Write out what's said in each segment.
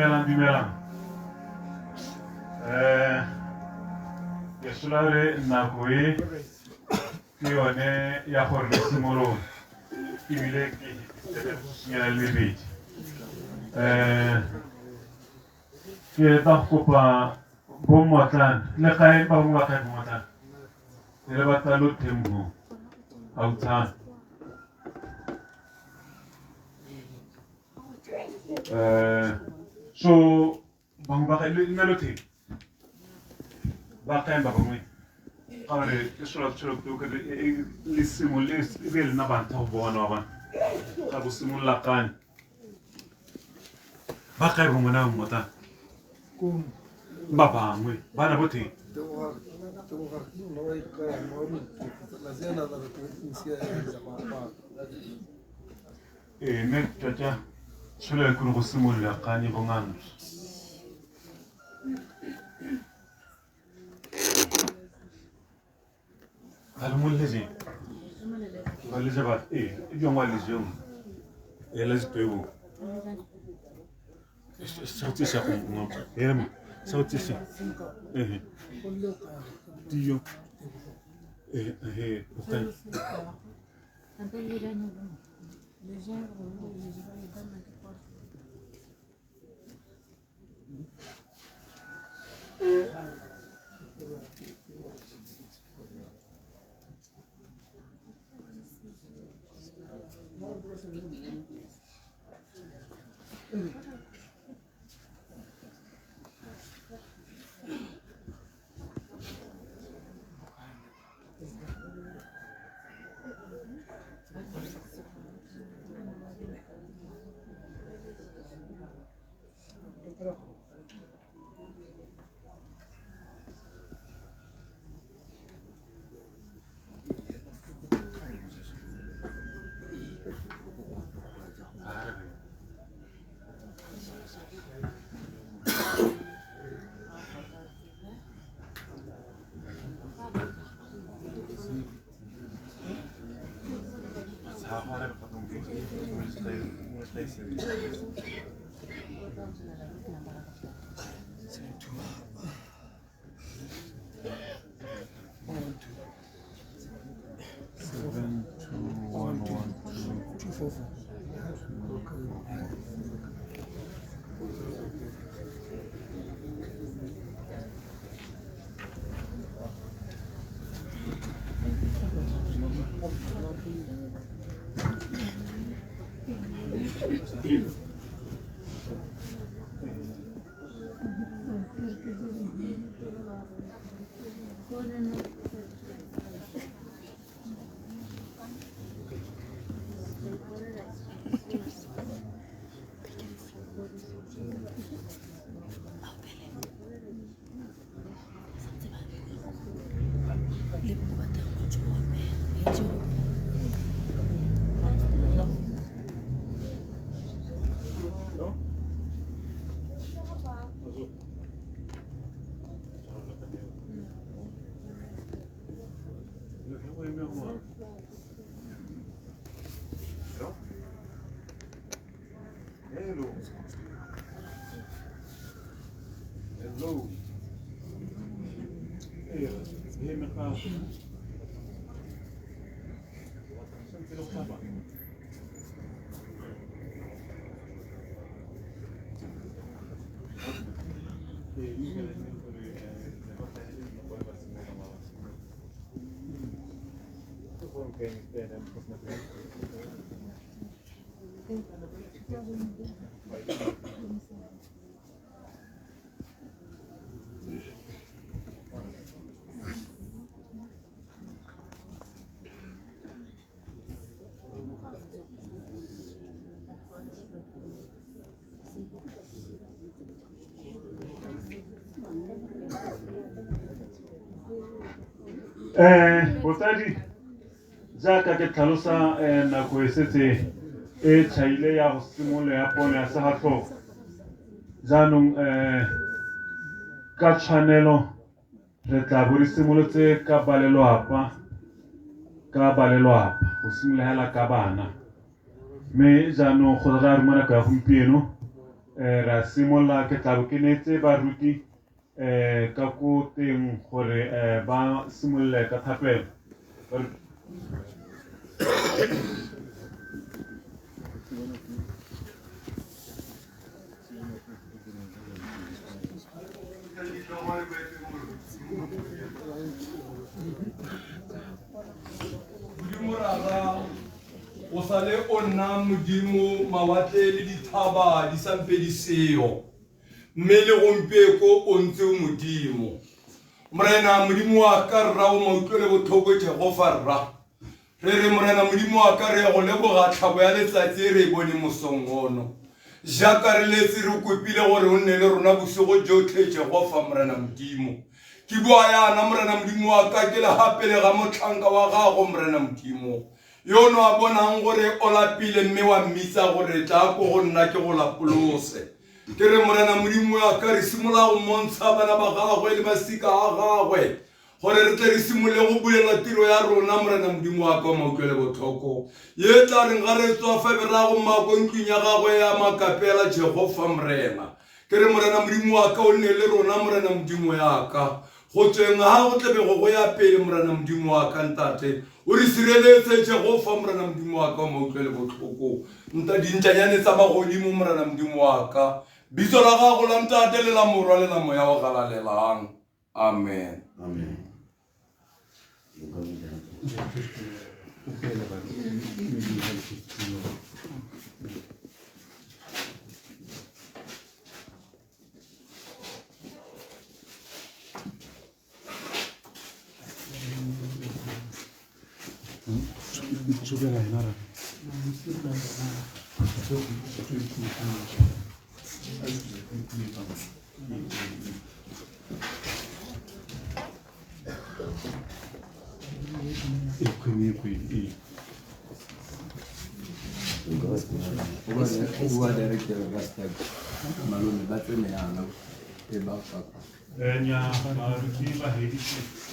Dumelang. Ke solare nako e ke yone ya gore le simolong ebile ke senyela le bedi. Ke ta kopa bo Motlana le kae ba mo ba kae bo Motlana le batla lo tembo auta. So bang ba kae le melote ba kae ba bangwe kare ke sola tsolo ke le simole le na ba tsa bona ba ga bo simolla kan ba kae bo mona mota Kum ba bangwe ba na bote tewar no hay que morir la cena de la provincia de Zamapa me tata sola ku go simolla kan bo ngana Almul lezi wali jabat yong wali jong elas pebu sauti sa ko em sauti sa Dio okay Hello. Hey, mekar. Botadi jaaka ke tlhalosa nako e setse e tšhaile ya go simolola ya pono ya segatlhogo jaanong ka tshwanelo re tla bo re simolotse ka balelwapa go simolola ka bana mme jaanong go ra re mo nako ya gompieno ra simolla ke tla bokenetse baruti ka ko teng gore ba simolle ka thapelo. O sale o nna modimo mawatle le dithaba di sampe di seo mme le gompeko o ntse o modimo morena modimo wa ka rra o mautlwele bothoko Jehova rra re re morena modimo wa ka re go leboga tlhabo ya letsatsi e re e bone mosong ono jaaka re letse re kopile gore o nne le rona bosigo jotlhe Jehova morena modimo ke bua yana morena modimo wa ka ke le gapele ga motlhanka wa gago morena modimo yo no a bonang gore o lapile mme wa mmitsa gore tla ko go nna ke go lapolose ke re morena modimo wa ka re simola go montsha bana ba gagwe le basika a gagwe gore re tle re simole go bulela tiro ya rona morena modimo wa ka o mautlwele bothoko ye tla reng ga re tswa fa berago mmako ntlong ya gagwe ya makapela Jehova morena ke re morena modimo wa ka o nne le rona morena modimo ya ka go tsweng ga go tlebe go ya pele morena modimo wa ka ntate o re sireletse Jehova morena modimo wa ka o mautlwele botlhoko nta dintšanyane tsa magodimo morena modimo wa ka bitso la gago la ntate le la morwa le la moya o galalelang amen Amen. Uwa director Rastak Malone batsene yana e ba faka Nya baruti ba hedisi.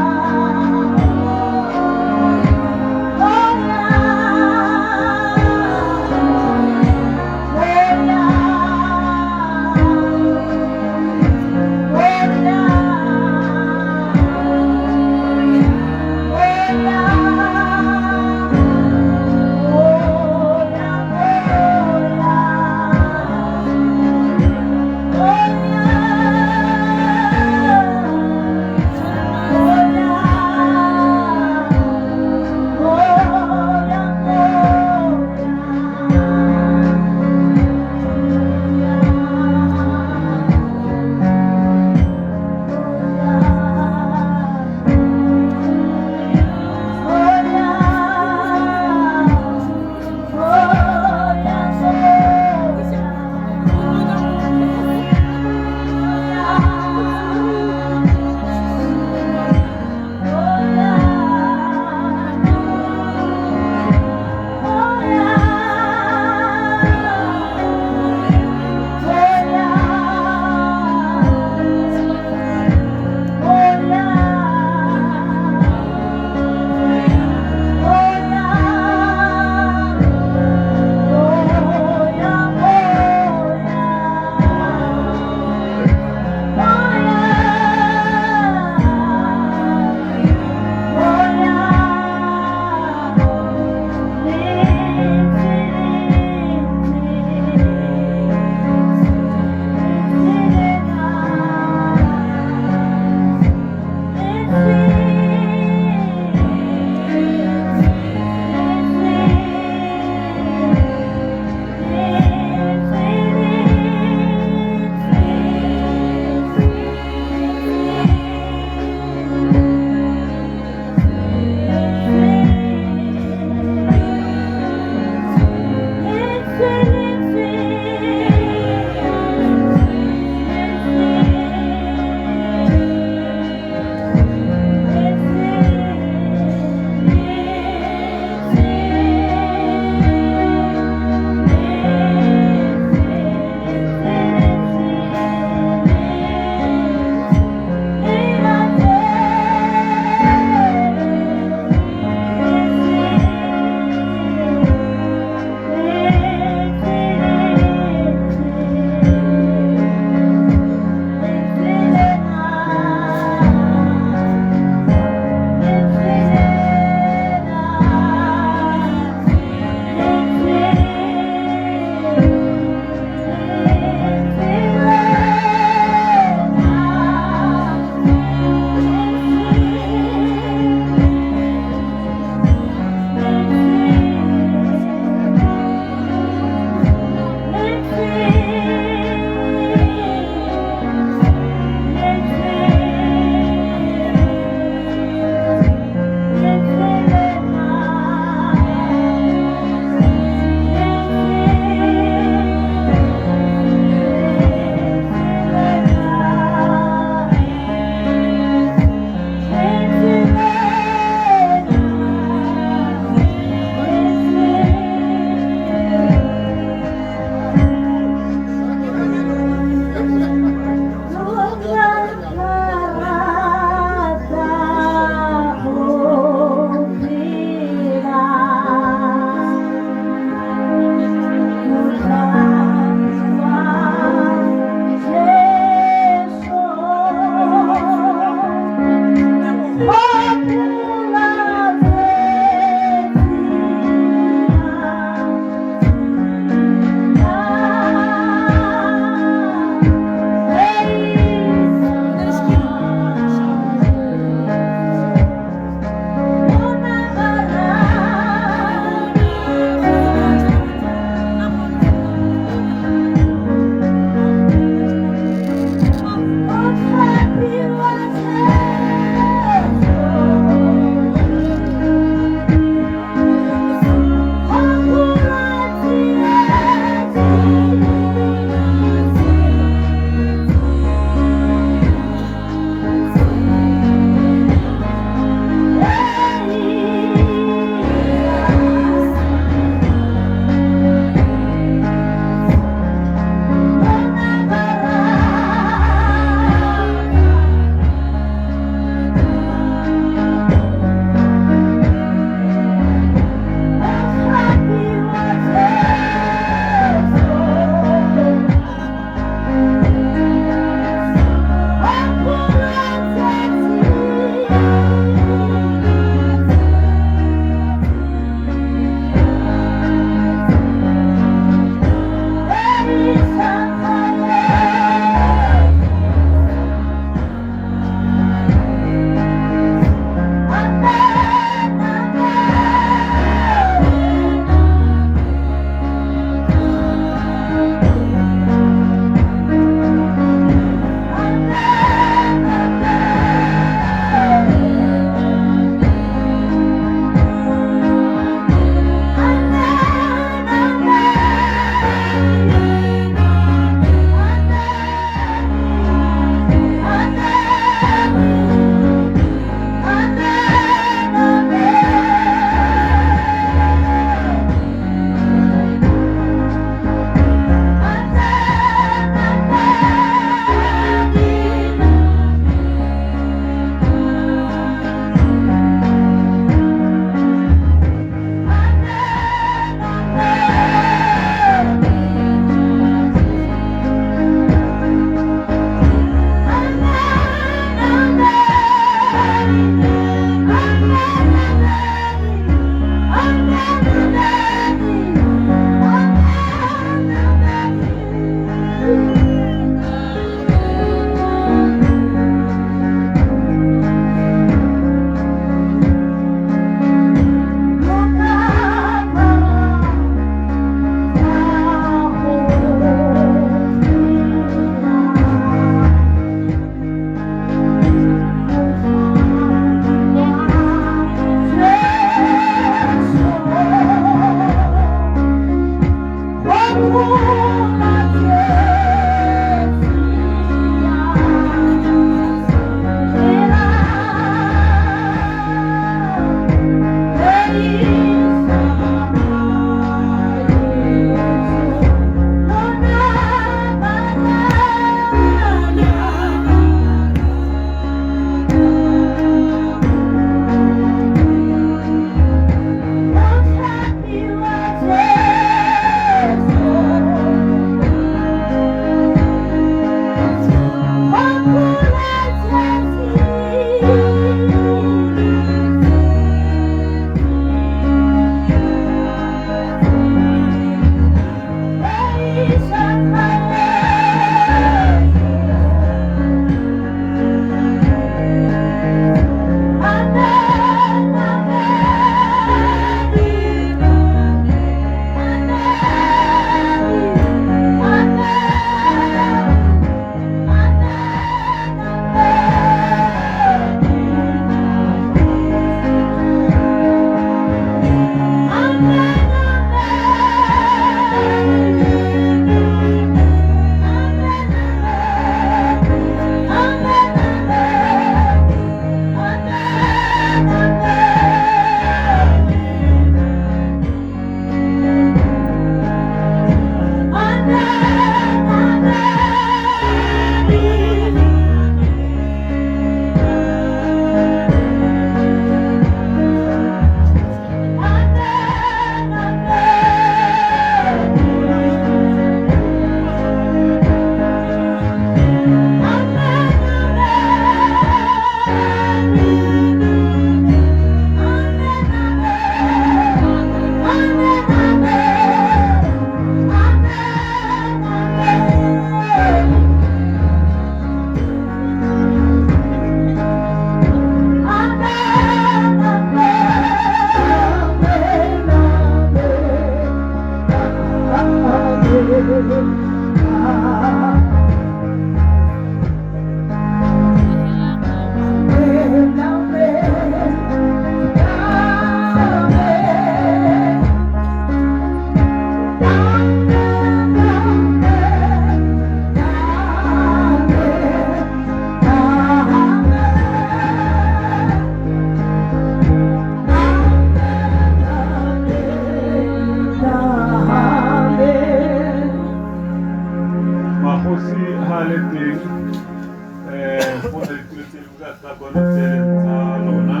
ka konetseng tsa lona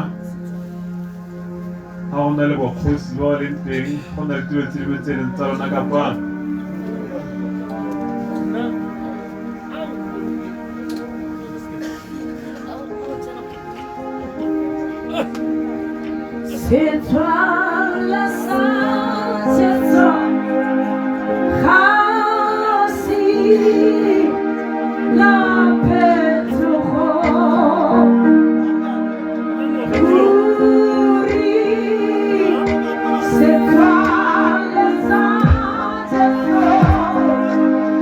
ha o na le bokgosi ba leng teng go na le dilo tse dingwe tse leng tsa lona ka fa C'est toi la sainte, c'est toi, Chassi, la c'est toi la sainte, c'est toi, Chassi,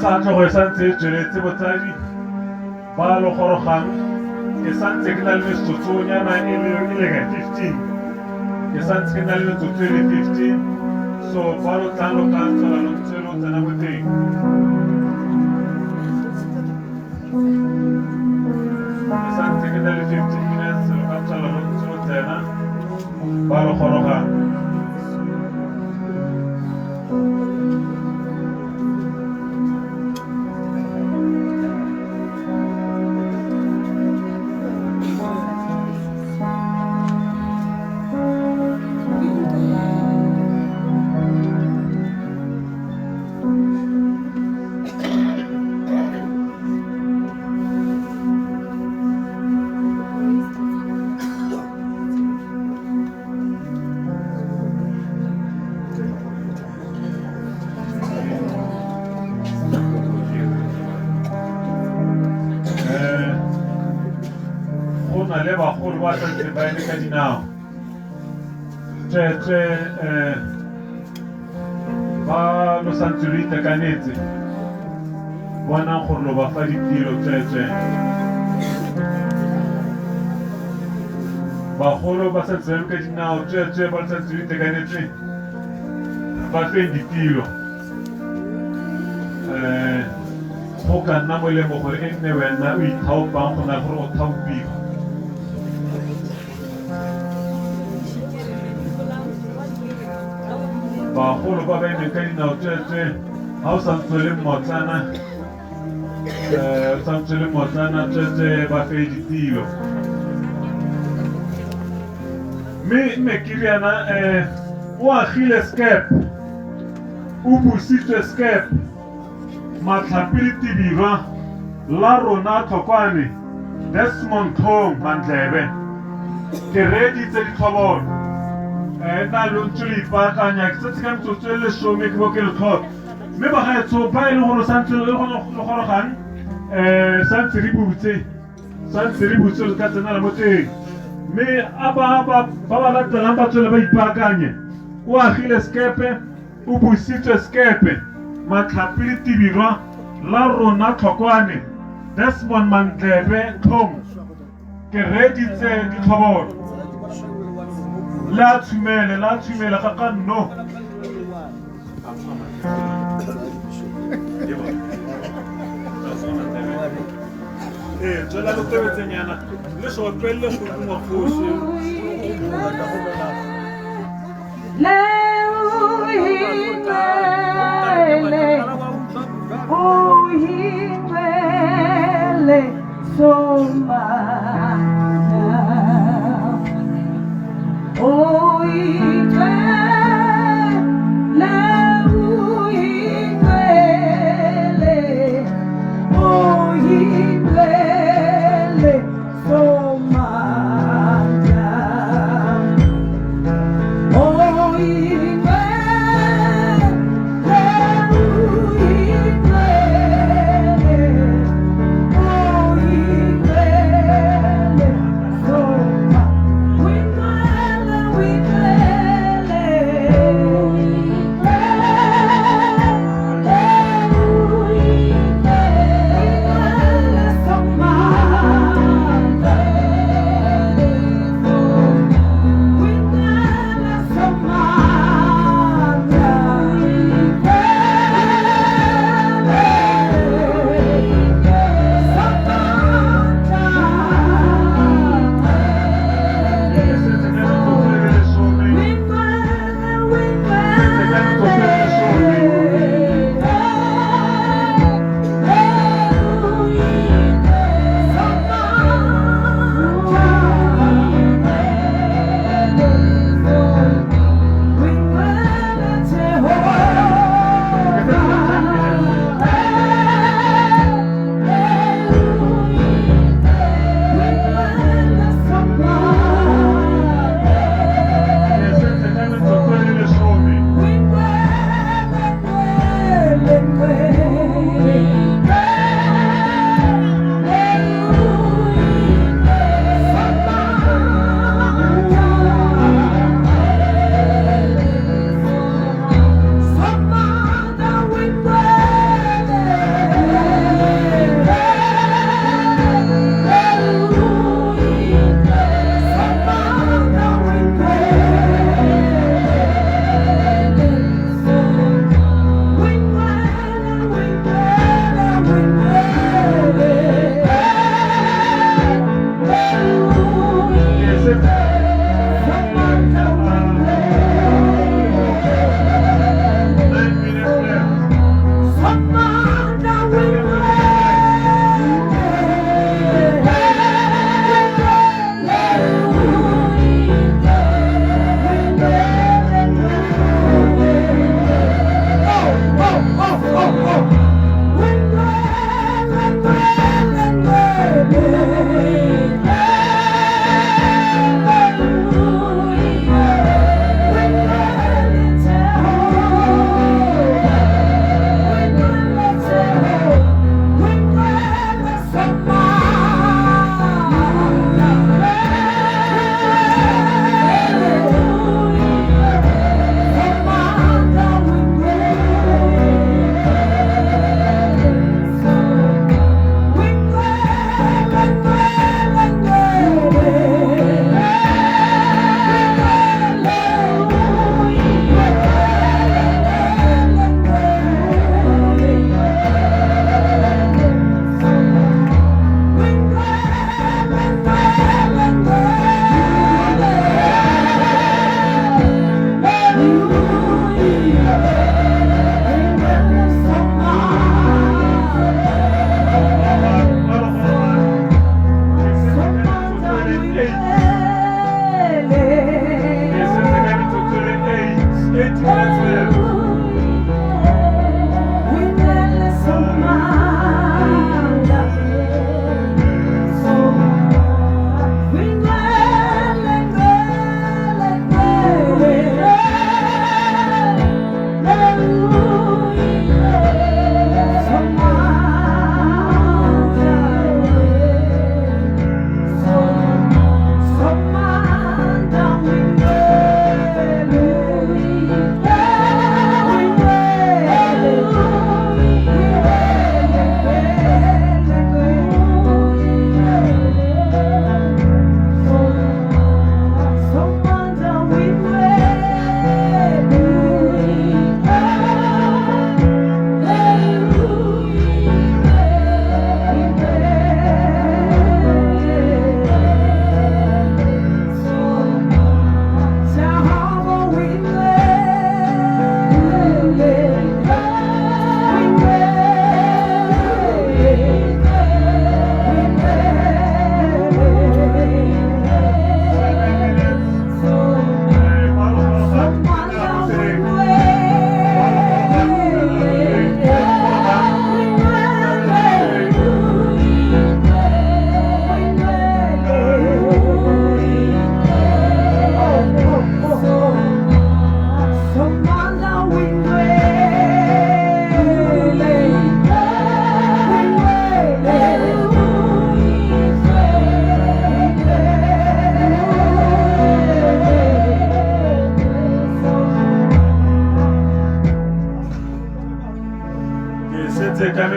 la tlogo e santse e tsweletse botsadi ba logorogang ke santse ke na le metsotsonyana e le ka 15 ke santse ke na le metsotso e le 15 so ba lo tlang lo ka tswela lo ntse lo tsena mo teng ke santse ke na le 15 minutes lo ka tswela lo ntse lo tsena ba logorogang na le bagolo ba sa ntse ba eme ka dinao tsweetswe ba lo sa ntse lo itekanetse bonang gore lo ba fa ditiro tsweetswe bagolo ba sa ntse ba eme ka dinao tsweetswe ba lo sa ntse lo itekanetse ba feng ditiro go ka nna molemo gore e nne wena o ithaopang go na gore o thaopiwa bagolo ba ba emeng ka dinao tsweetswe ga o santse le mmotsana tsweetswe ba fe ditiro mme ke riana o agile skepe o busitswe skepe matlhapi le tibirwa la rona tlhokwane Desmond Thong Mandlebe ke reditse ditlhobolo nna lo ntse le ipaakanya ke setse ka metsotso e lesome ke bo ke le tlhoka mme bagaetso ba e leng gore santse le gorogang santse re butse le ka tsenela mo teng mme ba latelang ba tswele ba ipaakanye o agile skepe o busitswe skepe matlhapi le tibirwa la rona tlhokwane Desmond Mandlebe Thong ke reditse ditlhobolo la tshumele ga ka nno tswela le tebetsenyana le sopelle go bungwa kgoši Uhimele somana uhimele somana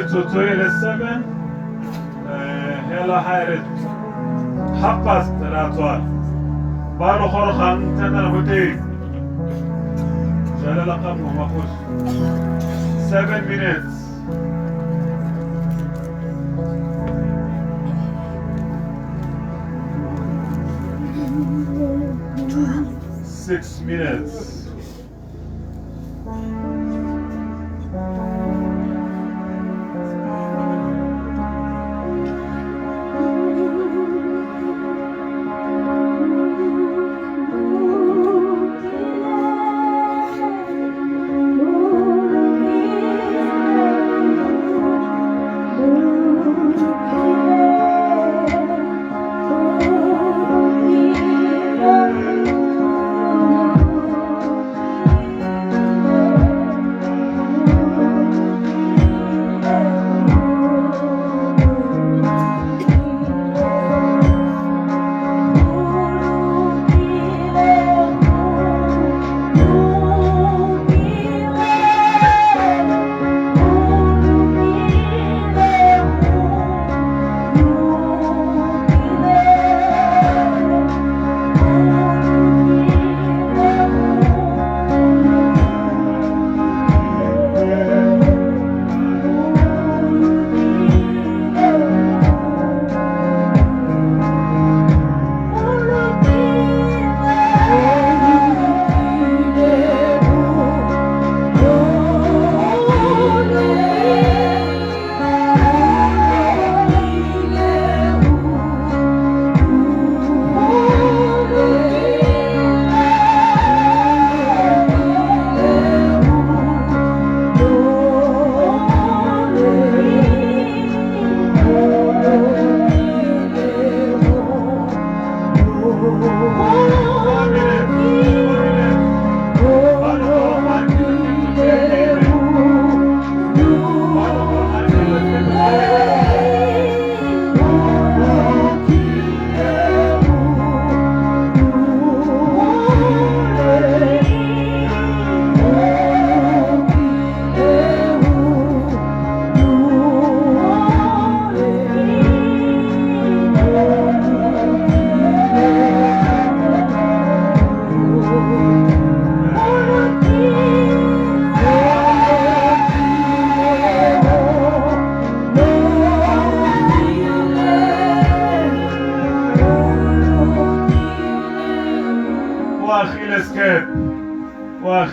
metsotso e le 7 hela haere half past ra tswala ba lo gorogang tsena le boteng jala la ka mo mafos 7 minutes. Six minutes.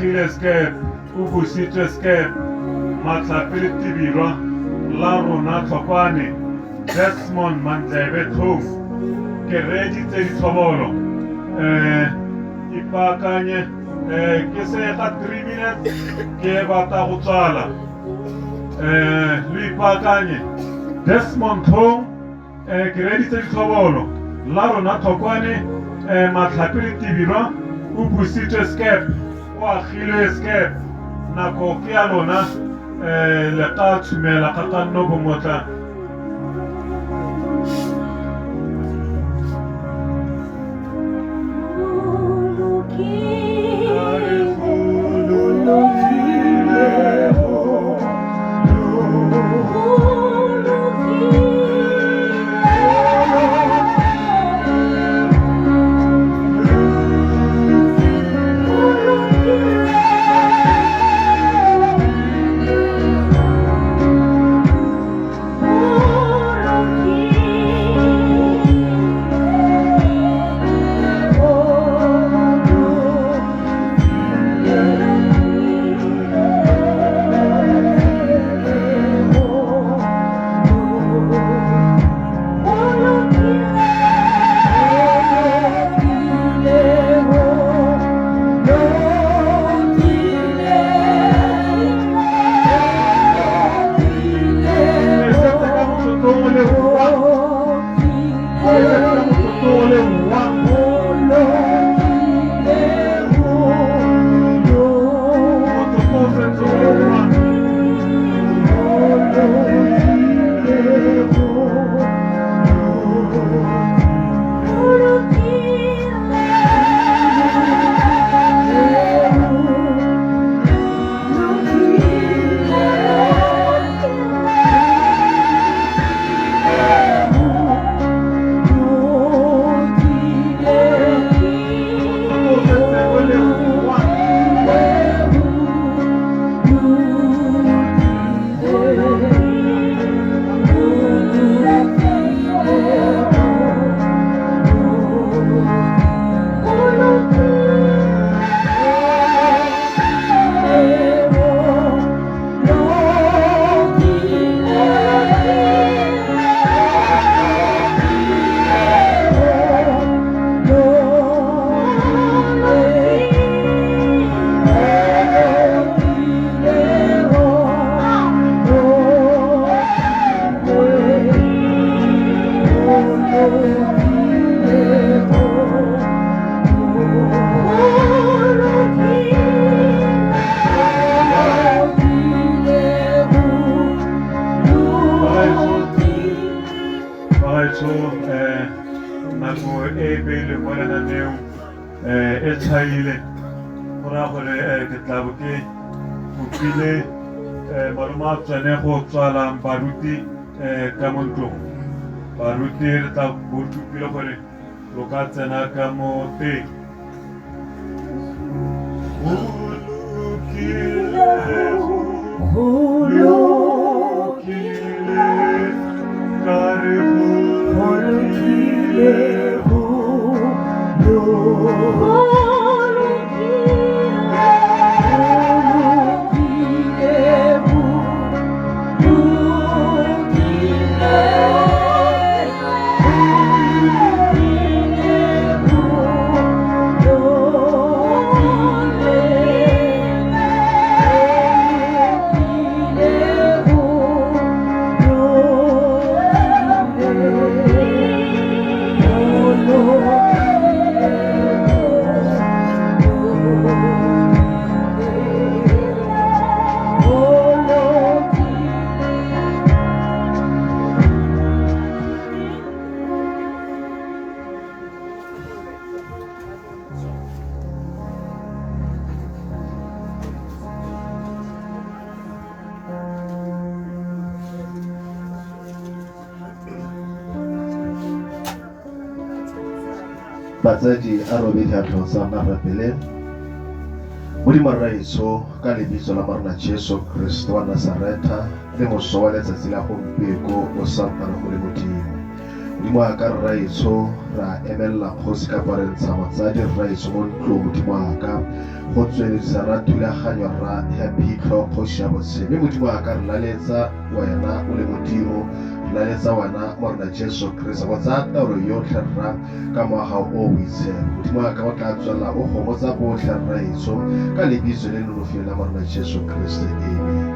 Escape, Ubusito Escape, Matlapili Tibira, La Rona Tokwane, Desmond Mandebe Tuf, Kereji Tobolo, Ipakanye, Keseka 3 minutes, Kebata Utsala, Lui Pakanye, Desmond Tong, Kereji Tobolo, La Rona Tokwane, Matlapili Tibira, Ubusito Escape. Khile escape na ko ke a lona le ka tshumela ka ka no bo motla baitso nako e beile mo lenaneo e tšhaile go raya gore ke tla bo ke kopile malome a tswane go tswalang baruti ka mo ntlong baruti re tla bo kopile gore lo ka tsena ka mo teng batsadi a robedi a tlhosa marapele modimo rra etsho ka lebitso la morena Jesu Kristo wa Nasareta le moso wa letsatsi la gompieko o sampana go le modimo modimo a ka rra etsho ra emelela kgosi ka pa re ntsha motsadi rra etsho mo ntlong modimo a ka go tsweledisa ra thulaganyo ra ya phitlho kgosi ya botshelo mme modimo a ka re laletsa wena o le modimo laletsa wena morena Jesu Kristo go tsaya taolo yotlhe rra ka moaga o o itshepo modimo a ka go tla tswelela o gomotsa botlhe rra etsho ka lebitso le le nonofileng la morena Jesu Kristo amen.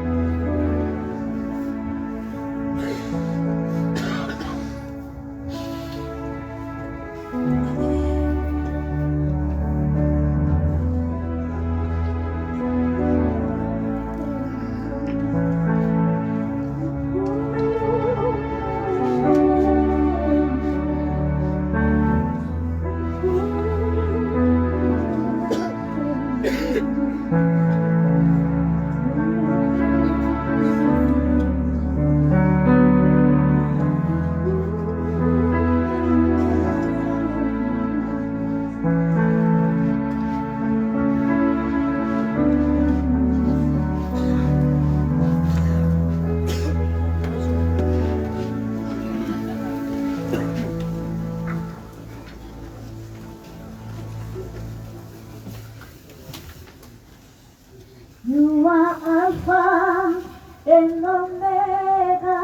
You are Alpha and Omega.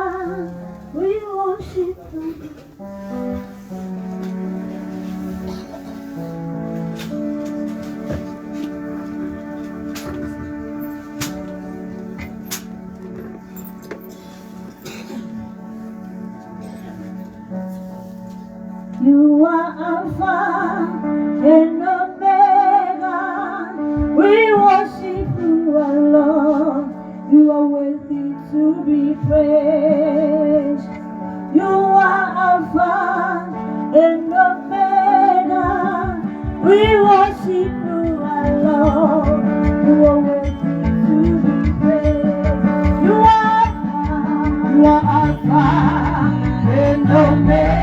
We worship you. You are Alpha and Omega. We worship you, our Lord. You are worthy to be praised. You are Alpha and Omega. We worship you, our Lord. You are worthy to be praised. You are Alpha and Omega.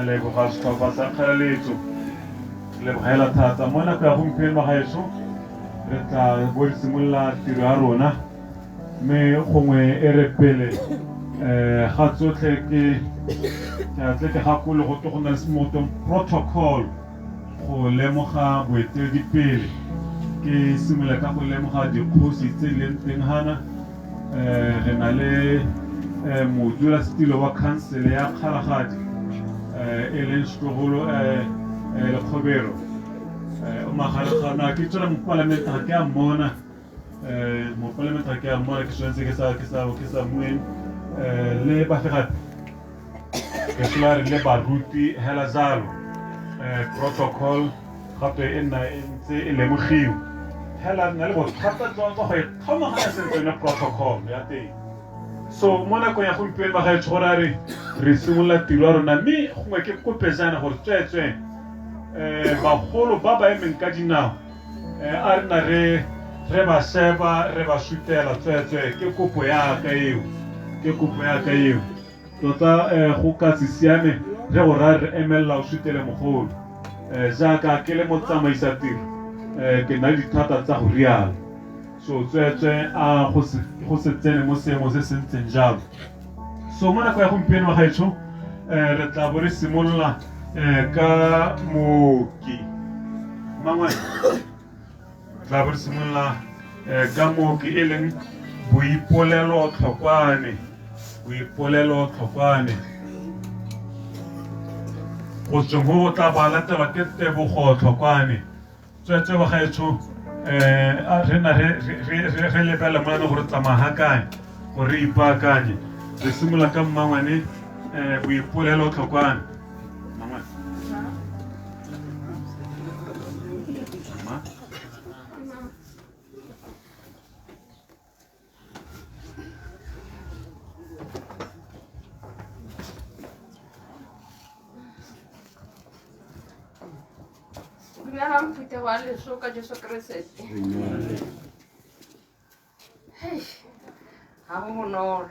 leboga setlhopha sa kgaleletso lebogela thata mo nako ya gompieno ba gaetso re tla bo re simolola tiro ya rona mme gongwe e re pele ga tsotlhe ke gakolo go go na le semoto protocol go lemoga boeteledipele ke simolola ka go lemoga dikgosi tse di leng teng gana re na le modulasetilo wa khansele ya kgalagadi e leng setlogolo lekgobero o magare gana ke tswela mo parlamente ga ke a mmona mo parlamente ga ke a mmona ke tshwanetse ke sa mmuen le bafegape ke sola re le baruti hela jalo protocol gape e nna e ntse e lemogiwa hela nna le bothata jwa go e thoma ga sentse yone protocol ya teng so mo nakong ya gompieno ba gaetsho gore re simolola tiro ya rona mme gongwe ke kope jana gore tsweetswe bagolo ba ba emeng ka dinao a re na re ba sheba re ba shutela tsweetswe ke kopo yaka eo tota go ka se siame re go ra re emelela o shutele mogolo jaaka ke le motsamaisa tiro ke na le dithata tsa go riala so tsweetswe a go se tsene mo seemo se se ntseng jalo so mo nako ya gompieno wa gaetsho re tla bo re simolola ka mooki mangwe tla bo re simolola ka mooki e leng boipolelo tlhokwane go tsweng go tla ba latelwa ke tebogo tlhokwane tsweetswe wa gaetsho re na re lebela mona gore tsamaya kae gore re ipaakanye re simolola ka mmangwane boipolelo tlhokwane mangwane Dumelang Phute wa leso ka Jesu Kriste. Ha bo bonolo.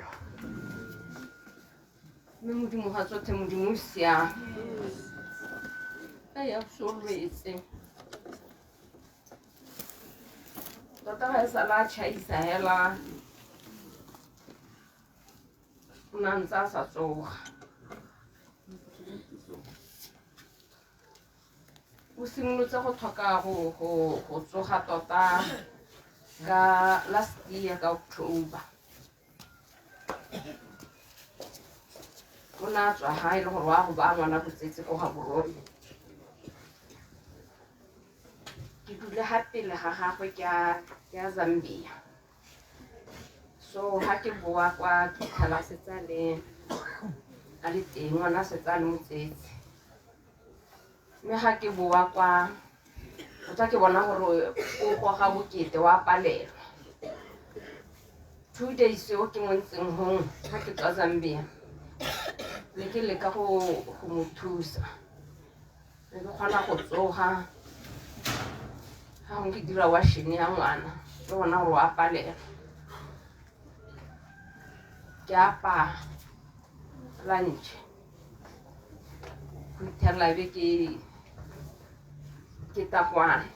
Mme Modimo ga tsotlhe Modimo o siame. A ya solwetse. Tota ga e sala tšhaisa hela. O na ntse a sa tsoga. O simolotse go tlhoka go tsoga tota ka last year ka October. O na tswa ha e le gore wa go ba ngwana botsetse ko Gaborone. Ke dule ha pele ga gagwe ke ya Zambia. So ha ke boa kwa ke tlhala setsa le a le teng ngwana setsa le motsetse. Mme ga ke boa kwa o tla ke bona gore o goga bokete wa palelwa 2 days o ke montseng hong ha ke tswa Zambia le ke leka go mo thusa le go kgona go tsoga ha ke dira washing ya ngwana le bona gore wa palelwa ke apa lunch go fitlhelela be ke takwane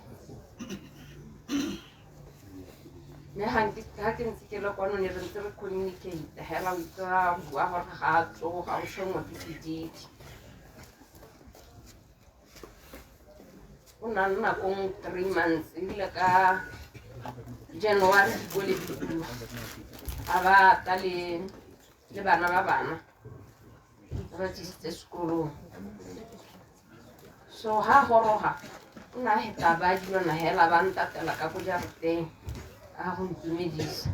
mme ga ke ntse ke le kwano ne re ntse re communicate hela o itse a bua gore ga a tsoga o tshwenngwa ke sedidi o na le nakong 3 months ebile ka January dikole di bua a ba ta le bana ba bana ba tsisitse sekolong so ha goroga o na heta ba dilwana hela ba ntatela ka go jareteng a go ntumedisa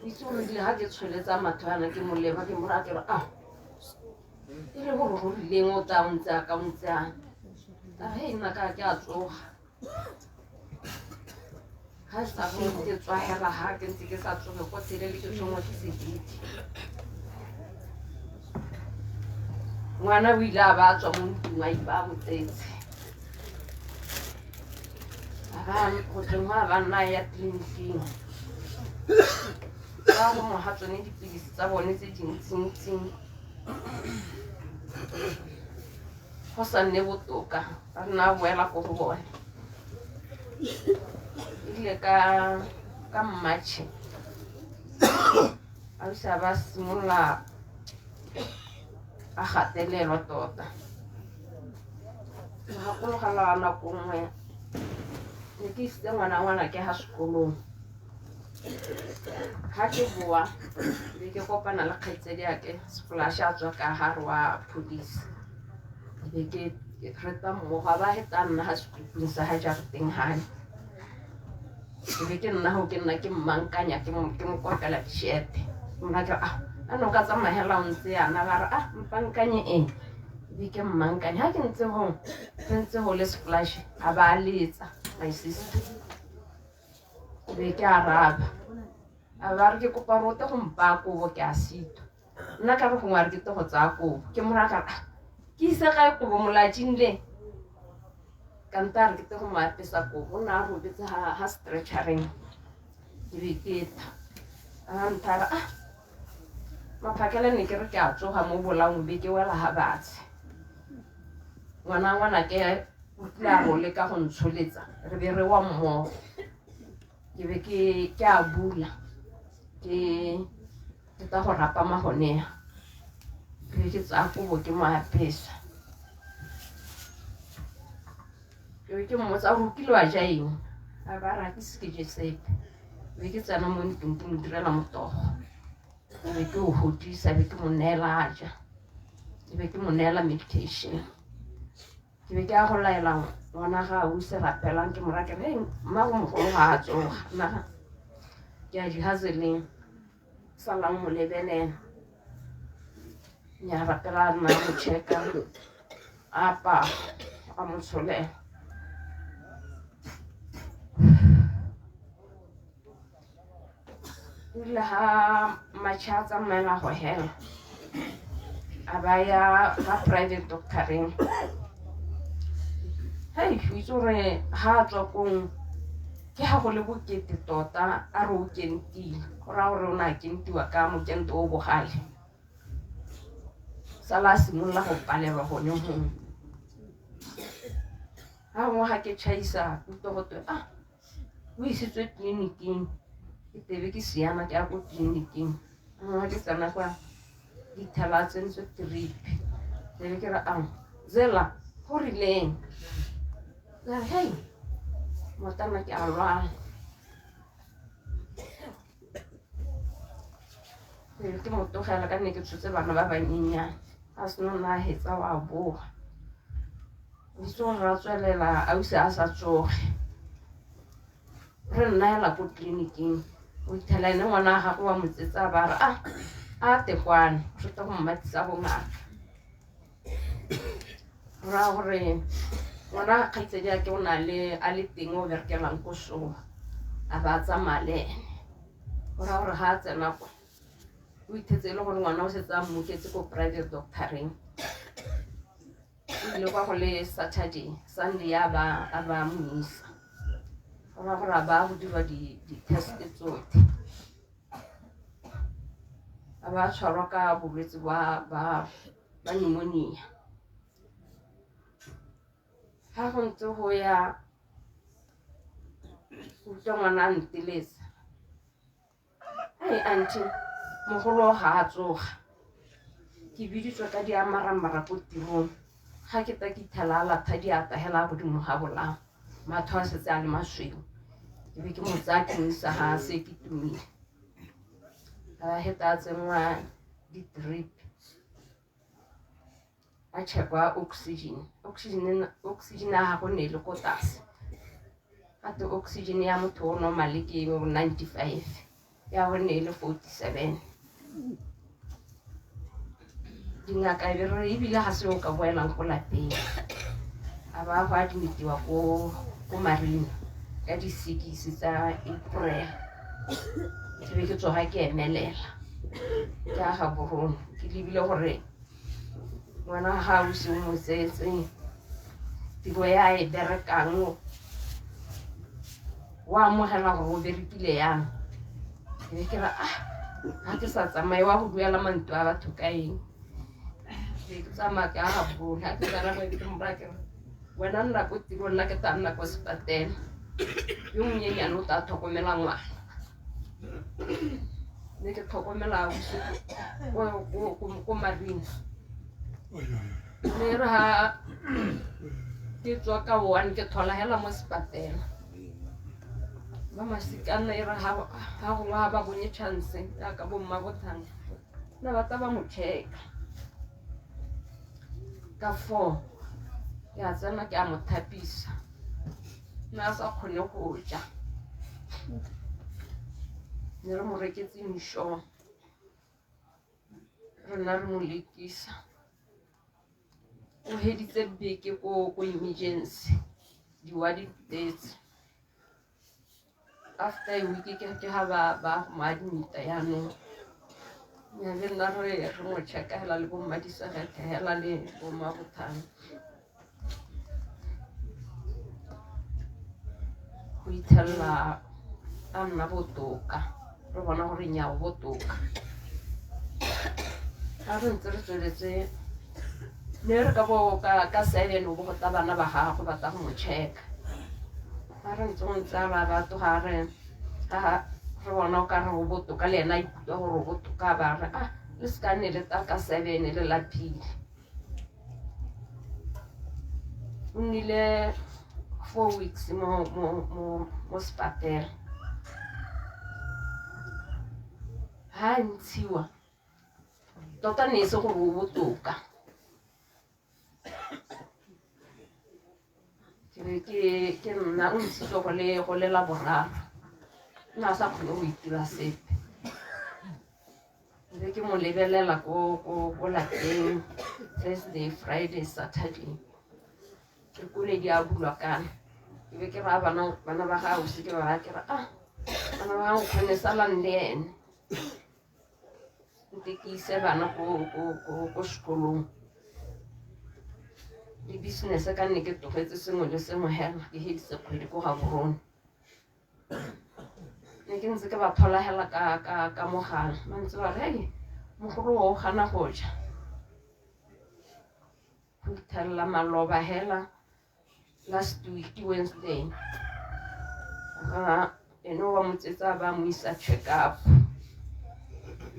itse gore di ha ke tsholetsa matho ana ke moleba ke mora ke re e le gore go rileng o tla ntse a ka ntse a he nna ka ke a tsoga ha sa go ke tswa hela ha ke ntse ke sa tsoge go tsele le ke tshongwa ke sedidi ngwana o ile a ba tswa mo ntlong a ipa botsetse go tleng ga ba nna ya tleliniking ka go mo ga tsone dipilisi tsa bone tse dintsintsi go sa nne botoka a nna boela ko go bone ile ka March a isa ba simolola a gatelelwa tota ga go logala nako nngwe ne ke isitse ngwana ke ha sekolong ha ke boa be ke kopana le kgaitsedi yake splash a tswa ka gare wa police be ke reta mmogo a ba heta nna ha sekuping sa ha jareteng hae be ke nna ho ke nna ke mmankanya ke mo kopela tšhete mona ke ano ka tsamahela o ntse yana ba re mpankanye eng be ke mmankanya ha ke ntse go le splash a ba letsa my sister be ke araba a ba re ke kopa rote go mpa kobo ke a sito nna ka re go ngware ke to go tsa kobo ke mora ka ke isa ga kobo molatsing le kanta re ke to go maapesa kobo na ro betsa ha stretchering ke be ke ta ntara maphakela ne ke re ke a tsoga mo bolang be ke wela ha batse ngwana ke utla go le ka go ntsholetsa re be re wa mmogo ke be ke a bula ke ta go rapa magonea ke tsa kobo ke mo apesa ke be ke mmotsa go kilwa ja eng a ba ra ke se ke je sepe be ke tsana mo ntlong ke mo direla motogo be ke o hodisa be ke mo neela aja be ke mo neela medication ke be ke a go laela ngwana ga o se rapelang ke mora ke re mma go mogolo ga a tsoga nna ke a dihazeleng salang mo lebelela nya rapela nna go checka apa a mo tsholela ile ha machatsa mmela go hela a ba ya ga private doctoring hey o itse gore ha tswa kong ke ha go le bokete tota a re o kentile go ra gore o na kentiwa ka mokente o bogale sala simolla go palelwa gone gongwe ha ngwe ga ke tšhaisa utogote o isitswe tleliniking ke tebe ke siana ke a ko tleliniking ga ke tsena kwa dithela tsentswe tripe tebe ke re zela go rileng la hey motana ke a lwala ke motogela ka ne ke tshotse bana ba banyenyane a seno na hetsa wa boga ditso ra tswelela a ise a sa tsoge re nna hela ko tleliniking o ithela ene ngwana ga go wa motsetsa ba re a tekwane o shota go mmatisa bongaka ra gore ngwana kgaitsedi yake o na le a le teng o berekelang ko soa a ba tsamaya go ra gore ga a tsena kwa o ithetse le gore ngwana o setse a mmoketse ko private doctoring ile kwa go le Saturday Sunday a ba mo isa go ra gore a ba go dirwa di-test tsotlhe a ba tshwarwa ka bolwetse ba pneumonia. Ha go ntse go ya utlwa ngwana a nteletsa, aunty mogolo ga a tsoga, ke biditswe ka diamaramara ko tirong, ga ke ta ke ithela a latha diata hela godimo ga bolao, matho a setse a le masweu, ke be ke mo tsaya ke mo isa ga se ke tumile. A heta a tsenngwa di-drip, a checkwa oxygen ya gago ne e le ko tlase, gate oxygen ya motho o normale ke 95, ya go ne e le 47. Dingaka e re ebile ga se o ka boelang ko lapeng, a ba go admitiwa ko Marina ka di-6 tsa April. Ke be ke tsoga ke emelela ke a ga borone, ke lebile gore ngwana ga o se o motsetse tiro ya e berekang wa amogela gore o berekile yang. Ke be ke ra ga ke sa tsamaye wa go duela manto a batho ka eng, ke tsamaya ke a ga borone. Ga ke tsara go ke mbra ke wena nna ko tirong, nna ke ta nna ko sepatela, yo monyenyane o tla tlhokomela ngwana. Ne ke tlhokomela ko Marina, ne re ha ke tswa ka 1 ke thola hela mo sepatela. Ba masikana e re ha go ba bonye chance ya ka bo mma bothang na ba ta ba mo check ka 4 ya tsena ke a mo thapisa, na sa khone go ja. Ne re mo reketse misho, rena re mo lekisa, o heditse beke ko emergency di-ward days. After a week ke ha ba mo admita yaanong ya le nna re mo checka hela le bo mmadisagete hela le bo mabothang go ithelela a nna botoka, re bona gore nyago botoka. Ga re ntse re tsweletse ne re ka bo ka 7 o bo go tla bana ba gago ba tla go mo checka. Ga re ntse go ntse a ba toga re bona o ka re go botoka, le ena a ikutlwa gore go botoka, ba re le ska ne le ta ka 7 le lapile. O nnile 4 weeks mo sepatela. Ha ntshiwa tota ne se gore o botoka, ke nna o ntshitse go le laboraro, nna sa kgone go itira sepe. Be ke mo lebelela ko lapeng Thursday, Friday, Saturday, ke kule di a bulwa kana. Ke be ke ra bana ba ga o se ke ba ke ra bana ba go kgone salang le ene, ke ise bana ko sekolong. Di business ka nne ke tlogetse sengwe le sengwe hela, ke heditse kgwedi ko ga borone. Ne ke ntse ke ba thola hela ka mogala, ba ntse ba re mogolo o gana go ja, go ithelela maloba hela last week Wednesday. Ene wa motsetsa ba mo isa check up,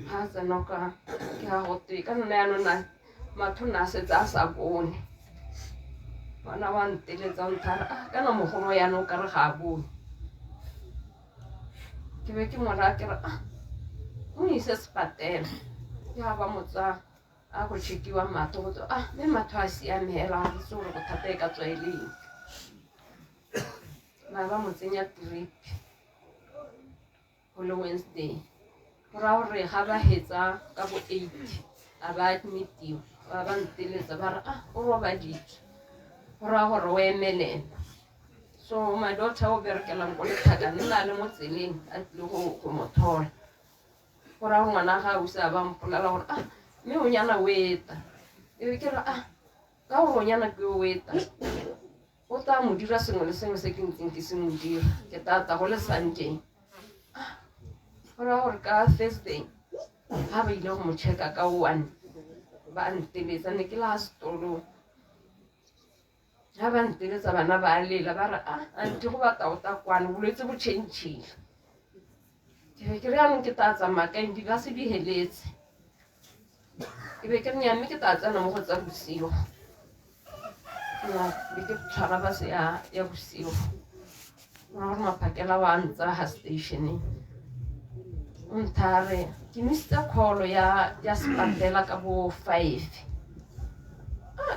ha tsena ka ke ha gote ka nna ya nona matho na setsa a sa bone. Bana ba nteletsa nthara kana mogolo ya no ka re ga bone. Ke be ke mo ra ke ra o ise sepatela, ya ba motsa a go chekiwa matho go me matho a siame hela ga se gore go thata e ka tswa e leng. Na ba mo tsenya drip go le Wednesday, go ra gore ga ba hetsa ka bo 8 a ba admitiwa, ba nteletsa ba re o robaditswe, go ra gore o emelele. So my daughter o berekelang ko Lethakane nna le mo tseleng a tlile go mo thola, go ra ngwana ga o sa ba mpolela gore mme o nyana o eta. E be ke re ka gore o nyana ke o eta, o tla mo dira sengwe le sengwe se ke ntseng ke se mo dira, ke tata go le Sunday. Go ra gore ka Thursday ha ba ile go mo check-a ka 1 ba nteletsa ne ke la stolo ha ba nteletsa bana ba lela ba re anti go batla o ta kwana bolwetse bo tšhentšhile ke re anong ke tla tsamaya ka di ba se di heletse ke be ke re nyame ke tla tsena mo go tsa bosigo be ke tshwara ba se ya bosigo gore maphakela wa ntsa ha stationeng o nthare ke misitse call ya sepatela ka bo 5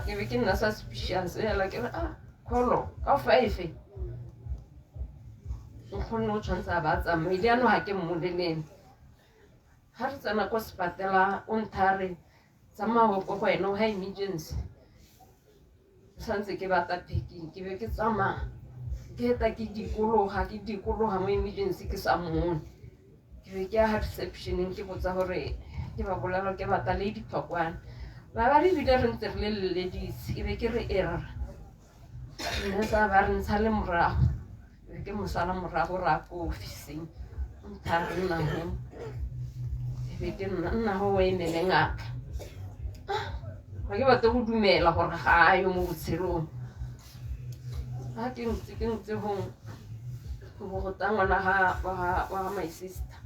ke be ke nna sa suspicious fela ke re call ka 5 nkgonne o tshwanetse a ba tsamaile ano ga ke mmolelene ga re tsena ko sepatela o nthare tsamaya ko go wena o ga emergency santse ke batla packing ke be ke tsamaya ke eta ke dikologa mo emergency ke sa mmone ke be ke ya receptioneng ke botsa gore ke ba bolela ke batla lady phakwana ba re bile re ntse re le ladies ke be ke re error nne sa ba re ntsha le morago ke mosala morago ra ko officing nthare nna ho ke be ke nna ho we emele ngaka ga ke batla go dumela gore ga yo mo botshelong ha ke ntse go go tangwana ga my sister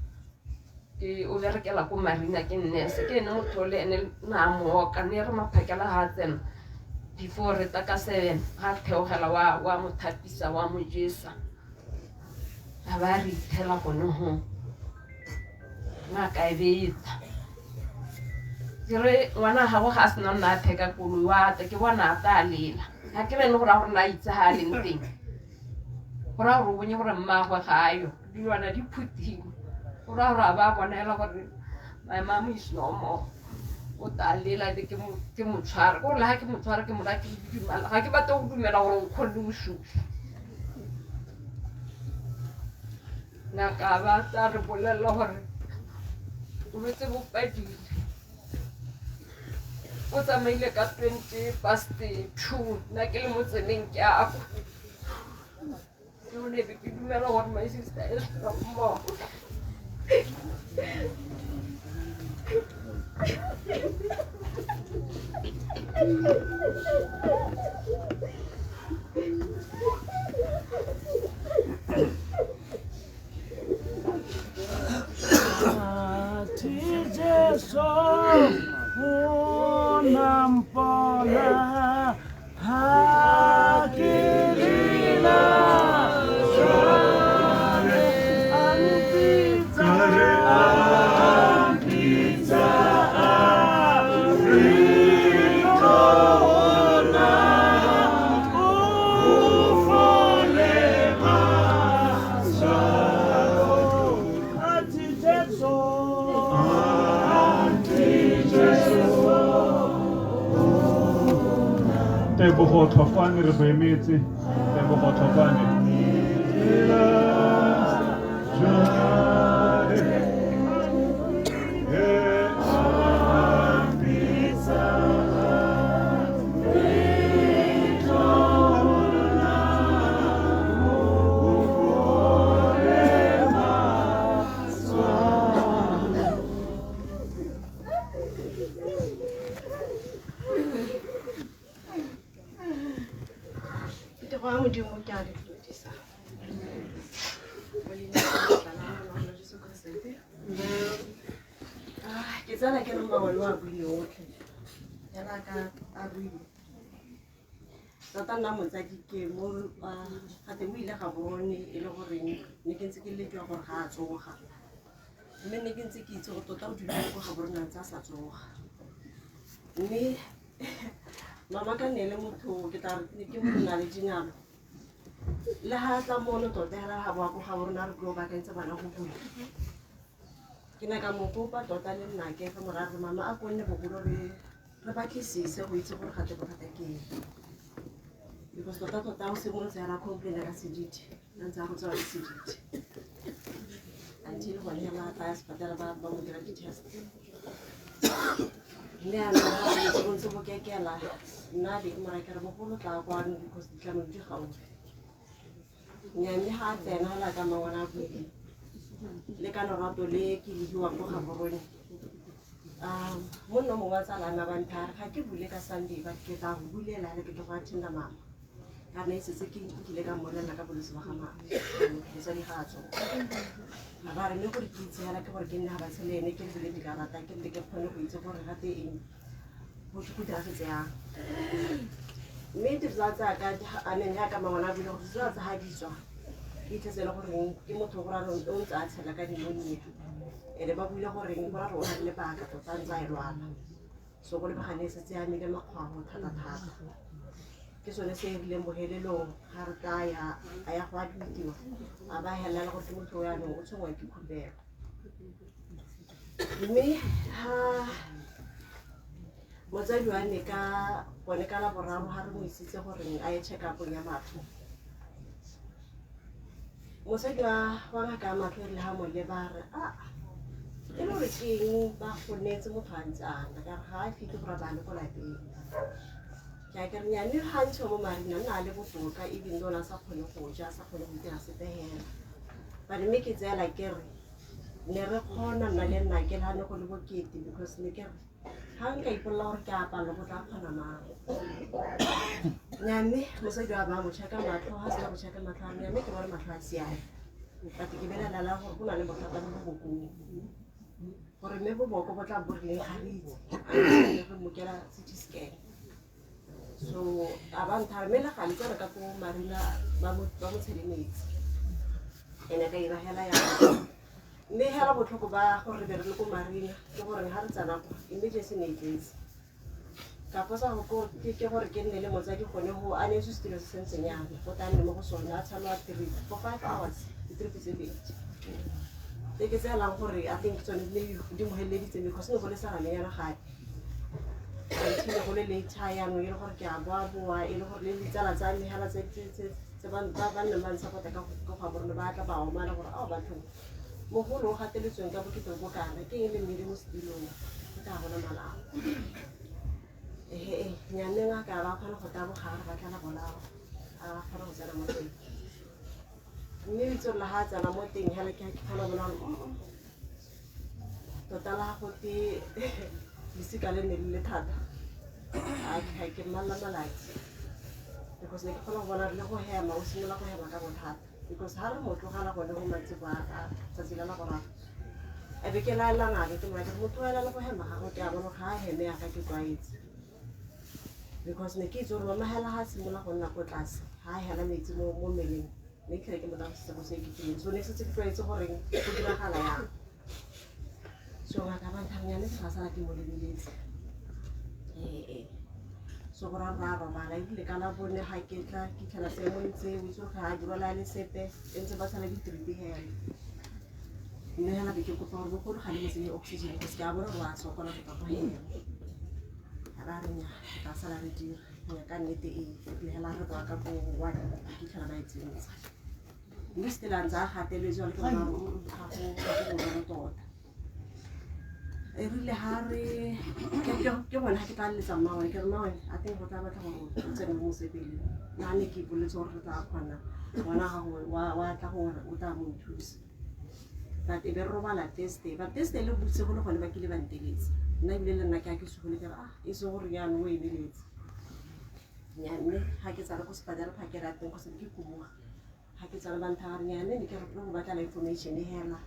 ke o berekela ko marina ke nurse ke ene motho le ene na mo ka ne re maphakela ha tsena before re ta ka 7 ha theogela wa mothapisa wa mojesa a ba re thela gone ho ngaka e beita dire ngwana ga go ga sena nna pheka koloi wa ta ke bona ta lela ha ke rene gore na itse ha le nteng gore a go bonye gore mmagwe ga yo diwana di phutile gore a ba bonela gore my mom is no more o ta lela ke mo tshwara gore le ha ke mo tshwara ke mo ra ke dumela ga ke batla go dumela gore o khone o shusa ngaka ba tsa re bolela gore o betse bo padile o tsamaile ka 2:20 nna ke le mo tseleng ke a kwa ke o ne be ke dumela gore my sister is no more Tebogo Thofane re boemetse Tebogo Thofane Tata nna motsadi ke mo ga te mo ile ga bone e le gore ne ke ntse ke le jwa gore ga a tsoga mme ne ke ntse ke itse go tota o dula go ga borona tsa sa tsoga mme mama ka ne le motho ke tla re ke mo nna le dinalo le ha tla mono tota ya ga bua go ga borona re go ba ka ntse bana go bula ke na ka mo kopa tota le nna ke fa morare mama a kgonne bogolo re batlisise go itse gore ga te bothata ke because tota o se mo se ra complain ka sediti nna tsa go tswa sediti until when he la ta sepatela ba mo dira di-test ne a nna go ntse go kekela nna di mo ra ka re bogolo tla kwa because di tla mo di gaufi nyame ha tsena la ka mangwana go le ka lorato le ke le diwa go ga borone Monna mongwe wa tsala na banthare ga ke bule ka Sunday but ke tla go bulela le ke tlo go attenda mama ka ne setse ke ile ka mmolella ka bolwetse ba ga mama sa digatso ba re mme gore ke itsela ke gore ke nne ga ba tshele ene ke bule dikarata ke ke kgone go itse gore ga teng go diragetse yang mme dirisa tsa ka a neng ya ka mangwana a bile gore dirisa tsa ga di tswa ke tlhetsele gore ke motho gore o ntse a tshela ka dimonia ene ba buile gore gore o na le baka tota ntse a e lwala so go lebagane setse a mele makgwago thata-thata ke sone se erileng bohelelong ga re taya a ya go admitiwa a ba helela gore ke motho o yanong o tshwengwa ke khupelo mme motsadi wa ne ka bone ka laboraro ga re mo isitse gore a ye check-upong ya matlho mosadi wa ngaka ya matlho e rile ga molle ba re e le gore keng ba gonetse motho a ntse ana ka re ga a fitlhe gore ba le ko lapeng ke a kere nyane gantšho mo marina nna le botoka even though a sa kgone go ja a sa kgone go dira sepe hela but mme ke tseela kere ne re kgona nna le nna ke lane go le bokete because ne kere ga nka ipolola gore ke apalo go tla kgona mang nyame mosadi wa ba mo check-a matlho ga sena go check-a matlho a nyame ke bone matlho a siame but ke belelela gore go na le bothata mo bobokong gore mme boboko bo tla borileng ga re itse go mokela CT scan so a ba nthare mme le gale tsere ka ko marina ba mo tshele metsi ene ka ira hela ya mme hela botlhoko ba gore re be re le ko marina ke gore ga re tsana ko emergency ne tletse ka posa go ke gore ke nne le motsadi gone go a ne se setilo se sentseng yang go tla nne mo go sone a tshalwa tiri for 5 hours ditripi tse pedi ke tselang gore I think tsone di mo heleditse because ne go le sa gane yana gape ke go le later yanong e le gore ke a boa e le gore le ditsala tsa me hela tse ba nne ba ntsapota ka go gore ba tla ba omana gore a batho mogolo o gateletsweng ka bokete bo kana ke eng le mmele mo setilong ke tla bona malao nyaneng a ka ba kgona go tabogare ba tlala bolao a kgona go tsena mo teng mme bitso la ga tsena mo teng hela ke kgona bona tota la gote bisika le ne le thata a ke mmala malatsi because ne ke kgona go bona le go hema o simolola go hema ka bothata because ha re motlogala gone go matse ba tsatsi la boraro e be ke la ngaka ke mara ke motho wa le go hema ga go ke a bona ga a heme ya ka ke twaetse because ne ke itse gore mama hela ha simolola go nna ko tlase ha hela metsi mo meleng ne ke ke motho se go se ke tseng so ne se tse twaetse gore go diragala yang so ngaka ba nthanyane se ga sala ke mo lebeletse so go ra ba la ile ka la bone ha ke tla ke tlhala se mo ntse o itse ga a direla le sepe ntse ba sala di-treat hela mme hela ke kopa gore go ga le motse oxygen ke ska bona wa so kona go pa hela ra renya ka sala re dire ya ka nnete e le hela re ba ka go wa ke tlhala ba itse mme stela nza gateletswa le ka go tota e rile ha re ke bona ha ke tla letsa mmawe ke re mmawe a teng go tla batla go tsena mo sepele na ne ke boletse gore re tla kgona bona ga wa tla gore o tla mo thusa but e be robala teste ba teste le botse go le gone ba ke le ba nteletse nna ebile le nna ke a ke segole ke re e se gore ya no e beletse nyane ha ke tsara go sepadela phakela teng go se ke kubuga ha ke tsara ba ntha re nyane ne ke re go batla information e hela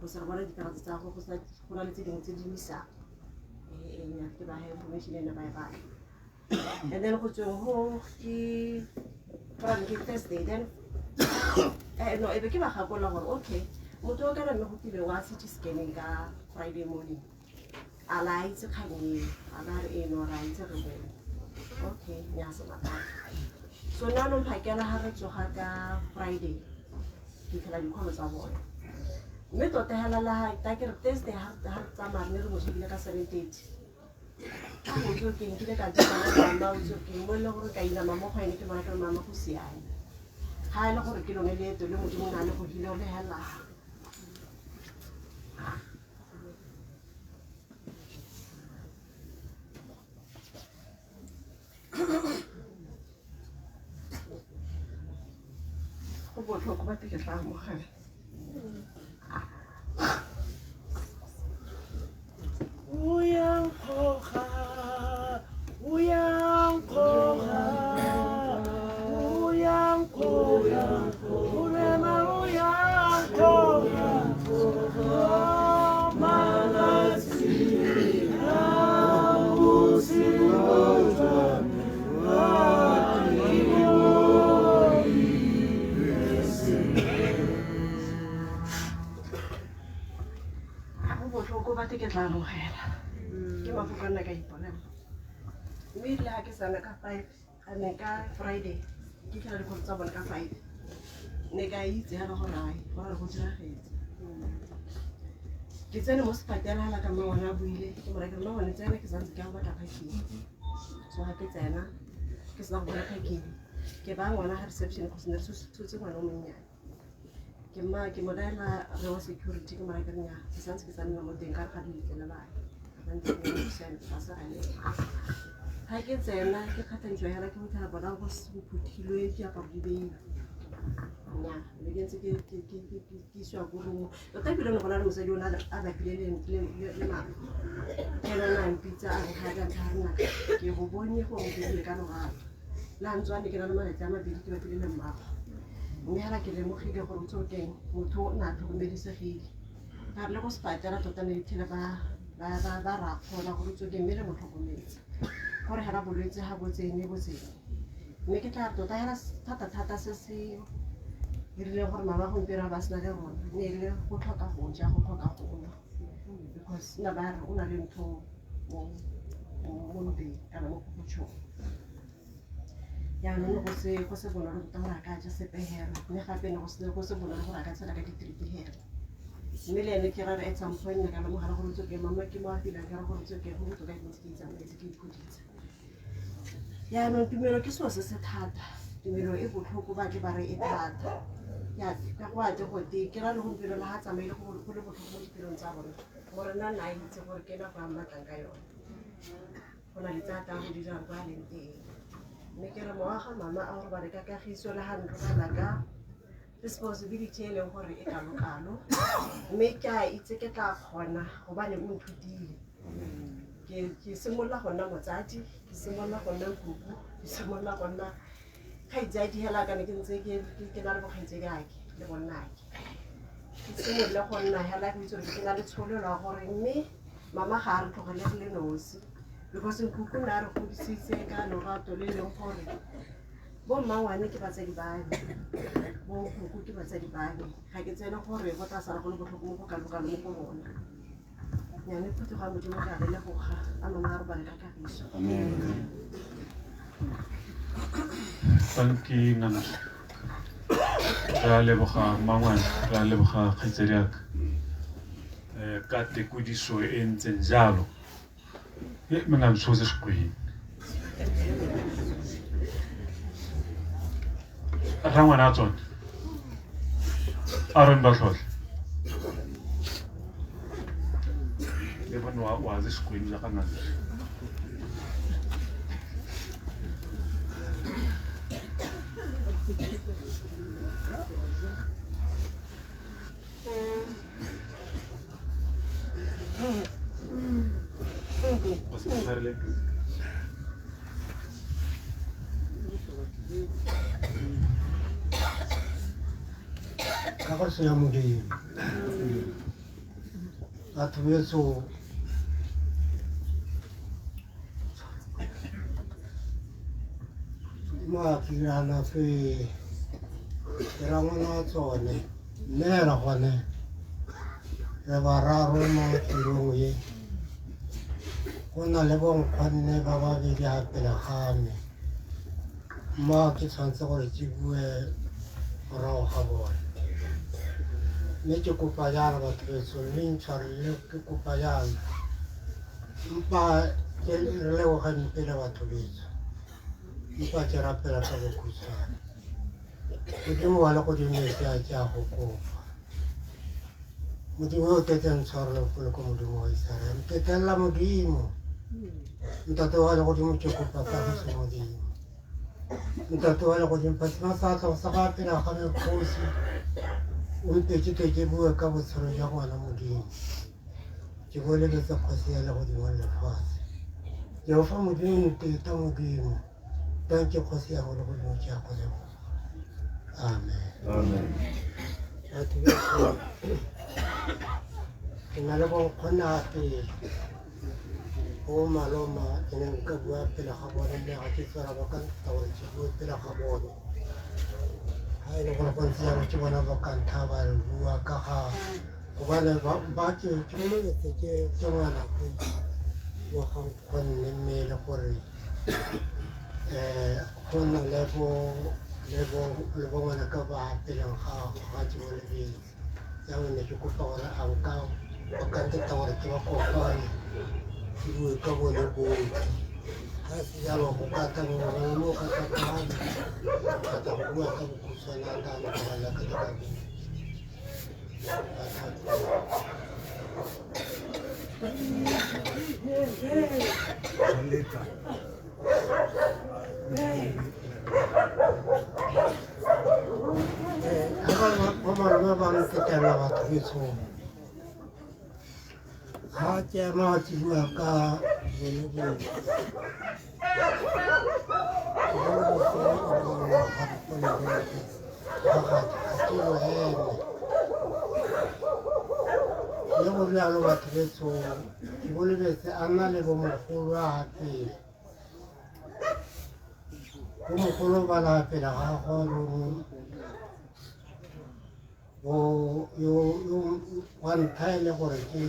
go se bona dikarata tsa go sa go na le tse dingwe tse di misa nya ke ba information ena ba ba and then go tsweng ho ke from ke Thursday then no e be ke ba gakola gore okay motho o ka re go tile wa CT scanning ka Friday morning a la itse kganye a ba re no ra itse re be okay ya se ba so na no phakela ha re tsoga ka Friday ke tlhala di kholo tsa bona mme tota hela la ta ke re Thursday ha tsa marne re mo shebile ka 7:30 go tlo ke nkile ka tsena ba o tso ke mo le gore ka ina mama go ene ke bona ka mama go siana ha ile gore ke lone le to le modimo na le go hile le hela go botlhoko ba tike tla mo gale oh yeah. botlhoko ba ke tla amogela ke mafoko a nna ka iponela mme le ga ke sana ka 5 ga ne ka Friday ke tlhela dikgolo tsa bone ka 5 ne ka itse ga gore ai go re go diragetse ke tsene mo sepatela la ka mangwana a buile ke mo rekela mangwana tsena ke santse ke a batla phakeng so ga ke tsena ke sena go bona phakeng ke ba ngwana ga reception go sena se thutse ngwana o monnyane ke mo daela re wa security ke mo rekela nya ke santse ke tsena mo teng ka ga di tsena ba ga ntse ke sena ba sa gane ha ke tsena ke kgatantšwa ya ke motho a bona go se phuthilwe ke aparo di beile nya le ke ntse ke iswa go room tota ke le bona le mosadi o na a bapile le mama ke na nna mpitsa a re ga ka tlharna ke go bone go mo le ka logalo la ntswane ke na le maletla a mabedi ke bapile le mmago mme hala ke lemogile gore o tsoteng motho o na tlhokomedisegile ka re le go sepatela tota ne dithele ba rakgola gore tsoteng mme le mo tlhokometse gore ga ba bolwetse ga botsene mme ke tla tota hela thata se se dirile gore mama gompieno ba sena le rona ne le go tlhoka go ja go tlhoka go nwa because na ba re o na le ntho mo mpeng kana mo pokotšong yaanong go se bonolo tota gore a ka ja sepegelo mme gape ne go se bonolo gore a ka tshela ka di-treatigelo mme le ene ke ra re at some point ne ka lemogela gore tsoke mama ke mo a filang ke ra gore tsoke go botoka ke ntse ke itsamaetse ke iphuditse yaanong tumelo ke selo se se thata tumelo e botlhoko ba ke ba re e thata ka go ate gote ke ra le gompieno le ga tsamaile go le botlhoko mo ditirong tsa bone gore nna nna itse gore ke nako a mmatlang ka yone go na le tsa tang go dirang kwa a leng teng mme ke re moaga mama a gore ba re ka kagiso le ga nrobala ka responsibility e leng gore e kalo-kalo mme ke a itse ke tla kgona gobane o nthutile ke simolola go nna motsadi ke simolola go nna kuku ke simolola go nna kgaitsadi hela kana ke ntse ke na le bokgaitsedi ake le bonnake ke simolola go nna hela ke itse ke na le tsholelo ya gore mme mama ga a re tlogele le nosi because kuku nna re godisitse ka lorato le leng gore bo mmangwane ke batsadi ba me bo kuku ke batsadi ba me ga ke tsene gore go tla sala go le botlhoko mo go kalokalo mo go bona nyane phetoga modimo ka re leboga a mama a re bane ka kagiso Thank you, Nana. Ra leboga mangwane ra leboga kgaitsedi aka ka tekodiso e ntseng jalo mina ngithoze siqwini ra ngwana a tsona a re mbatlhohle le bone wa ze siqwini ja kana Kako siya muli at weso makilala pe rangono tsone nera gone re bararo mo tirong ye go na le bonkgonne ba babedi gape le game mma ke tshwanetse gore ke bue morago ga bone mme ke kopa jalo batho beso mme ntshwarele ke kopa jalo mpa re lebogane pele batho beso mpa ke rapela ka bokhutshwane modimo wa le godimo ese a ke a go kopa modimo o tetse ntshwarele pele ko modimo wa Isaraele ke telela modimo ntate wa le godimo ke kopa kagiso modimo ntate wa le godimo phatsima sa tla go sa ga pela ga mekgosi o mpetse ke bue ka botshelo jwa ngwana modimo ke boleletse kgosi ya le godimo lefatshe Jehova modimo nteta modimo tanke kgosi ya go le godimo ke a go leboga amen batho beso ke na le bonkgona pele o maloma ke ne nka bua pele ga bone mme ga ke tswela ba ka ntata gore ke bue pele ga bone ga e le gore go ntse jalo ke bona ba ka ntha ba re bua ka ga gobane ba ke moletse ke ngwana wa go nne mmele gore go nna le bo ngwana ka ba peleng ga ke mo lebetse ya ne ke kopa gore a nka o ka nteta gore ke ba kopane ke bue ka bone botlhe ga se jalo go ka tla ngwana mo ka tla kopane ka tla go bua ka bokhutshwane a tla ntlogela ka dikabelo Mamarama ba ntetela batho beso ga ke ema ke bua ka le go bjalo batho beso ke bolebetse a nna le bomogolo a pele bomogolo ba la pele ga go wa ntlha e le gore ke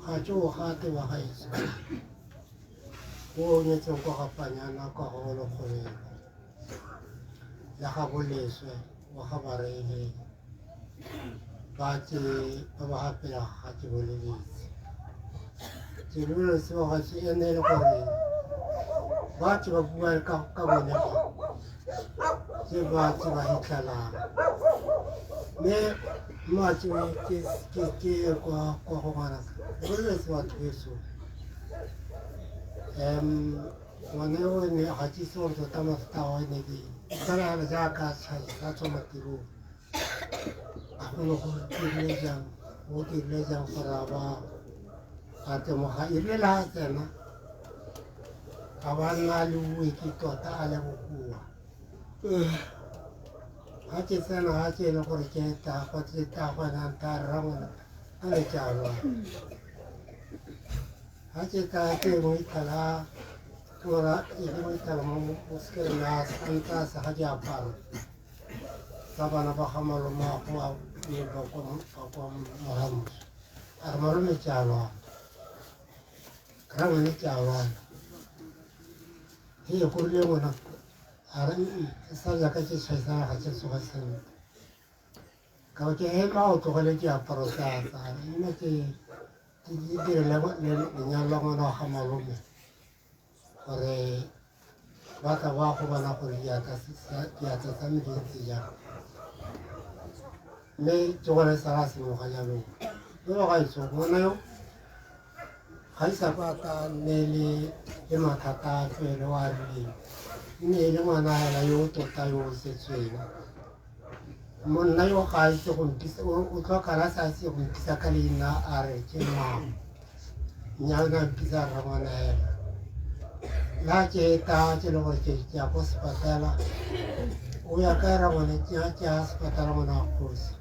ga ke o gate ba gaetso o nyetseng kwa gapanyana kwa go lekgolelo le ga boleswe wa ga barele ba ba gapela ga ke bolebetse ke boletse ba ga ke ene le gore ba ke ba bua ka bone ke ba hitlalang mme mmatse ke kwa go ngwanaka boletse batho beso ngwana o ne ga ke itse gore tota mathata wa ne ke tshwanagala jaaka sa tsoma tirong a kgone go dirile jang gore a ba a temoga ebile le ga tsena ga ba nna le bueke tota a le bokoa ga ke tsena ga ke e le gore ke tagwananta rrangwana a le jalwa ga ke ka ke mo ithala tora e ke mo ithala mo sekeleng a ntse a sa ga diaparo tsa bana ba ga malomago a ba kwa moramoso a re malome jalwana rangwane jalwana e go rile ngwana a re sa jaaka ke tšhaisana ga ke tsoga sentle ka ba ke ema o tlogele diaparo tsa nna ke dire lenyalo la ngwana wa ga malome gore ba tla ba go bona gore diatla tsa me di ntse jang mme ke gone sala a semoga jalong mme ba gaetso ngwana yo ga isa kwa ka nne le mathata a fele wa rileng nne e le ngwana hela yo tota yo o setsweng monna yo ga a itse go mpisa o tlhokala sa itse go mpisa ka leina a re ke mamo nnyana mpisa rra ngwana hela le ga ke eta ke le gore ke ya ko sepatala o ya ka ra ngwane ke ya sepatala ngwana wa kgosi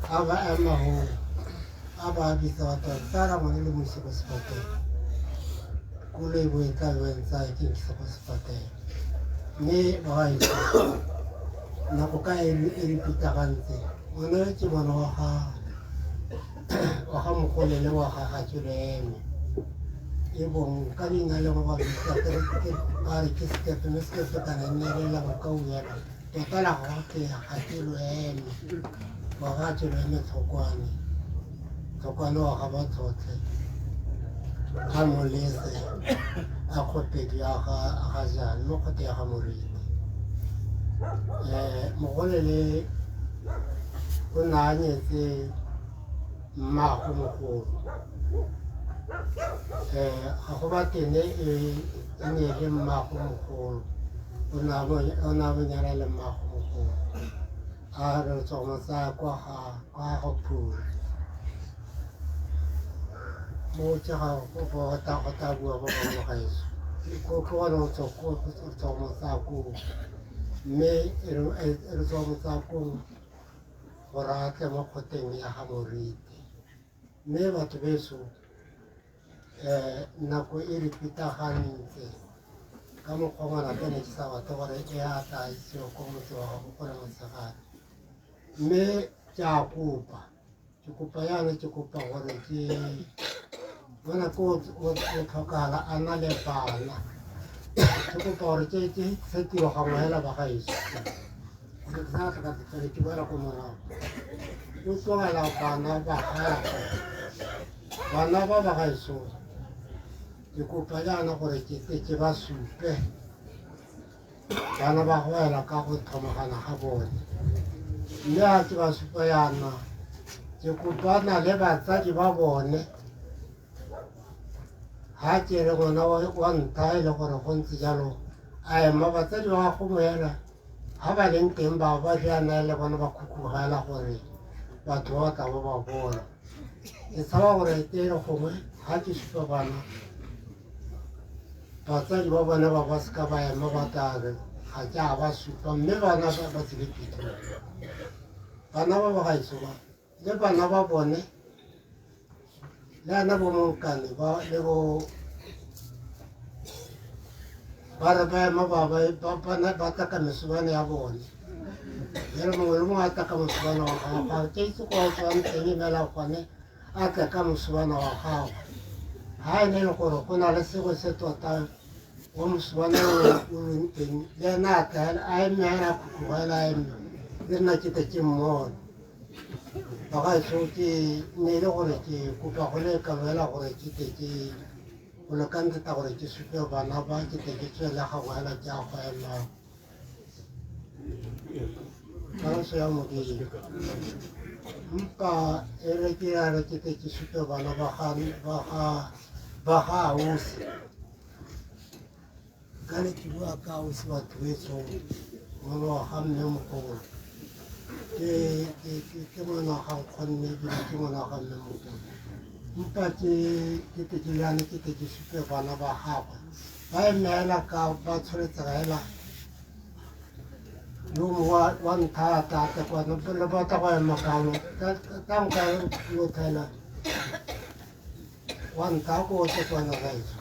a ba ema go a ba bitsa batho tsara ngwane le moise ko sepatela koloi bo e tla boentsa ke nkisa ko sepatela mme ba gaetso nako ka e re pitagantse ngwana ke bona wa ga mogole le wa ga tswele eme e bong ka leina le go ba bitsa ba re ke sekepe mme sekepe kana nne le la go ka uela tota la gote ga ke lo eme wa ga tswele eme tlhokwane wa ga ba tsotlhe ga molese a kgopedi a ga jane mo kgote ya ga moriti mogole le o ne a nyetse mmago mogolo ga go ba tene e ne e le mmago mogolo o ne a bonyala le mmago mogolo a re tsoma tsaya kwa ga phuri mo tšega go ta bua ba bangwe gaeso ko gone o tsoma tsaya koo mme re tsoma tsaya koo gore a tle mo kgoteng ya ga moriti mme batho beso nako e re pitagantse ka mokgwa ngwana tene ke sa batho gore e ata iseo ko motse wa gago gore motshegare mme ke a kopa yana ke kopa gore ke bona ko o tlhokala a na le bana ke kopa gore ke se tiro gangwe hela ba gaeso ke sa tla ka tsele ke boela ko morago o tlogela bana ba gagwe bana ba ba gaeso ke kopa yana gore ke ba supe bana ba go ela ka go thomagana ga bone mme ga ke ba supa yana ke kopana le batsadi ba bone ga ke re ngwana wa ntlha e le gore go ntse jalo a ema batsadi ba gago moela ga ba leng teng ba jana le bona ba khukhugela gore batho ba tla ba ba bona ke tshaba gore tele gongwe ga ke supa bana batsadi ba bone ba seka ba ema ba tare ga ke a ba supa mme bana ba tsebe pitho bana ba ba gaetso ba le bana ba bone le ana bo monkane le bo ba re ba ema ba taka mesobane ya bone e re mongwe le mongwe a taka mosobane wa gago ga ke itse kwa o tswang teng emela gone a tle ka mosobane wa gago ga e ne le gore go na le sego se tota wa mosobane o leng teng le ena a tla a eme a ena khukhugela a eme le nna ke te ke mmone ba gaetso ke ne e le gore ke kopa go le kamoela gore ke te ke go le ka nteta gore ke supe bana ba ke te ke tswele gago hela ke a go ema tlhaloso ya modimo mpa e re ke ya re ke te ke supe bana ba ga ausi ka le ke bua ka ausi batho betso ngwana wa ga mme mogolo ke ngwana wa ga nkgonne ebile ke ngwana wa ga mme mogolo mpa ke te ke jane ke te ke supe bana ba gagwe ba emeela ka ba tshwaretsega hela yo mongwe wa ntlha a tate kwana le batla go ema kano tanka yo thela wa ntlha ko o tekwana gaetso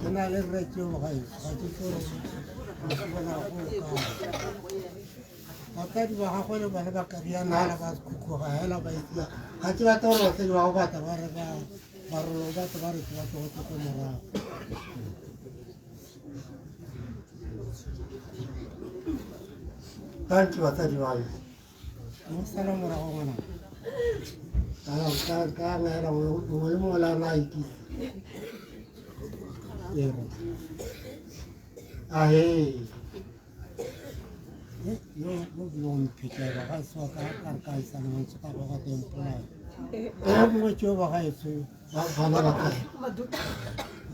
ke na le rekeo gaetso ga ke tsore batsadi ba gagwe le bane ba kariana hela ba khukhuga hela ba itsa ga ke batla gore batsadi ba go batla ba re ba rolo batla ba re ke batla go tse ko morago thank you batsadi ba me mo sala morago ngwana ka ngela mongwe le mongwe la na ikitse ahe yo mphetlela ga se wa ka karkaisana montse ka boga teng polai e mongwe ke yo ba gaetso bana ba kae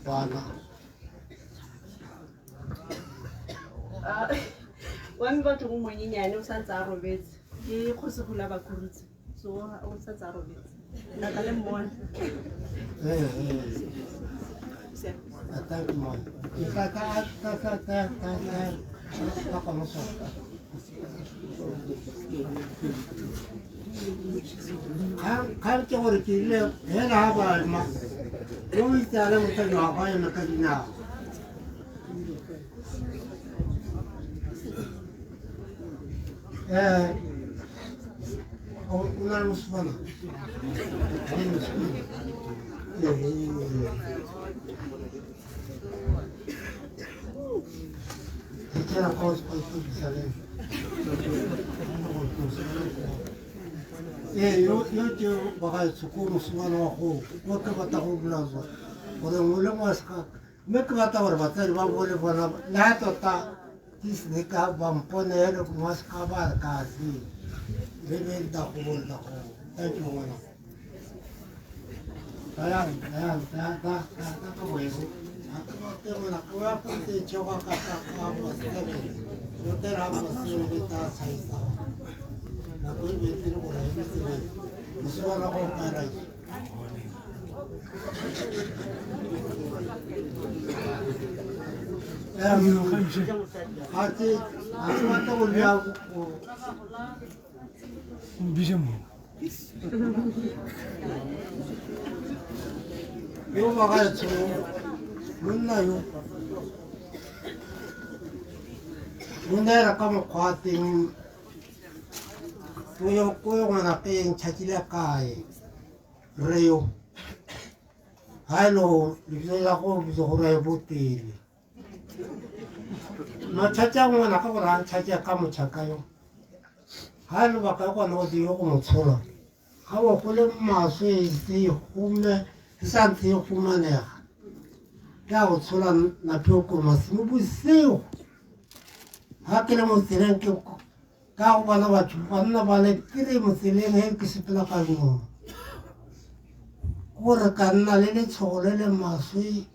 bana wa me batho mo monyenyane o santse a robetse ke kgosegula ba kurutse so o santse a robetse nna ka le mmone thank you man ta konoso ka ke gore ke ile hela ha ba ma yo itse ala mo tla wa ba ema ka dinao una musfana era cosa poi tu sale io ti vorrei su come suona ho che va a blazo ora vuole masca me che va a battere va vuole buona la tota ti si ca va un po' nero masca va casi deve da vuole da buona da come tengo una cosa que te choca vamos yo te la posición de esta saída la voy a meter por ahí y se va a comprar ahí aquí hasta volvió un bijamo yo bagaetsho monna yo monna era ka mokgwa teng ko yo ngwana peng tšhatšile kae re yo ga elo lebitso la go bitso gore e botele matšhatši a ngwana ka gore a ntšhatši ka motšhaka yo ga e lebaka e kwana go yo go mo tshola ga bo go le maswe se hume se sa ntse e humanega ke a go tshola nape o koromasimo bosego ga ke le mo tseleng ka go bona batho banna ba le tiri mo tseleng ge ke sepela ka nomo gore ka nna le letshogo le le maswe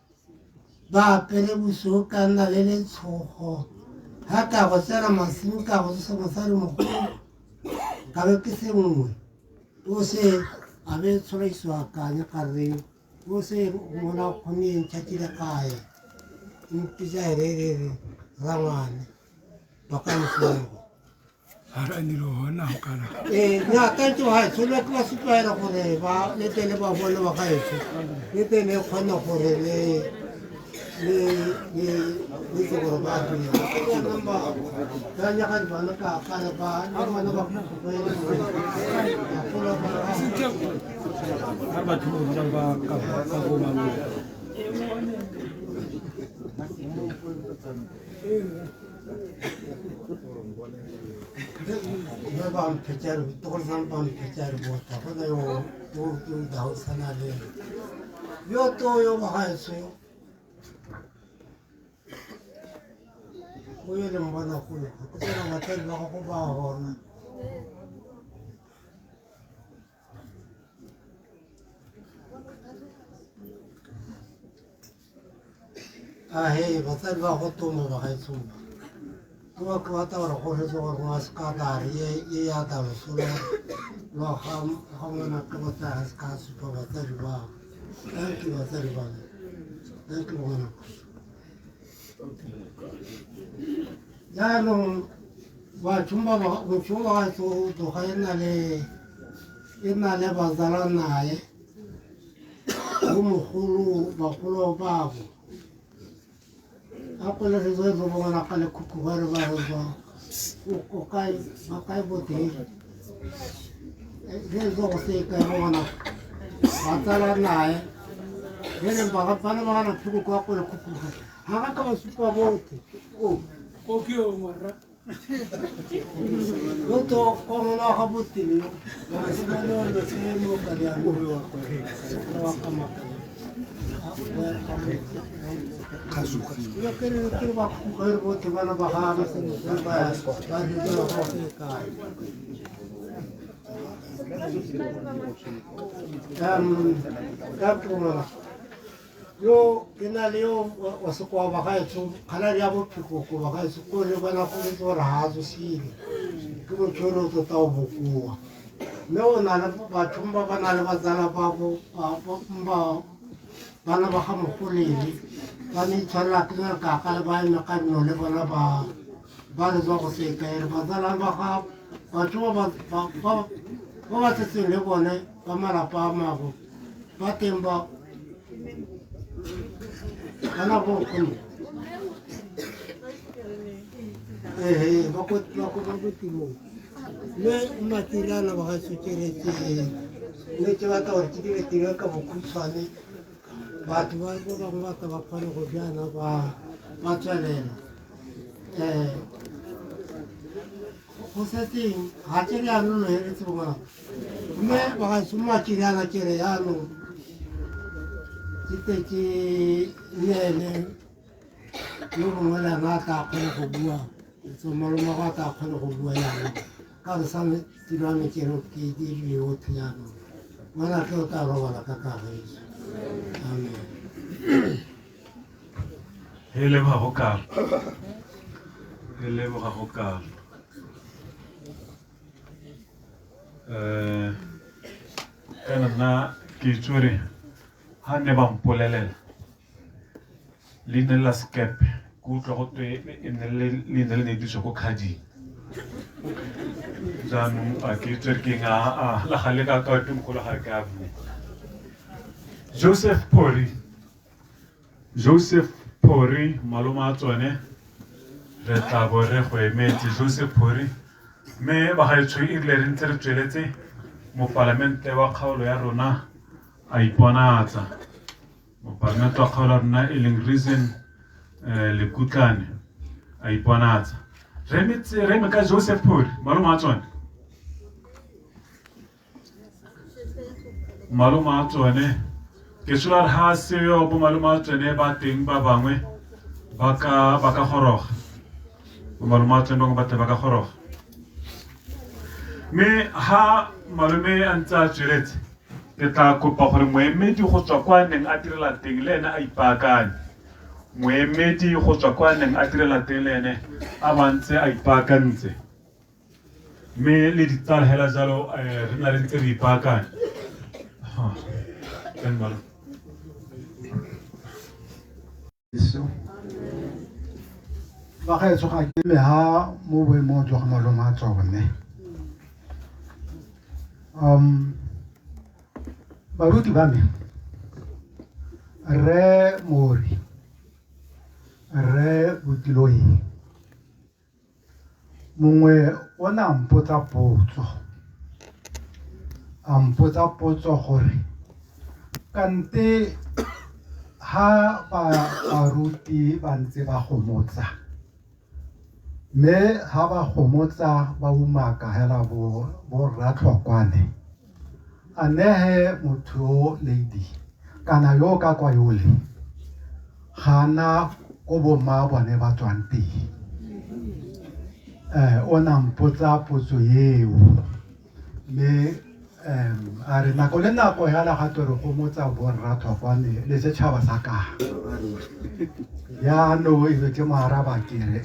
ba apere bosego ka nna le letshogo ga ka go tsela masimo ka go se mosadi mogolo ka be ke se nngwe o se a be tsholaisiwa kanye ka reng o se mona kgoneng tšhatšile kae mpitsa hererere ra ngwane ba ka mosego nyakantse bagaetsho le ke ba setlwaela gore ba letele ba bone bagaetsho letele e kgona gore le itse gore ba dira nyaka dibana ka kale ba le bana ba ba mphetšare togolesang ba mphetšare bota gona yo daosana le yo to yo bagaetsho yo o yo leng bona golo go tsena batsadi ba gago ba gona ahe batsadi ba go toma bagaetshong ba ke bata gore go retse gore ngwa se ka kare ye ya ka losola lo ga ngwana ke botsa se ka supa batsadi ba thank you batsadi ba thank you ngwana jaanong motho ba gaetso toga e na le bazala naye go mogolo bagolo babo a kole re zo zo bona ka le kukugare ba re ba o kai ba kai boteng re zo go se ka bona ba tsala nae re ba bana ba na thuko kwa kole kukugare ha ka ba supa bote o ke o mara to ko na ga boteng ba se ba le se mo ka ya mo wa ka ma kasuka yo kere ba kugare bote bana ba ga ba se ba di go ka yo ke na le yo wa se kwa ba gaetsho khala ya bophiko ko ba gaetsho ko le bana go le gore ha zo sile ke mo tsholo to ta bokuwa mme o na le batho ba na le bazala ba bo bana ba ga mogolele ba ne tshwarela ke ka ka le ba ina ka no le bona ba le zo go se ka ere bazala ba ga batho ba tsetse le bone ba malapa a mago ba teng ba kana bo kono ba ko timo le matirana ba ga tsokeretse le ke batla gore ke dire tiro ka bokhutshwane batho ba bangwe ba ka ba kgone go bjana ba tswelela go setseng ga ke riano lo heretse bona mme ba ga somakiriana kere yanong ke nene yo mongwe le ena a tla kgone go bua maloma go tla kgone go bua yana ka re sa tiro ya mekere ke dirile otlhe yanong ngwana ke o tla robala ka kageso amen He leboga go kalo. He leboga go kalo. Kana nna ke tsore ha ne ba mpolelela leina la skepe ke utlwa go twe leina le ne diso go khadi jaanong a ke tsore ke nga la gale ka ka tumkolo ga ka bua Joseph Phori maloma a tsone re tla bo re go emetse Joseph Phori me ba gaetsho e rile re ntse re tsweletse mo parlamente wa kgaolo ya rona a iponatsa mo parlamente wa kgaolo ya rona e leng reason le kutlane a iponatsa re me ka Joseph Phori maloma a tsone maloma a tsone ke sure ha se yo bo maloma a tsone ba teng ba bangwe ba ka goroga maloma a tsone ba ka goroga me ha malome a ntse a tsweletse ke tla kopa gore moemedi go tswa kwa neng a direla teng le ene a ipaakanye moemedi go tswa kwa neng a direla teng le ene a bantse a ipaakantse me le ditsala hela jalo re na le ntse re ipaakanye ba gaetsho ga ke le ha mo boemong jwa maloma a tsone baruti ba me re Mori re Botiloi mongwe o na mpotsa potso gore kante ha baruti ba ntse ba gomotsa me ha ba gomotsa ba umaka hela bo ratlhokwane a nehe motho lady kana yo ka kwa yole gana go bomma bone ba tswang teng o na mpotsa potso eo me a re nako le nako hela gato re gomotsa bo ratlhokwane le setšhaba sa ka ya no e be ke maaraba kere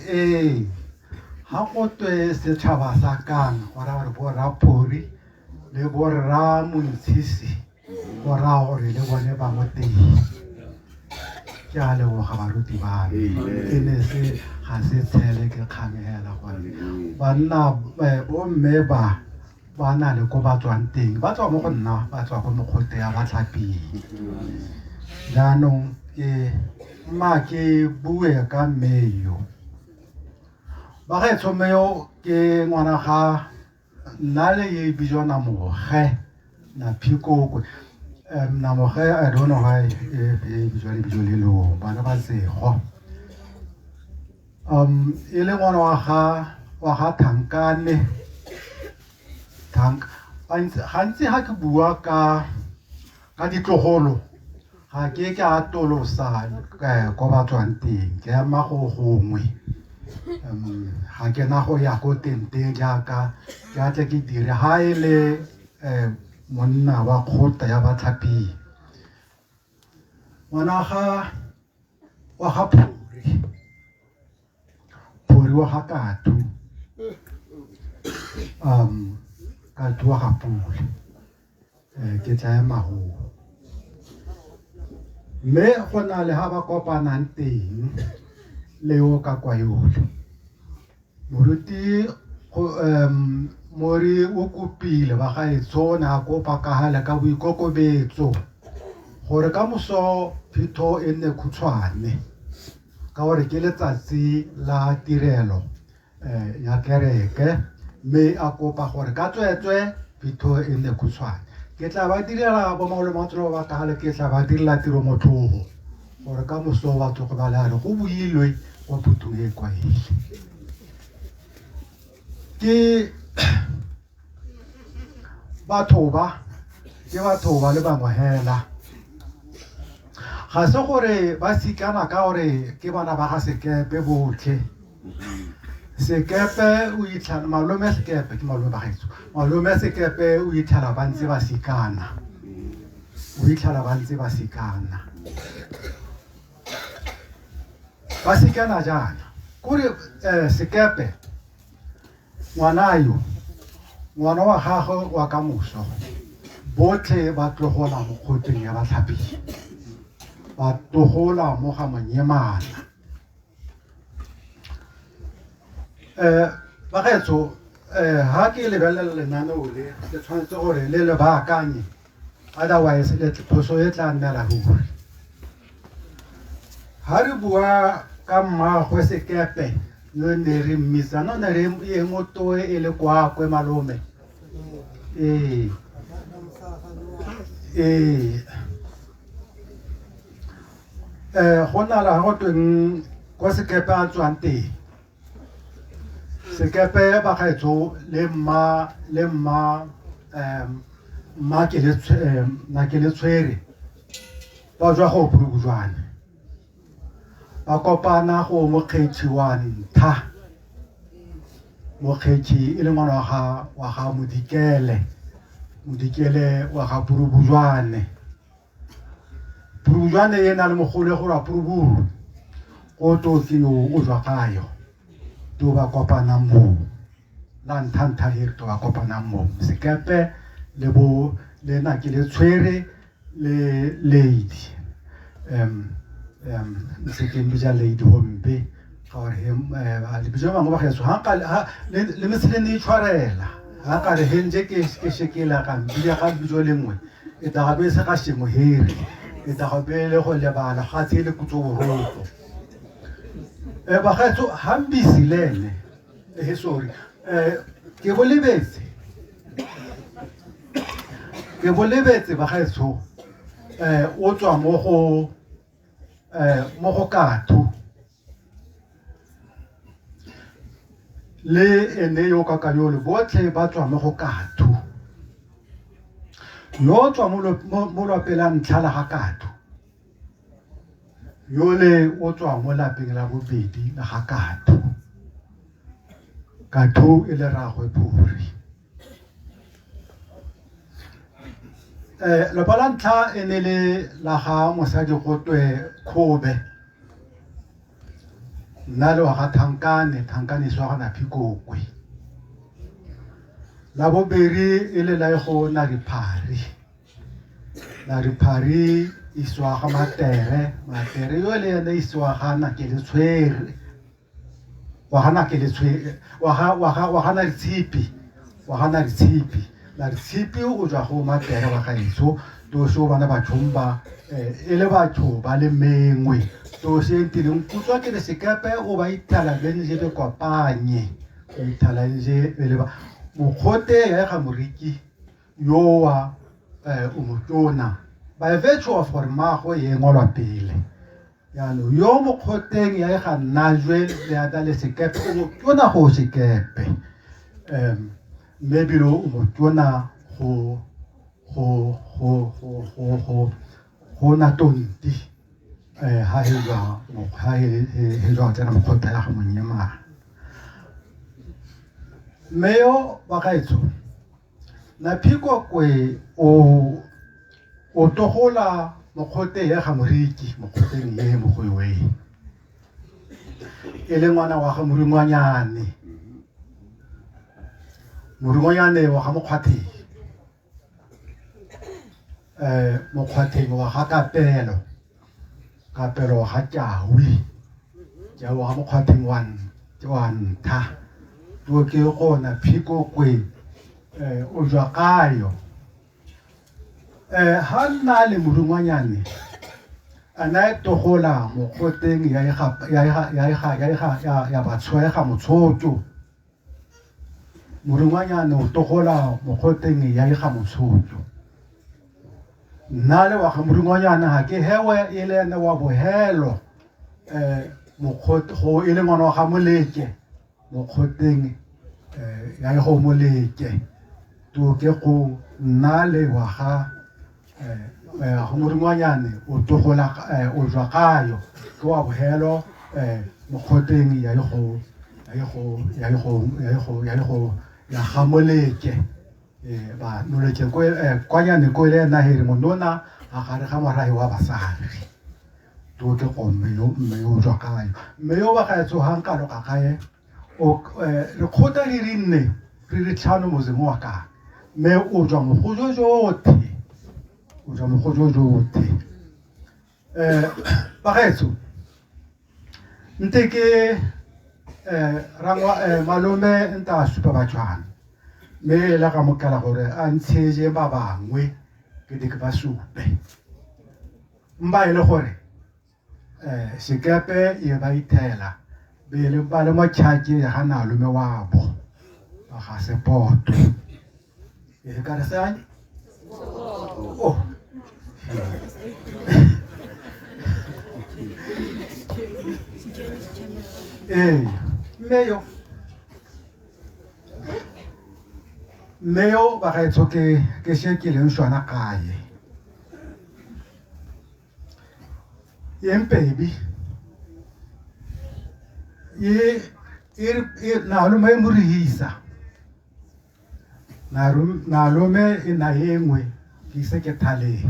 ha go twe setšhaba sa kang gora re bo Phori le bo rra Montshisi go ra gore le bone ba mo teng ke a leboga baruti ba ke ne se ga se tshele ke kgamela gore banna bomme ba na le ko ba tswang teng ba tswa mo go nna ba tswa go mokgote ya batlhaping jaanong ke bue ka Meyo ba gaetsho Meyo ke ngwana ga nna le e bijwa Namoge na Phikoko Namoge I don't know why e bijwa le bijo le lo bana ba Sego e le ngwana wa ga Thankane gantsi ha ke bua ka ditlogolo ga ke a tolosa ko ba tswang teng ke ema go gongwe ga ke na go ya ko tenteng jaaka ke a tle ke dire ha e le monna wa kgota ya batlhaping ngwana wa ga Phori wa ga Katu Katu wa ga Pule ke tla ema go me go na le ha ba kopanang teng leo ka kwa yole moruti Mori o kopile ba gaetsho na kopa ka hala ka boikokobetso gore ka moso phito e nne khutshwane ka gore ke letsatsi la tirelo ya kereke me a kopa gore ka tswetswe phito e nne khutshwane ke tla ba direla bo maolomatlo ba ka hala ke tla ba direla tiro motlhogo gore ka moso ba tsogo ba le go builwe kwa phutong e kwa ile ke batho ba le bangwe hela ga se gore ba sikana ka gore ke bana ba ga sekepe botlhe sekepe o itlhana malome sekepe ke malome ba gaetso malome sekepe o itlhala ba ntse ba sikana ba sikana jana kore sekepe ngwana wa gagwe wa ka moso botlhe ba tlogola mo kgoteng ya batlhaping ba tlogola mo ga Monyemana ba gaetso ha ke lebelela lenaneo le tshwanetse gore le baakanye otherwise le phoso e tla nna ruri ha re bua ka mmagwe sekepe yo ne re mmisa no ne re e motoe e le kwa kwe malome go na la go tweng kwa sekepe a tswang teng sekepe ba gaetso le mma ke le tshwere ba jwa go Purukujwane ba kopana go mokgethi wa Ntha mokgethi e le ngwana wa ga Modikele wa ga Purukujwane e na le mogolo go ra Puruburu go to ke yo o jwa kayo to ba kopana mo la Ntha here to ba kopana mo sekepe le na ke le tshwere le lady se ke mbija lady hombe ga re le bija bangwe ba getso ha le mesele ne tshwarela ha ka re henje ke shekela ka mbija ga bijo lengwe e ta be se ga shemo here e ta go bele go lebala ga tsele kutso boroko ba getso hambisi lene sorry ke bolebetse ba getso o tswa mo go Kathu le ene yo kakayole botlhe ba tswa mo go Kathu yo tswa mo lapela Ntlhala ga Kathu yo le o tswa mo lapeng la bobedi la ga Kathu e le ragwe Phuri le balantla e ne le la ga mosadi go twe Khobe nna le wa ga Thankane swa gana Phikokwe la bobedi e le la go na Riphari iswa ga Matere yo le ene iswa ga na ke le tshwere wa ga na Tshipi la Tshipi o jwa go Matere wa gaetso to so bana ba tshomba e le batho ba le mengwe to se ntileng kutswa ke le sekepe o ba ithala benje be kopanye o ithala nje le ba mokgote ya ga moriki yo wa o motona by virtue of formago ye ngolwa pele ya no yo mokhoteng ya ga nnajwe le ata le sekepe o motona go sekepe maybe lo o motona go na tonti ha he jwa tsena mokhota ya ga Monyema meo ba gaetso na Phikokwe o togola mokhote ya ga moriki mokhoteng ye mogoiwe e le ngwana wa ga Moringwanyane wa ga Mokgwatheng wa ga Kapelo wa ga Tjawi wa ga Mokgwatheng wa Ntha to ke gona Phikokwe o jwa kayo ha nna le Moringwanyane ana togola mokhoteng ya batshwega Motsotso Moringwanyane o togola mokhoteng ya ga Motsotso nna le wa ga Moringwanyane ha ke hewe e le ene wa bohelo mokgote go e le ngwana wa ga Moleke mokhoteng ya go Moleke to ke go nna le wa ga Moringwanyane o togola o jwa kayo ke wa bohelo mokhoteng ya ga Moleke ba Moleke kwanyane ko le na hiri monona a gare ga morahi wa basadi to ke go mme o jwa kayo mme yo ba gaetso hang ka lo ka gae o re khota le rinne re tlhano mo zemo wa ka mme o jwa mo go jojote ba gaetso nteke rangwa malome nta supa batshwana me la ga mokala gore a ntsheje ba bangwe ke di ke ba supe mba ile gore sekepe e ba ithela bele ba le mo charge ya gana lume wa bo ga se poto e ka re sa oh Meo ba ga etso ke se ke leng swana kae baby ye na lo me murihisa na lo me ina yengwe ke se ke thale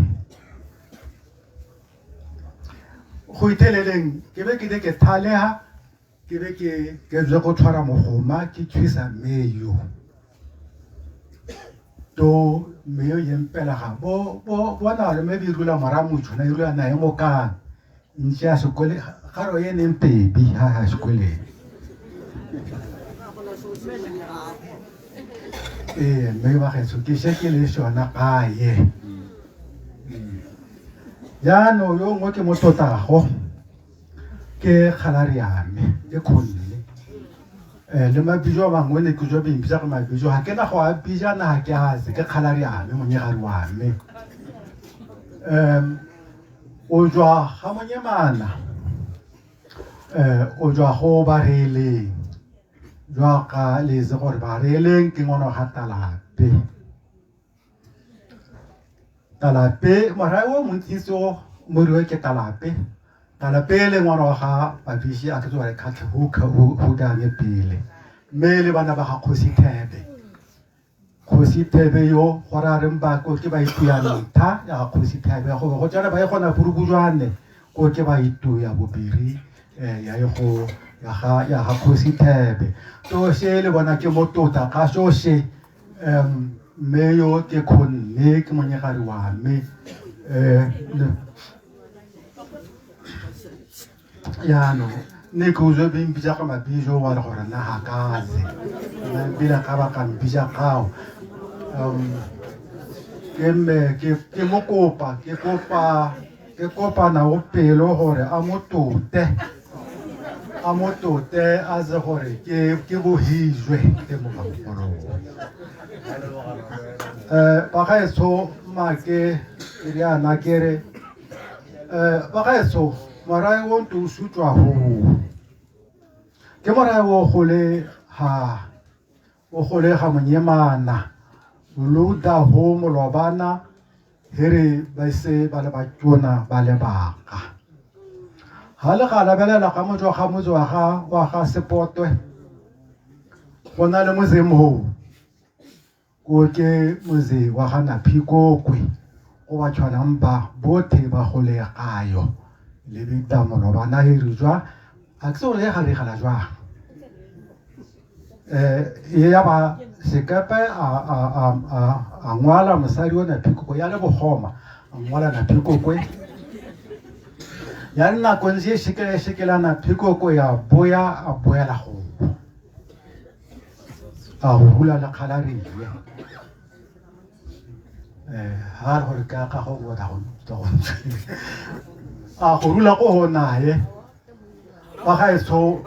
go iteleleng ke be ke de ke thale ha ke be ke je go tshwara mogoma ke tshwisa meyo to meyo yempela ga bo na le me dirula mara motho na irula na yemo ka ntšha sekole ga ro yene baby ha sekole me ba ge so ke se ke le sona kae ya no yo ngo ke mototago ke khalari ame ke khonne le mabijo ba ngone ke jo bing bisa ka mabijo ha ke na go a bija na ha ke ha se ke khalari ame monyegari wa me o jwa ha monyemana o jwa go ba rele jwa ka le ze gore ba rele ke ngono ga talape mara o monthiso moriwe ke talape le ngwana ga babishi a ke tswa re khatle ho ga ne pele mele bana ba ga khosi thebe yo gora re mba ko ke ba ituya tha ya khosi thebe go tsana ba e gona burubujwane ko ke ba ituya bobiri ya go ya ga khosi thebe to se le bona ke motota ka so se meyo ke khonne ke monyegari wa me ya no ne ko zo bing bija ka mabijo wa gore na ha kaze na bila ka ba ka bija kao ke mokopa ke kopa na o pelo gore a motote a ze gore ke bo hijwe ke mo maforo ba ga eso ma ke ri ana kere ba ga eso marai won to sutwa ho ke marai wo gole ha monyemana lo da ho molobana here ba se ba le ba tsona ba le baka ha le ga labelela ga motho wa ga sepotwe bona le mozemo ko ke moze wa ga na phikokwe go ba tshwana mpa bothe ba gole gayo le bita mono bana hiri jwa a ke le ga re gala jwa ya ba sekepe a ngwala mosadi o na phikoko ya le bogoma a ngwala na phikoko ya nna ko nse shekela na phikoko ya boya a boela go a hula la khalari har hor ka go boda go a go rula go hona ye ba ga eso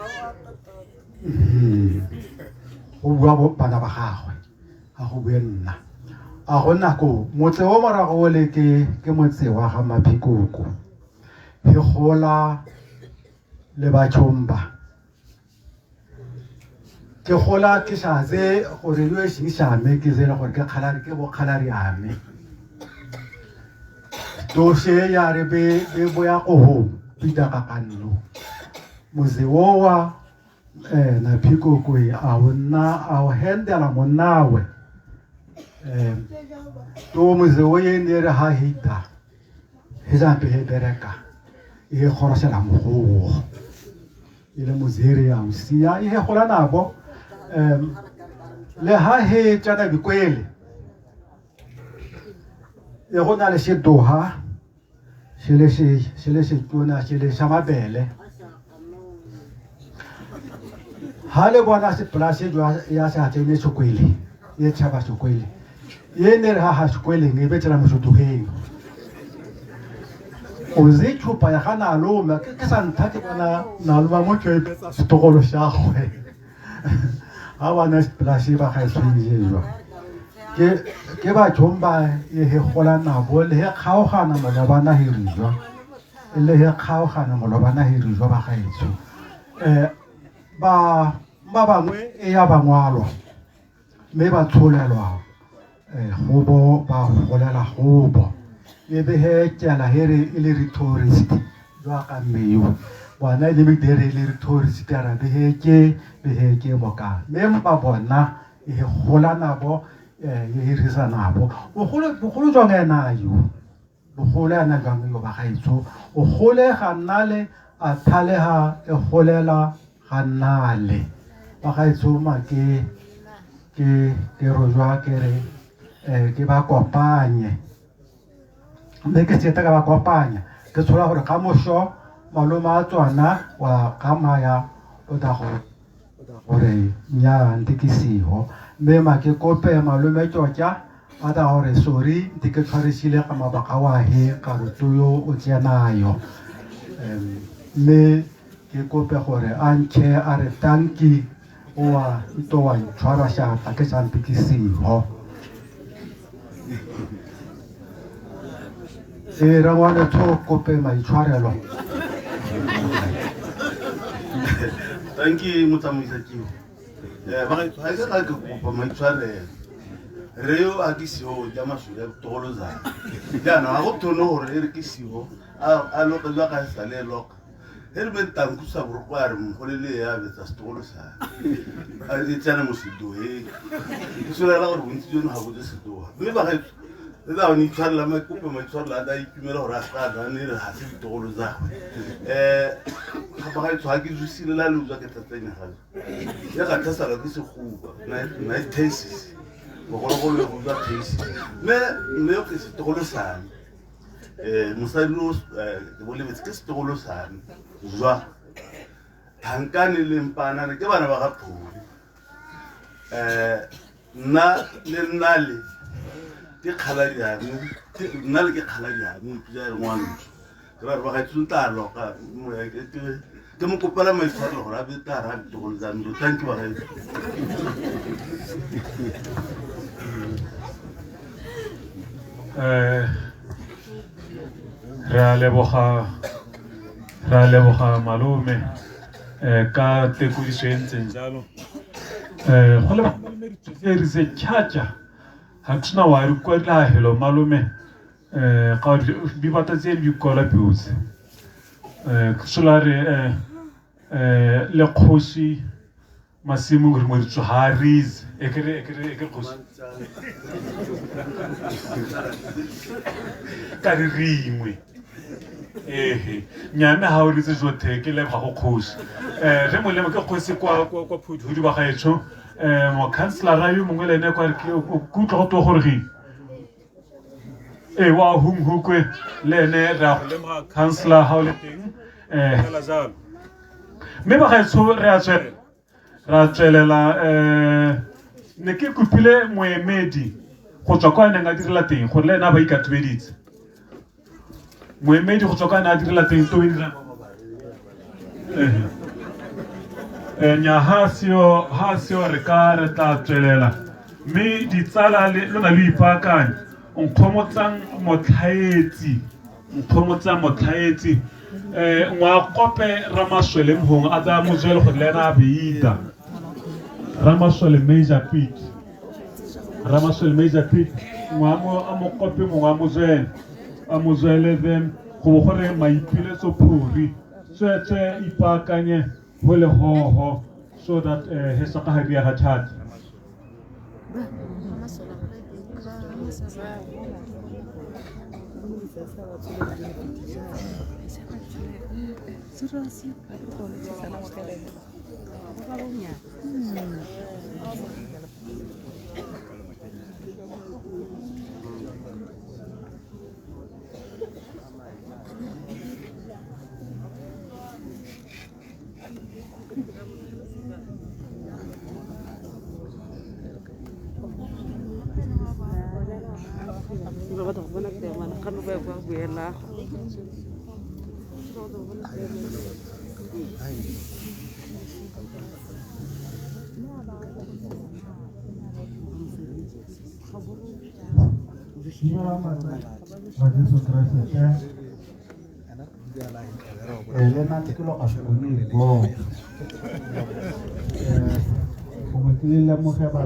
o bua bo bana ba gagwe a go buenna a gona ko motse o morago le ke motse wa ga maphikoko e gola le ba chomba ke gola ke shaze gore yo e shame ke zela gore ke khalari ke bo khalari ame to se ya re be boya go ho pita ka kanno moze wa na phikoko a wona a hendela monawe to moze o ye ne re ha hita heza pe bereka e khorasela mo ile mozere ya usia e gola nabo le ha he tsana bikwele e gona le shedoha shele tona shele shamabele hale bona se place jwa ya sa tsene sokwele e tshaba sokwele yene re ha skweleng e betela mosotogeng o zichupa ya kana aloma ke santha ke bona na aloma mo ke betsa setogolo sha gwe ha bana splash ba ga tswile ke ba jomba ye he gola na bo le he khaogana mo le bana hirijwa le he khaogana mo le bana hirijwa ba ga etso ba bangwe e ya bangwalwa me ba tholelwa gobo ba golela gobo e be he tsela here e le tourist jwa ka mmeo bona le bidere le tourist ara be he ke boka me mpa bona e gola nabo ye hirisa nabo bogolo jwa ngena yo bogolo ana jwa yo ba gaitso o gole ga nnale a thaleha e golela ga nnale ba gaitso ma ke rojwa ke re ke ba kopanye mme ke tseta ka ba kopanya ke tshola gore ka mosho maloma a tswana wa kamaya o da gore nya ntikisiho mme ma ke kope malome tjotja a da gore sorry ke tshwarisile ka mabaka wa he ka rutuyo o tsenayo mme ke kope gore a ntshe a re tanki oa ito wa tshwara shapa ke sa ntikisiho ra ngwana tso kope maitshwarelo Thank you, Mutsamisa Kiwo. I said I could put my children. Reo Agisio, Yamashu, Toloza. Yana, I hope to know Erikisio. I look at Lock as a lock. Helmet Tankusa require Holiday with a Stolosa. It's animals to do it. So I don't know how this do. Never da ni tsalla ma kupe ma tsalla da itumela hore a ska ne re ha se ditolo za ga ba ga tswa ke jusile la luzwa ke tsatsenya ga ya ga tsala ke se khuba na thesis go go le go thesis me ke se tolo sana musalo ke bole ke se tolo sana jwa thankane le mpana ke bana ba ga phuli na le nale ke khala ya nna le ke khala ya mo pja ngwana ra ba ga tsunta lo ka ke mo kopela mai tshwaro gore a be ta ra go tsa ndo thank you ba ra leboga malome ka tekodiso e ntseng jalo go le malome re se tšhatša ha tsena wa re kwa la hello malome ga di bata tse di kola buse solare le khosi masimo re mo ditso haris ekere khosi ka re ringwe nyame ha o ritse jothe ke le ga go khosi re mo le ke khosi kwa phudi ba gaetsho mo councilor yo mongwe le ne kwa re ku tlo to gore wa hukwe le ne ra go lemga councilor ha o le teng hela jalo me ba gaetsho re a tswelela ne ke kopile moemedi go tswa kwa neng a direla teng gore le ena ba ikatobeditse moemedi go tswa kwa neng a direla teng to dira nya hasio re ka re tla tswelela mme ditsala le na le ipakanya nkgomotsang motlhaetsi ngwa kope ramaswele mhong a tsa mozwele go lena a beida ramaswele major pit ngwa mo kope mo a mozwele them go gore maipiletso phuri tswetse ipakanye ho le ho so that he saka ha dia ga thata Jesu Kriste lena tikelo ka shoni go go tlile mo ga ba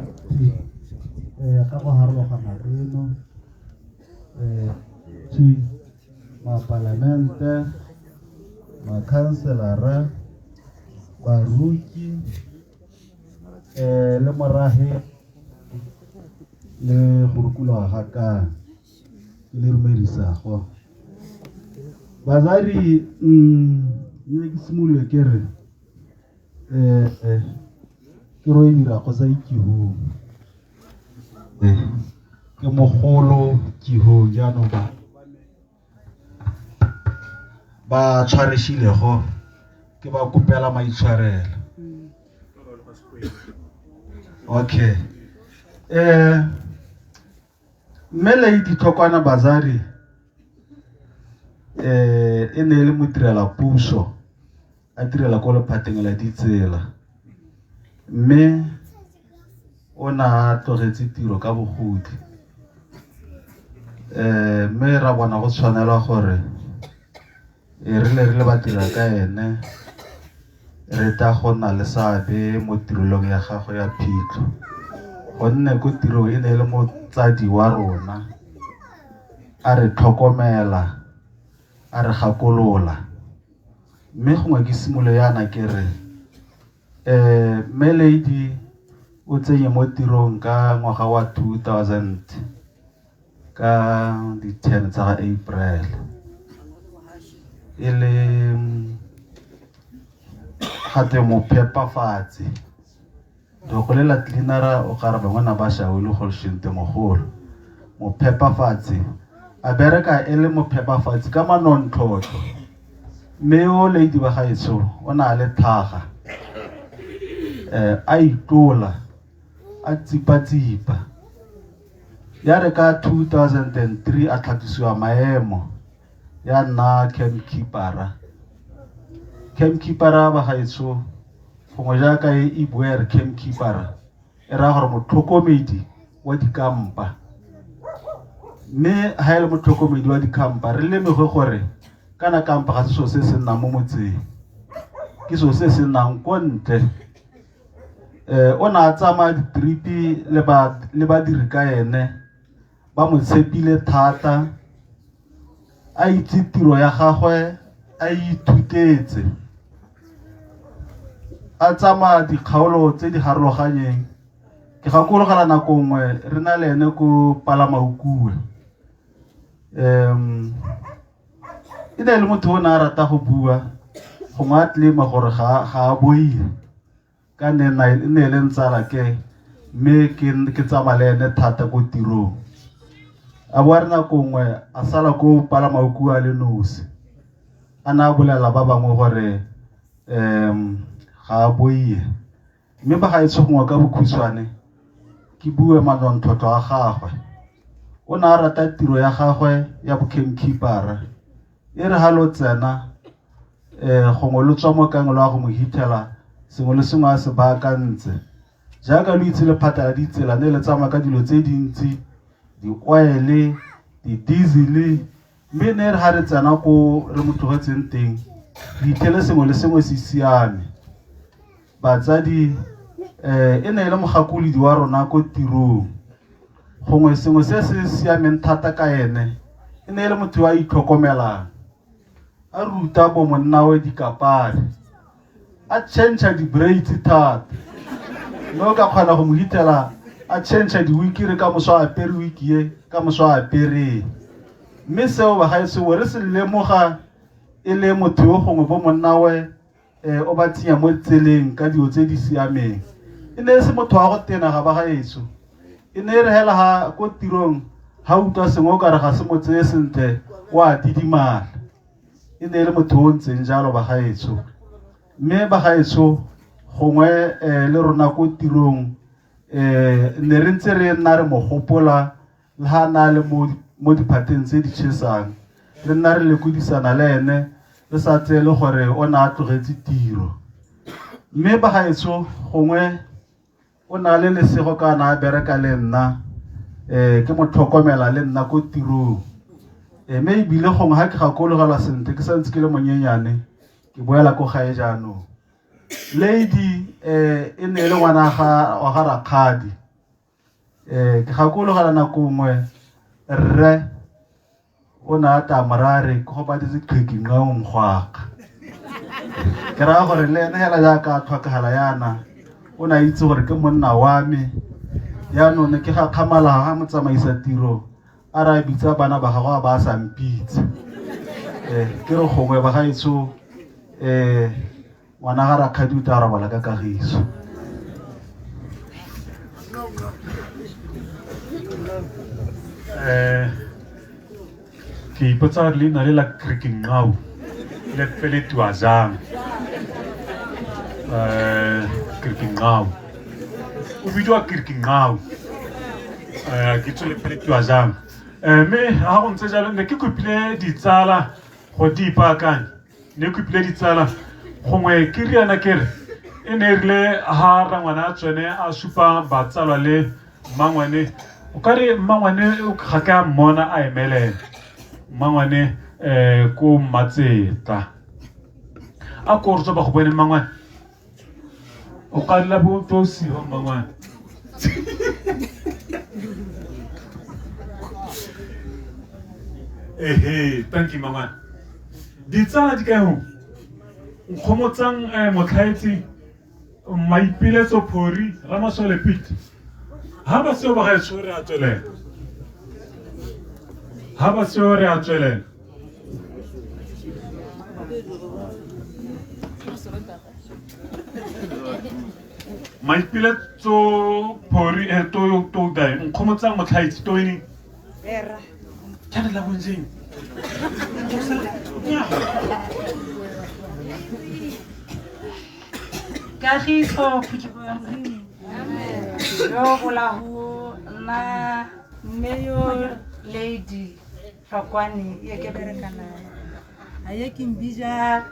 ka go harologana reno chi ma parlamente ma kanselara ba ruki le morahe le gurukula ga ka le rumerisa go bazari ne ke simule ke re ke ro dira go sa ikiho ke mogolo kiho jano ba tshwareshile go ke ba kopela maitshwarelo okay mele ditlhokwana bazari e ne le modirela puso a direla ko lephateng la ditsela mme o na tlogetse tiro ka bogodi mme ra bona go tshwanela gore re le ba dira ka ene re ta go na le seabe mo tirelong ya gago ya phitlho gonne ko tirong e ne le motsadi wa rona a re tlhokomela a re gakolola mme gongwe ke simolo yana ke re Melody o tsenye mo tirong ka ngwaga wa 2000 ka di 10 tsa April ele hate mo phepafatsi do go lela cleanera o ka re bana ba sha o le go shinte mogolo mo phepafatsi a bereka ele mo phepafatsi ka manontlotlo mme o lady ba gaetso o na le tlhaga a itola a tsipa ya re ka 2003 a tlhatisiwa maemo ya nna campkeepera ba gaetso gongwe jaaka e buer campkeepera e ra gore motlhokomedi wa dikampa mme ha ele motlhokomedi wa dikampa re le megwe gore kana kampa ga se so se se nna mo motseng ke so se se nang ko ntle o na tsama ditripi le ba diri ka ene ba mo tshepile thata a itse tiro ya gagwe a ithutetse a tsama dikgaolo tse di harologanyeng ke gakologela nako nngwe re na le ene ko Palamaukua e ne le motho o na rata go bua go matlema gore ga a boile ka ne le ntsala ke mme ke tsama le ene thata ko tirong a bua re nako nngwe a sala ko Palamaukua le nosi a na bolela ba bangwe gore ga a boile mme ba ga e tshogwa ka bokhutshwane ke bue manontlotlo a gagwe o na rata tiro ya gagwe ya bocampkeepera e re ha lo tsena gongwe lo tswa mo kangelo a go mo hitela sengwe le sengwe a se baakantse jaaka lo itse lephata la ditsela ne le tsamaya ka dilo tse dintsi di-oil di-diesel mme ne re ha re tsena ko re mo tlogetseng teng re ithele sengwe le sengwe se siame batsadi e ne le mogakoledi wa rona ko tirong gongwe sengwe se se siameng thata ka ene e ne le motho wa itlhokomelang a ruta bo monna we dikapare a change di-braids thata no ka kgona go mo hitela a change di-wikiri ka moso a apere wiki e ka moso a apere mme seo ba gaetso re se lemoga e le motho yo gongwe bo monna we o ba tsenya mo tseleng ka dio tse di siameng e ne se motho wa go tena ga ba gaetso e ne re hela ha ko tirong ha utlwa sengwe ka re ga se mo tseye sentle wa didimala e ne le motho o ntseng jalo ba gaetso mme ba gaetso gongwe le rona ko tirong ne re ntse re nna re mo gopola le ha na le mo diphateng tse di tšhesang re nna re lekodisana le ene re sa tsele gore o na a tlogetse tiro mme bagaetsho gongwe o na le lesego kana a bereka le nna ke mo tlhokomela le nna ko tirong mme ebile gongwe ha ke gakologelwa sentle ke santse ke le monyenyane ke boela ko gae jaanong Lady e ne le ngwana wa ga rakgadi ke gakologela nako nngwe rre o na ta morare go ba di tshiki ngao mgwaka ke ra gore le ene hela ja ka tlhokagala yana o na itse gore ke monna wa me ya no ne ke ga khamala ha motsamaisa tiro ara bitsa bana ba gago ba sa mpitse ke re gongwe ba ga itso ngwana ga rakgadi o tla arabala ka kagiso ke ipotsa le na le la Krikingau le peletiwa jang Krikingau o bidwa Krikingau ke tsole peletiwa jang me ha go ntse jalo ne ke kopile ditsala go di ipakanya ne kopile ditsala gongwe ke riana kere e ne rile ha rangwana a tswene a supa batsalwa le mmangwane o ka re mmangwane o ga ka mmona a emelela mmangwane ko Matseta a ko rutsa ba go bone mmangwane o ka la bo to si ho mmangwane thank you mmangwane ditsala di ka ho nkgomotsang motlhaetsi maipiletso phori Ramasole Pete ha ba se ba ga tshwere a tswelela ha ba se re a tswelela maipiletso phori to dai nkgomotsang motlhaetsi to ini Vera kana la bonjeng Kagiso Amen. Yo bolahu na meyo lady Fakwani ye ke bereka nae. Aye ke mbija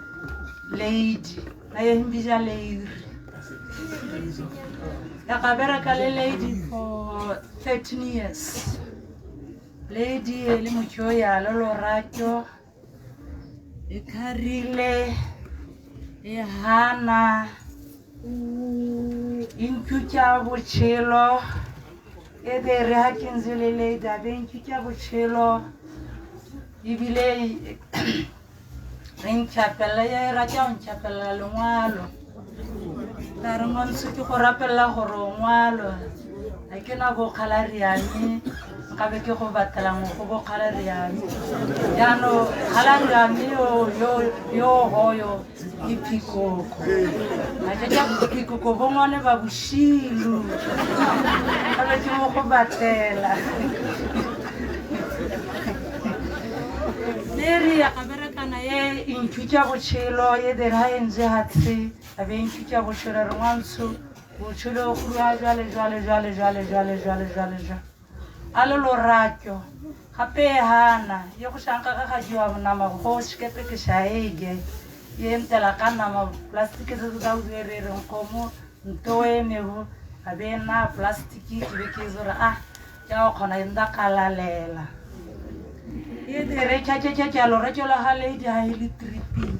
lady. Aye mbija lady. Ya ka bereka le lady for 13 years. Lady le mochoya lo lorato. E kharile e hana inkucha botshelo e be re ha kinzelele da be inkucha botshelo ibile re nchapela ya ra tja nchapela lengwalo la re ngwanse ke go rapela gore ngwalo a ke na go khala riane nka be ke go batela ngo go khala riane ya no khala riane yo hoyo ipikoko aja ipikoko bongone ba bushilu ala ke mo go batela leri ya kaberekana ye inchucha botshelo ye de ra enze hatse abe inchucha botshelo re ngwantsho botshelo go ya jale alo loratyo gape hana ye go shanka ga jiwa bonama go skepe ke shaege ye ntela ka nama plastic tse tsa go re nkomo ntoe meho abe na plastic ke ke zora ja o khona nda kalalela ye de re cha lo re tsola ha lady ha ile tripping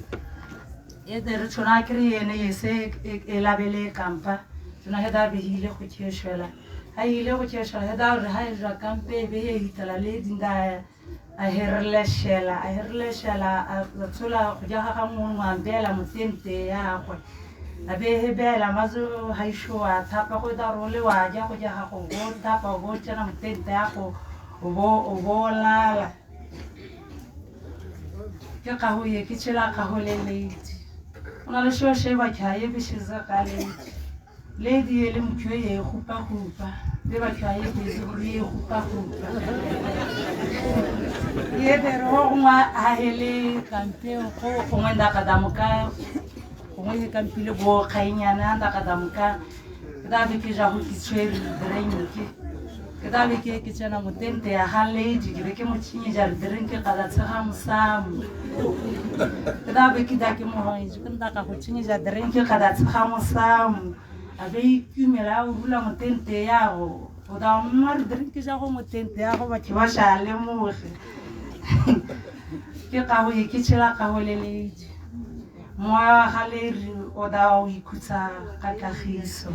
ye de re tsona kri ene ye se e labele kampa tsona he da behile go tsheshwela ha ile go tsheshwela he da re ha e ja kampe be ye hitela lady nda a herleshela a tsola go ja ga ngwe ngambela motente ya go abe he bela mazo ha isho a thapa go da role wa ja go ja go go thapa go tsena motente ya go o bo lala ke ka ho ye ke tshela ka ho le lady ona le sho sheba khaye be shiza ka lady ele mkhwe ye khupa be ba khaye be zuri ye khupa ye de rongwa a hele kampe go ngenda ka damuka go ngwe kampile bo khainyana nda ka damuka da be ke ja go kitshwere drainiki ke tla be ke tsena mo tente ya ga lady ke be ke mo tšhinyetša drink ka la tshega mosamo ke tla be ke da ke mogaetso ke ntaka go tšhinyetša drink ka la tshega mosamo a be itumela a o rula mo tente yago o da mmare drink ja go mo tente yago batho ba sa lemoge ke ka go e ke tšhela ka go le lady moya wa ga leri o da o ikhutsa ka kagiso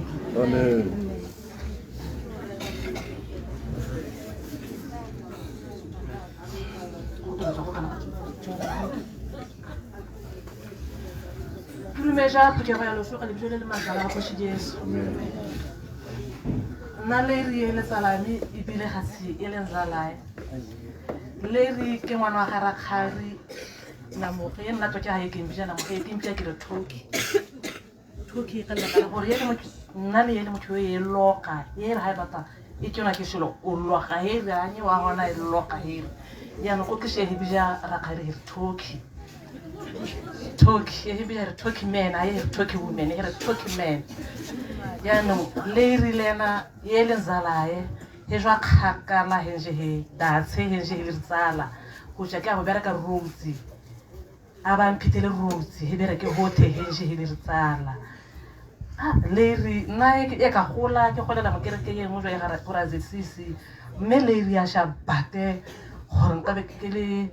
Primera putego ya loso ka lebjole le magala ga khoshi Jesu. Nna leri ele salami ibile ga si ele nzalae. Leri ke ngwana wa ga Rakhari na mo ge nna to ke ha ke mbija na mo ge ke mpia ke re thoki. Thoki ka la ka gore yele mo nna le yele mo tho ye loka ye re ha bata e tsona ke shilo o loka he re anye wa hona e loka he. Ya no ko ke she ibija Rakhari thoki. Talk, everybody talk man, I have talk women, I have talk man. Ya no, Leri Lena, Yelen Zalae, Hejwa Kakala Henje, that's Henje Zala, which I got a better rootsy. Aban Pitel rootsy, he better get hote Henje Zala. Leri, Nike Ekahola, Yola Makere, Muja Razi Sisi, Meleria Shabate, Honkabekele.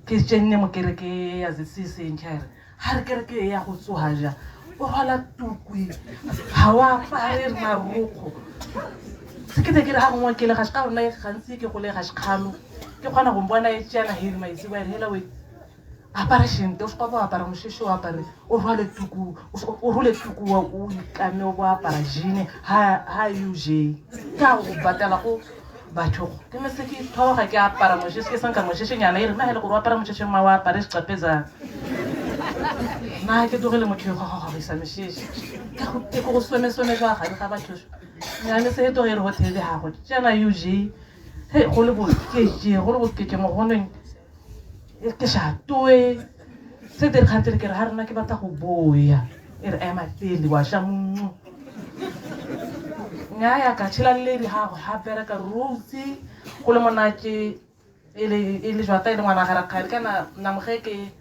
Ke jenne mo kereke ya zisisi ntšhere ha re kereke ya go tsohaja o hala tukwi ha wa pare maroko se ke re ha ngwa ke le ga ska rona gantsi ke go le ga skalo ke kgona go bona e tsena hiri maitsi ba hela we apparition to ska ba apara moshisho wa apare o rwale tuku o rule tuku wa o ikame o ba apara jine ha uje ka go batela go batho ke me se ke thoga ke apara mo se ke sanka mo se nyana ire na hele go apara mo se ma wa apara se tsapeza na ke dogele mo tšhego ga ga isa meshishi ka go te go sweme jwa ga ga batho nyane se to ire hotel ha go tsena UG he go le bo ke mo goneng ke sha toe se te khantere ke ha rena ke batla go boya ire ema tele wa sha mo ya ka tshela leri ha go hapera ka rotsi go le monake ele jwa taile ngwana ga Rakhari kana na mogeke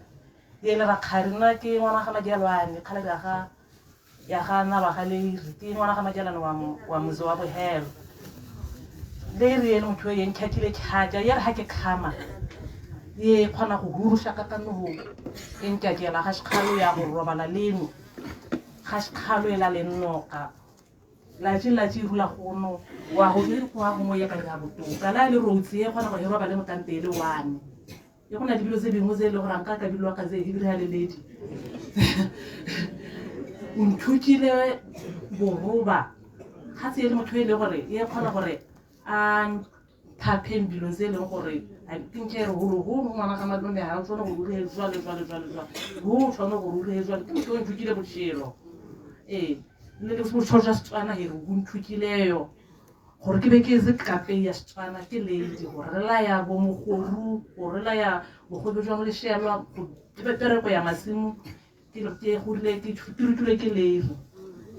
ele Rakhari na ke ngwana ga majalwane khala ya ga na ba ga leri ke ngwana ga majalwane wa mozo wa bohelo leri ele motho ye nkhathile khaja ya ha ke khama ye khona go hurusha ka no enkya ke la ga shkhalo ya go robala leno ga shkhalo ela le nnoka la rula gono wa go dire go go mo ya ka ya botoka la le rotsi e gona go hirwa ba le motantele wane e gona dibilo tse dingwe tse le go ranka ka dilo ka tse e dire le ledi unthukile boroba ga tse le motho e le gore e kgona gore a thapeng dilo tse e leng gore a tinkere go ngwana ga madome ha o tsona go rule jwale go tsona go rule jwale ke motho o nthukile botshelo le go tshoja Setswana hire go nthukileyo gore ke be ke ze kape ya Setswana ke ledi gore la ya bo mogoru gore la ya go be jwa le shelwa go tebetore go ya masimo ke go le ke thuturutule ke leru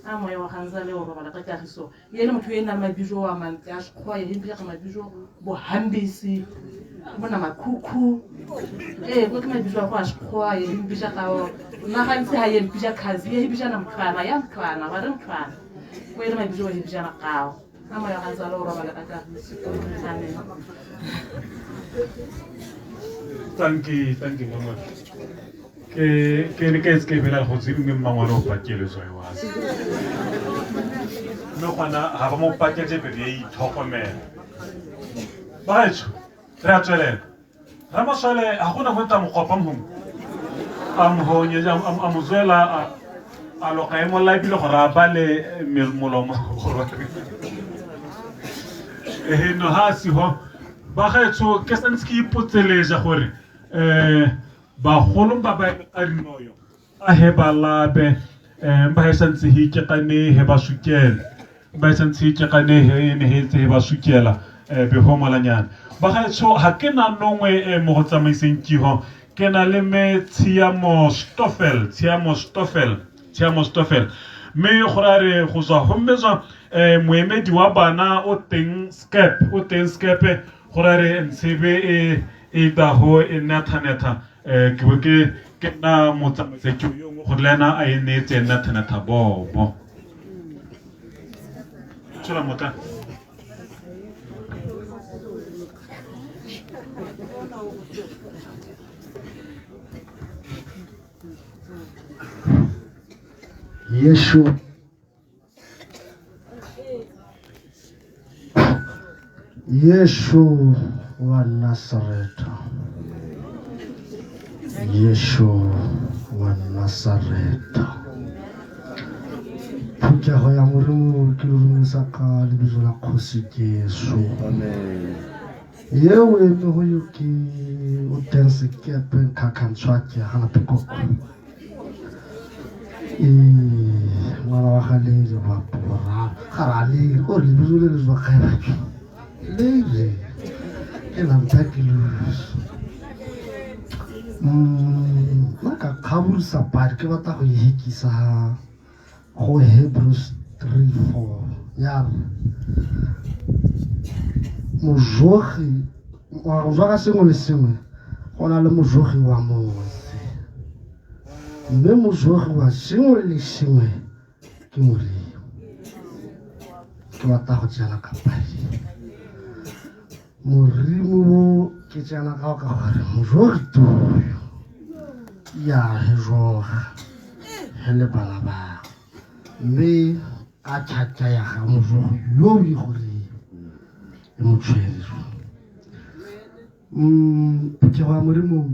a moya wa ganza le o robala ka kagiso ye le motho e nna mabijo wa mantse a sekgwa ye mpia ka mabijo bo hambisi bona makhukhu go ke mabijo a go a sekgwa ye mpia ka o na ga ntse ha ye mpia khazi ye mpia na mthwana ya mthwana ba re mthwana go ile mabijo ye mpia na kao a moya wa ganza le o robala ka kagiso amen. Thank you mama. Ke bela go tsiri mme mangwana o pakele so wa se no kana ha ba mo paketse be di tlhokomela ba etso re a tswelela ra masole ha gona go tla mo kopa mo am honye am mozwela a lo ka emo la bile go ra ba le molomo go no ha si ho ba gaetso ke santse ipotseleja gore ba golong ba ba arinoyo a he ba labe ba he santse hi ke kane he ba sukela ba santse hi ke kane he ne he ba sukela be homolanyana ba gaetso ha ke na nongwe mo go tsamaiseng kiho ke na le me Tshiamo Stoffel mme gore a re go tswa gomme tswa moemedi wa bana o teng skepe gore a re ntshebe e dago e nathanetha ke bo ke nna motsamaise ke yo gore le ena a e neetse nathanetha bobo tshola mota Yeshu wa Nazareth. Yeshu wa Nazareth. Puja ho ya Modimo ke rumisa ka lebitso la Kgosi Jesu. Amen. Yeo e me ho yuki o teng sekepe kakantshwa ke hana peko. Ngwana wa galele ba pora garale o re lebitso le zwa khaela leire ke lamtakilus naka khaburisa pari ke batla go ihekisa go Hebrews 3:4 ya mojogi wa go ka sengwe le sengwe go na le mojogi wa motse mme mojogi wa sengwe le sengwe ke Modimo ke batla go tsena ka pari Modimo ke tsena ka gore mojogi toyo ya hejoga hele bana ba mme a tšhatša ya ga mojogi yo o gore e motshwere ke go Modimo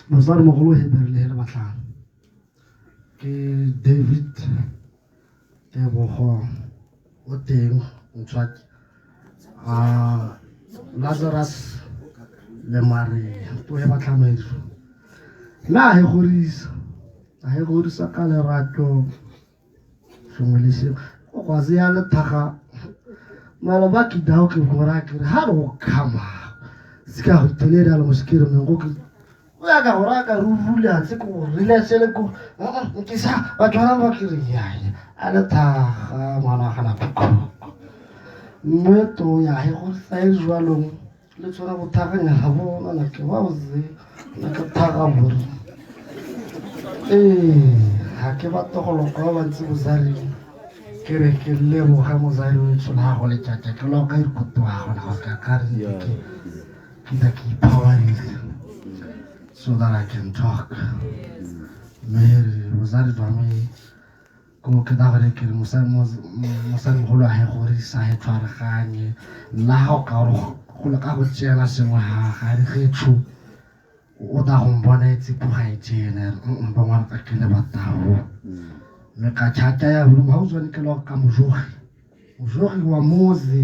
mosadi mogolo Hebere le hele batlhano ke David Tebogo o teng Ntswaki Lazarus le Maria to he batlhano hizo la he gorisa ka lerato sengwe le sengwe o kwazi ya lethaga maloba ke dao ke gora ke ha go khama sika go telela le mosikere mengo ke o ya ka gora ka rufula tse ko rile sele ko ke sa ba tswana ba ke ri ya a lethaga ngwana gana phoko mmeto ya he go sai jwalong le tsona bothaganya ga bona na ke ba botse na ka thaga bore ha ke ba togolo ka ba ntse bozari ke re ke le mo ga mozari o tsona go le tjata ke lo ka irikotwa gona go ka ka re ke da ke power so that I can talk mere mozari ba me ko ke da gore ke mosadi mogolo a he gore sa he tshwaraganye la go ka go le ka go tsena sengwe ga re getho o da go mbona itse po ga itsena ba ngwana ka ke le batao me ka tšhatša ya Modimo ga o tswane ke lo ka mojogi wa moze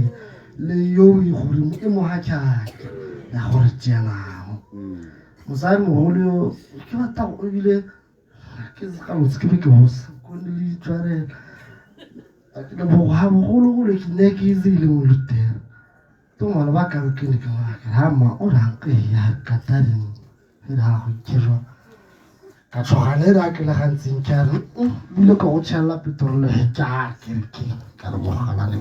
le yo e gore e mo ha tšhatša ya gore tsenao mosadi mogolo ke batla go ebile ke ka lotse ke be ke bosa ko le tshwarela le bo ha mogolo go le ke ne ke izile mo lutera to ngwana ba ka ke ne ke ngwana ha ma o ranke ya ka tari le ha go tshwa ka tshogane ra ke le gantseng ke re bile ka go tshela petrol le tja ke ka re bo gana le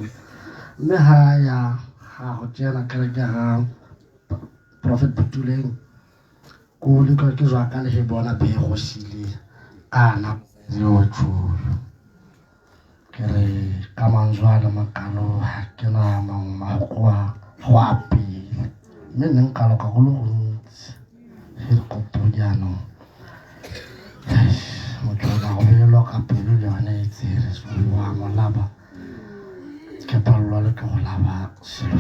mme ha ya ha go tsena ke re ga prophet Butuleng ko le ka ke jwa ka le he bona be go sile ana yo tsholo ke re ka manzwana makalo ha ke na mangwa go apile mme neng ka lo ka go lo ntse he go todiano motho go belo ka pelo le yone e tsere so wa molaba ke pallo le ke go laba selo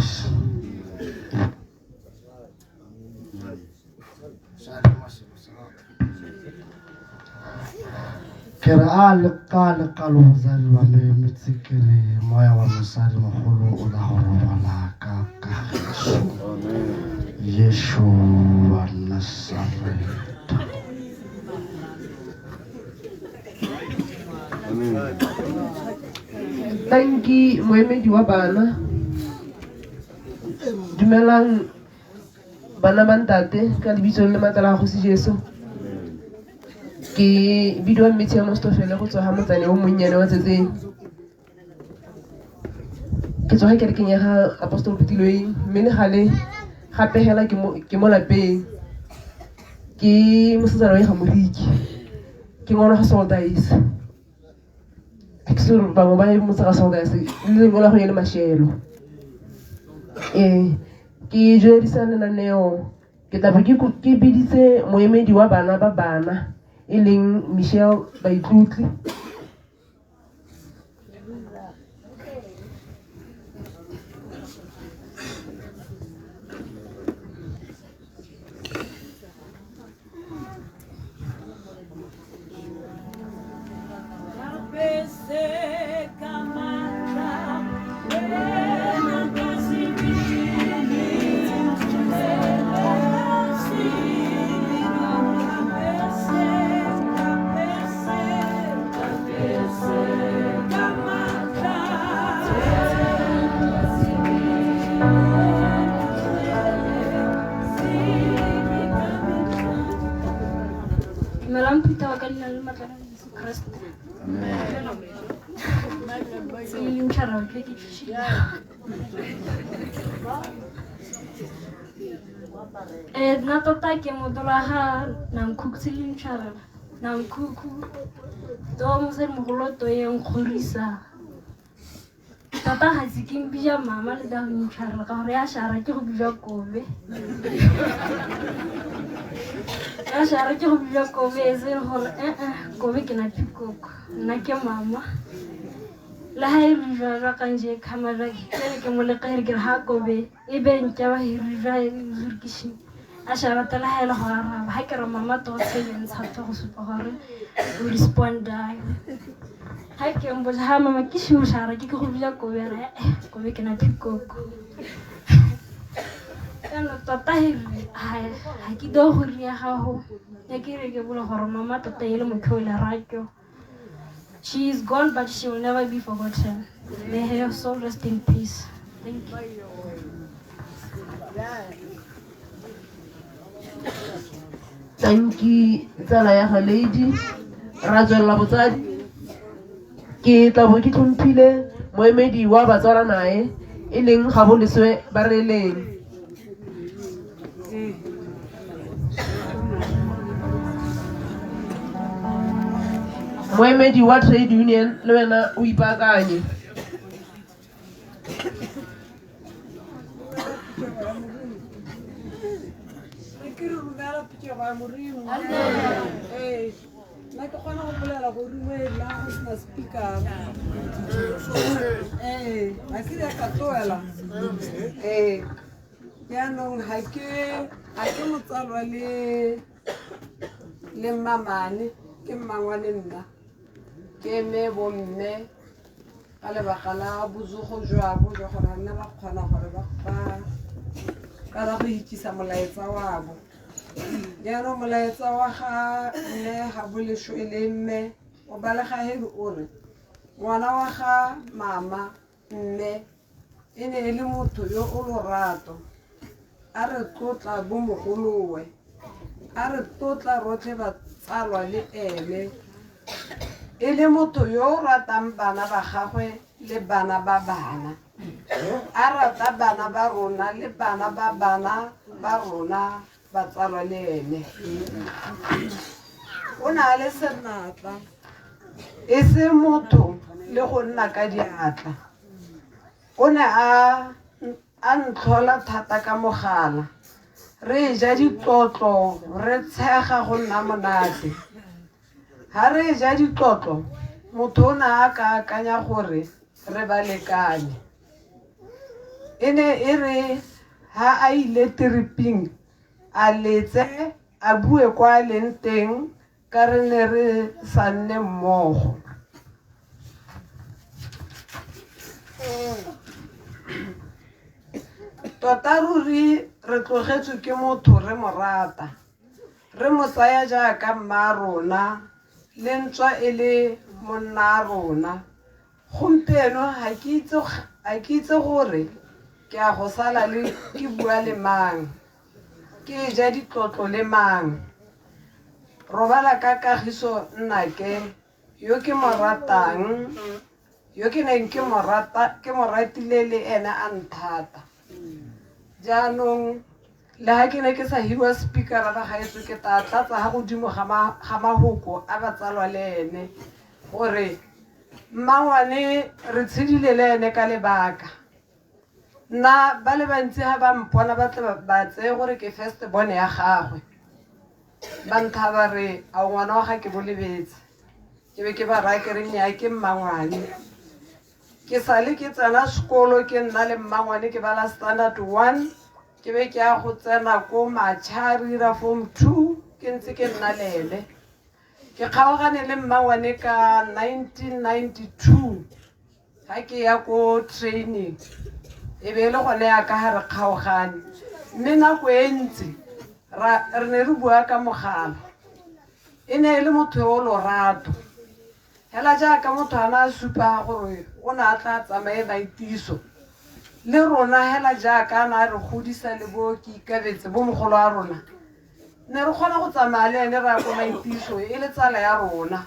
ke re a le ka lo mosadi wa me metsekere moya wa mosadi mogolo o la go robala ka kagiso Yeshu wa Nazareth. Tanki moemedi wa bana dumelang bana ba ntate ka lebitso le matlala go se Jesu ke bidiwa Mmetsi ya Mostofele go tswa ha motsane o monnyane wa Tsetseng. Ke tswa kerekeng ya ga Apostol Putilweng, mme le gale gape hela ke mo lapeng. Ke mosetsana wa Gamoriki, ke ngwana ga Soldice. Ke sure bangwe ba e motsa ga Soldice le ngola go le Mashelo. Ke joedisa lenaneo ke tla ke biditse moemedi wa bana ba bana e leng Michelle Baitlotli. Na tota ke modola ha Namkhukhu Silinchara Namkhukhu to mosadi mogolo to yeng khorisa tata ha ziking bija mama le da ntshara ka hore ya shara ke go bija kobe ya shara ke go bija kobe e se hore kobe ke na pikoko nna ke mama la ha e rija ka nje kamera ke mo le ka re ke ha kobe e be ntja ba hirija e zurkishi ashara tala hela hora ha ke re mama to se ntsha go supa hore o respond ha ke mbo ha mama ke shi ushara ke go bia ko bera ko be ke na pikoko kana tota ha ke do go ria gago ya ke re ke bola hore mama tota ile mothola rakyo. She is gone, but she will never be forgotten. May her soul rest in peace. Thank you. Thank you, tsala ya ga lady Ratswela Botsadi. Ke tla bo ke tlhomphile moemedi wa batswara nae e leng Gaboleswe Bareleng. Moemedi wa trade union le wena o ipaakanye. Na ke kgona go bolela go dumela go sena speaker a ke ya ka tloela yaanong ga ke motsalwa le Mamane ke mmangwane nna ke eme bomme ka lebaka la botsogo jwabo jwa gore nna ba kgona gore ba ka ra go ikisa molaetsa wabo. Yaanong molaetsa wa ga mme Gaboleswe le mme o balega hedi o re ngwana wa ga mama mme e ne e le motho yo o lorato a re tlotla bo mogolowe a re tlotla rotlhe batsalwa le ene e le motho yo o ratang bana ba gagwe le bana ba bana a rata bana ba rona le bana ba rona batsalwa le ene o na le senatla e se motho le go nna ka diatla o ne a ntlhola thata ka mogala re ja ditlotlo re tshega go nna monate ha re ja ditlotlo motho o na a ka akanya gore re balekane e ne e re ha a ile triping a letse a bue kwa leng teng ka re ne re sa nne mmogo. Tota ruri re tlogetswe ke motho re mo rata re mo tsaya jaaka mma rona le ntswa e le monna rona. Gompieno ha ke itse gore ke a go sala le ke bua le mang ke ja ditlotlo le mang robala ka Kagiso Nnake yo ke mo ratang yo ke neng ke mo ratile le ena a nthata jaanong le ha ke ne ke sa hirwa speakera ba gaetso ke tla tlatsa ha godimo ga mahoko a batsalwa le ene gore mmangwane re tshedile le ene ka lebaka nna ba le bantsi ha ba mpona ba tle ba tseye gore ke first born ya gagwe ba ntha ba re a ngwana wa ga ke bolebetse ke be ke ba raya ke re nnyaa ke mmangwane ke sale ke tsena sekolo ke nna le mmangwane ke bala standard 1 ke be ke a go tsena ko Matšhari ra form 2 ke ntse ke nna lele ke kgaogane le mmangwane ka 1992 ha ke ya ko training e be le gone ya ka ha re kgaogane mme nako e ntsi re ne re bua ka mogala e ne e le motho yo lorato hela jaaka motho ana supa gore o na tla tsamaye maitiso le rona hela jaaka na re godisa le bo ke ikabetse bo mogolo a rona ne re kgona go tsamaya le ene ra go maitiso e le tsala ya rona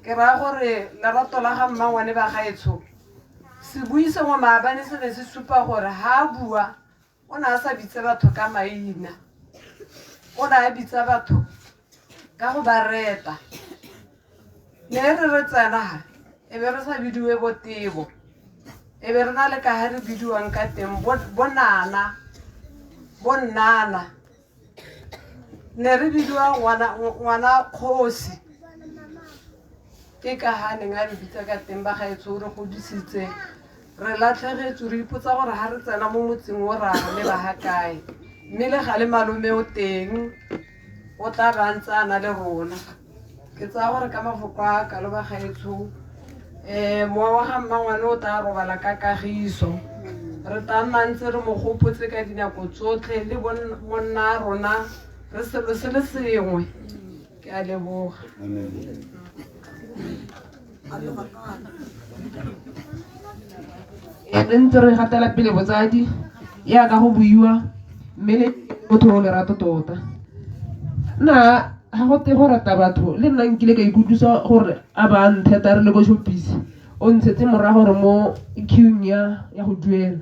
ke ra gore lerato la ga mmangwane ba gaetsho se buise mo maabane se ne se supa gore ha bua o na sa bitse batho ka maina o na bitsa batho ka go ba reta ne re tsena e be re sa bidiwe botebo e be re na le ka ha re bidiwang ka teng bonana ne re bidiwa ngwana kgosi ke ka ha ne nga re bitsa ka teng ba gaetso re godisitse re latlhegetse re ipotsa gore ha re tsena mo motseng o ra le ba ha kae mme le ga le malome o teng o tla ba ntsana le rona ke tsaya gore ka mafoko a ka lo ba gaetso mowa wa ga mmangwane o tla robala ka Kagiso re tla nna ntse re mo gopotse ka dinako tsotlhe le bonna rona re selo se le sengwe ke a leboga re ntse re gatela pele botsadi ya ka go buiwa mme le motho o lerato tota nna ha go te go rata batho le nna nkile ka ikutlwisa gore a ba ntheta re le go shopisi o ntshetse morago gore mo queuing ya go duela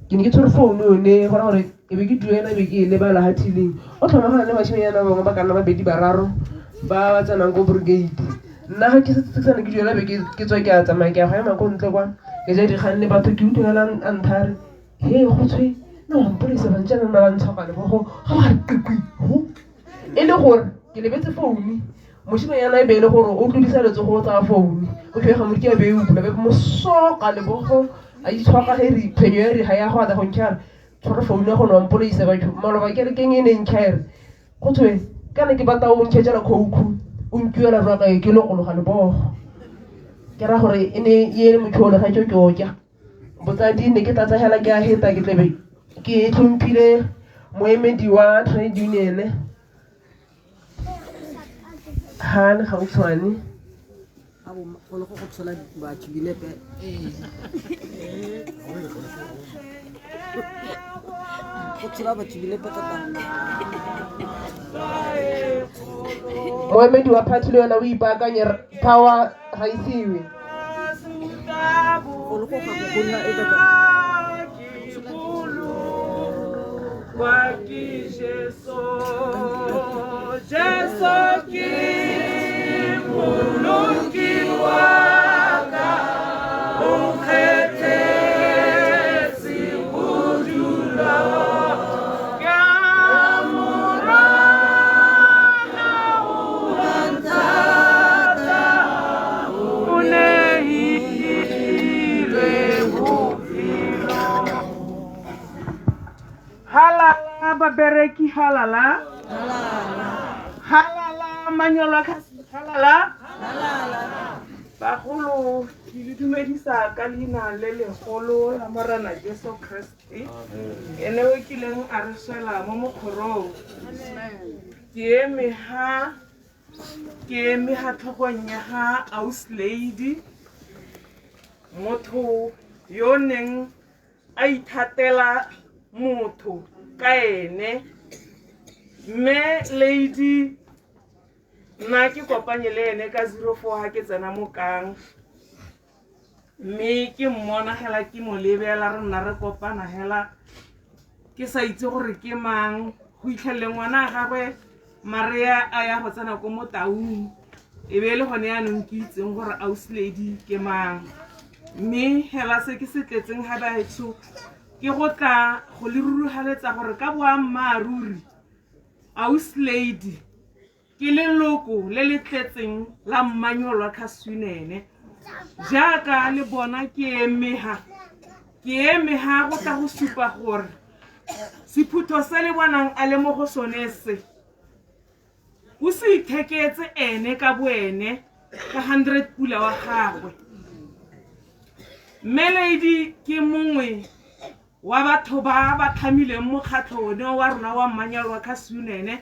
ke ne ke tshwere founu yone gora gore e be ke duela e be ke lebala ha thileng o tlhomagana le bašhenyana bangwe ba ka nna babedi bararo ba ba tsenang ko brigade nna ga ke setsana ke duela be ke tswa ke a tsamaya ke a go ema ko ntle kwa ke ja dikgang le batho ke utlwelela a nthare he go tshwe na wampolesa bantšana nna ba ntshwagane bogo ga ba riqikwi e le gore ke lebetse founu mošimanyana e be e le gore o tlodisa letsogo go tsaya founu o phega moriki a be e upula be mosoka lebogo a itshwaga he phenyo ya re ga ya go ata gonkjare tshware founu ya gone wampolesa batho maloba ke re keng e neng khaere go tshwe kana ke batla o nkhetšela khouku o nkuela raka ke le gologa lebogo ke ra gore e ne ye motlhole ga tšotšotša botsadi ne ke tlatsa hela ke a heta ke tlebe ke tlhomphile moemedi wa trade union ha ne ga utshwane go le go tshola batho bilepe go tshola batho bilepe tota moemedi wa party le yona o ipaakanye power ga isiwe go le go ga go nna e tota Jesu ki mulungi waka unkhethe sibudula ngamurana uantata unehilwe buvilo halala babereki halala halala manyolo halala bagolo ke le dumedisa ka leina le legolo la morena Jesu Kriste ene o kileng a re swela mo mokgorong ke eme ha tlhogong ya ga House Lady motho yo neng a ithatela motho ka ene mme Lady nna ke kopanye le ene ka 04 ha ke tsena mo kang mme ke mmona hela ke mo lebela re nna re kopana hela ke sa itse gore ke mang go itlhelle ngwana gagwe Maria a ya go tsena ko mo taung e be le gone ya neng ke itseng gore Ausi Lady ke mang mme hela se ke se tletseng ha baetso ke go tla go le ruruhaletsa gore ka boammaaruri Ausi Lady ke leloko le le tletseng la Mmanyolwa Khaswinene jaaka le bona ke emeha go tla go supa gore sephutho se le bonang a le mo go sone se o se itheketse ene ka boene ka 100 pula wa gagwe Lady ke mongwe wa batho ba ba tlhamileng mokgatlho one wa rona wa Mmanyolwa Khaswinene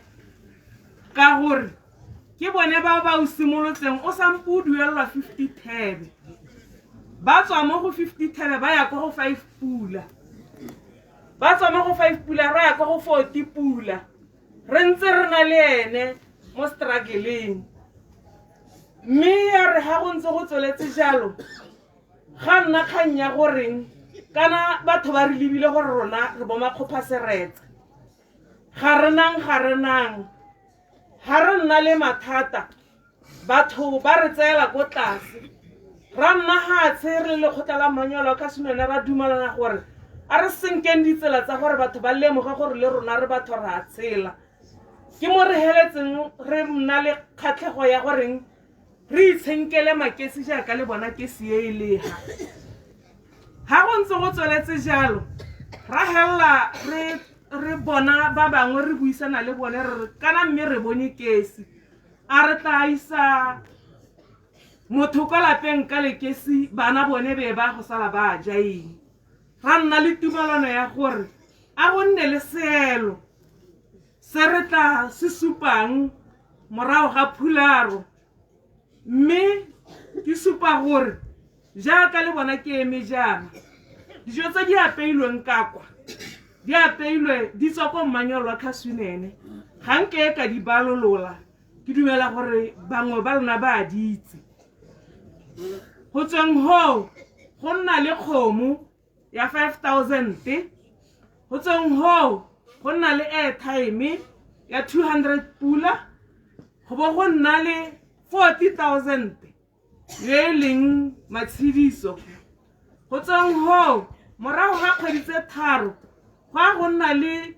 ka gore ke bone ba o simolotseng o sampo duelwa 50 thebe ba tswa mo go 50 thebe ba ya go 5 pula ba tswa mo go 5 pula ra ya go 40 pula re ntse re na le ene mo struggling mme ya re ha go ntse go tsweletse jalo ga nna khanya goreng kana batho ba re libile gore rona re bo makgopha seretse ga re nang ha re nna le mathata batho ba re tseela go tlase ra nna ha tsere le khotla la Mmanyolwa Khaswinene ra dumalana gore a re senkeng ditsela tsa gore batho ba lemoga gore le rona re batho ra tsela ke mo re heletseng re nna le khatlego ya goreng re itshenkele makesi jaaka le bona ke se elega ha go ntse go tsweletse jalo ra hella re bona ba bangwe re buisana le bone re kana mme re bone kesi a re tla isa motho ka lapeng ka lekesi bana bone be ba go sala ba jaeng ra nna le tumelano ya gore a go nne le seelo se re tla se supang morago ga phularo mme ke supa gore jaaka le bona ke eme jana dijo tse di apeilweng ka kwa di apeilwe di tswa ko Mmanyolwa Khaswinene ga nke ka di balolola ke dumela gore bangwe ba lona ba ditse go tsweng ho go nna le kgomo ya 5,000 go tsweng ho go nna le airtime ya 200 pula go bo go nna le 40,000 ye leng matshidiso go tsweng ho morago ga kgwedi tse tharo go nna le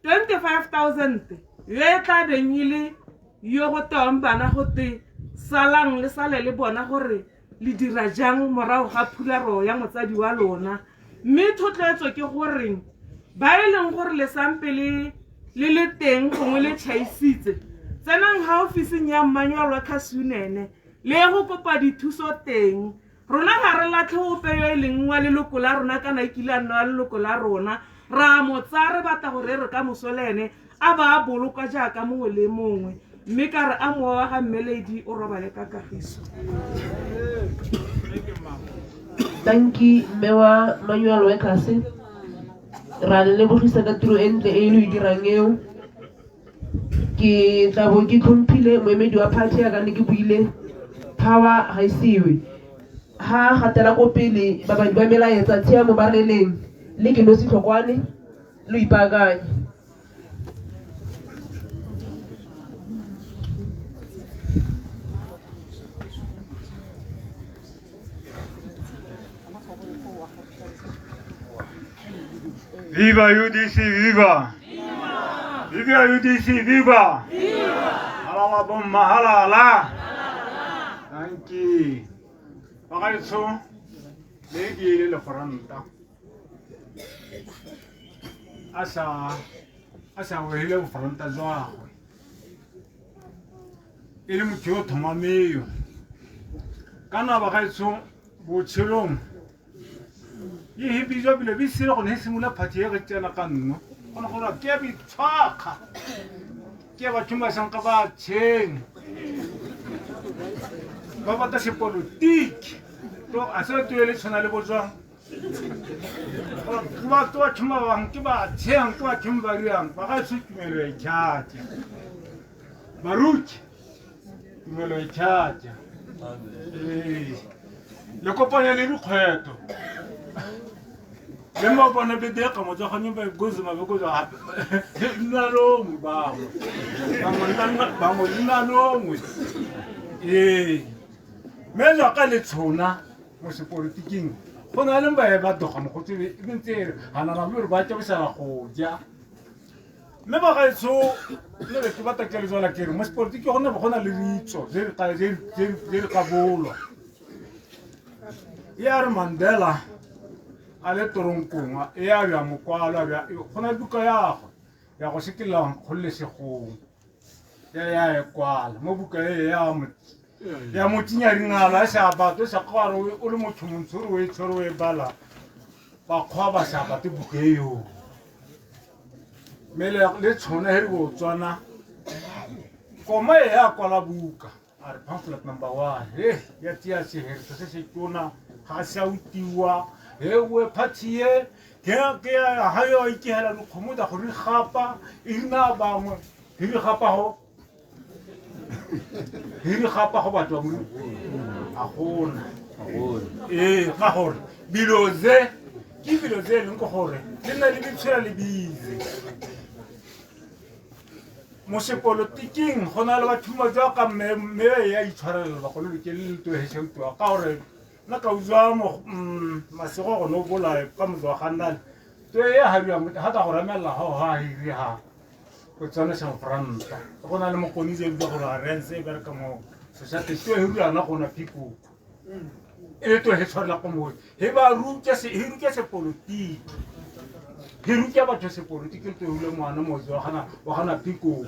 25,000 ye tla beng ile yo go tong bana go te salang le sale le bona gore le dira jang morago ga phularo ya motsadi wa lona mme thotletso ke gore ba eleng gore le sampele le teng gongwe le chaisitse tsenang ha ofising ya Mmanyolwa Khaswinene le go kopa dithuso teng rona ga re latlhe ope yo eleng wa leloko la rona kana ikilano wa leloko la rona ra motsare batla gore re ka mosolene a ba boloka jaaka mongwe le mongwe mme ka re a mowa ga Lady o robale ka kagiso tanki mewa Mmanyolwa Khasi ra le bogisa ka tiro entle e le dirang eo ke tla bo ke tlhomphile moemedi wa party ya ka ne ke buile power ga isiwe ha gatela ko pele ba ba melaetsa tshia mo bareleng le ke no se tlhokwane lo ipakanye Viva UDC, viva! Viva UDC, viva! Halala bomma, halala! Thank you. Pakaitso, Lady le Foranta. Asa wehile Foranta zoa. Ile mutio tomameyo. Kana bakaitso botshilong. Ye bijo bile bisilo go nesimula party ya tsena ka nno ona gona ke bi tshaka ke ba tshuma sanka ba tsheng ba bata se politique to asa tuele tsona le bojang ba to tshuma ba ke ba tsheng ke ba tshuma ba riang ba ga tshumelo e tshati baruki tumelo e tšhatša le kopanya le dikgweto le mabona bedeka motswaganye bakozimabekotsa gape nnalongwe bangwe nnalongwe ee mme jaka le tshona mo sepolotiking go na le bae ba doga mogotsebe e ntse ga nana le gore ba tšabosela go ja mme ba gaetso le beke ba takele tswala kere mo sepolotiki go na le ditso tse di ka bolwa ya re Mandela a le toronkong e ya bja mokwalo go na buka ya go sekelang kgololesegong ya e kwala mo buka e ya motinya ringala sa bato sa kwaro o le motho montsho o e tshwere o e bala ba kgwa ba sa bate buka eo mele le tshone he go tswana koma ya kwala buka a re pamphlet number 1 ya tia se he se tona ga sa utiwa we party ke ha yo ikela no khomoda go re gapa ina bangwe re gapa go batho mo a gona ga gore biloze le go gore le nna le ditshela le bize mo sepolotiking go na le batho mo tsa ka me ya itshwarela ba go le ke le to he sentwa ka gore na ka uzwa mo masego go no bola ka motho ga nna to ya ha bya motho ha ta go ramela ha iri ha go tsana sa franta go na le mo koni je go ra rense ba ka mo society to e ri ana go na piku e to he tshwarela go mo he ba ruke se politiki hiruke batho se politiki to hule mwana mo zo wa gana piku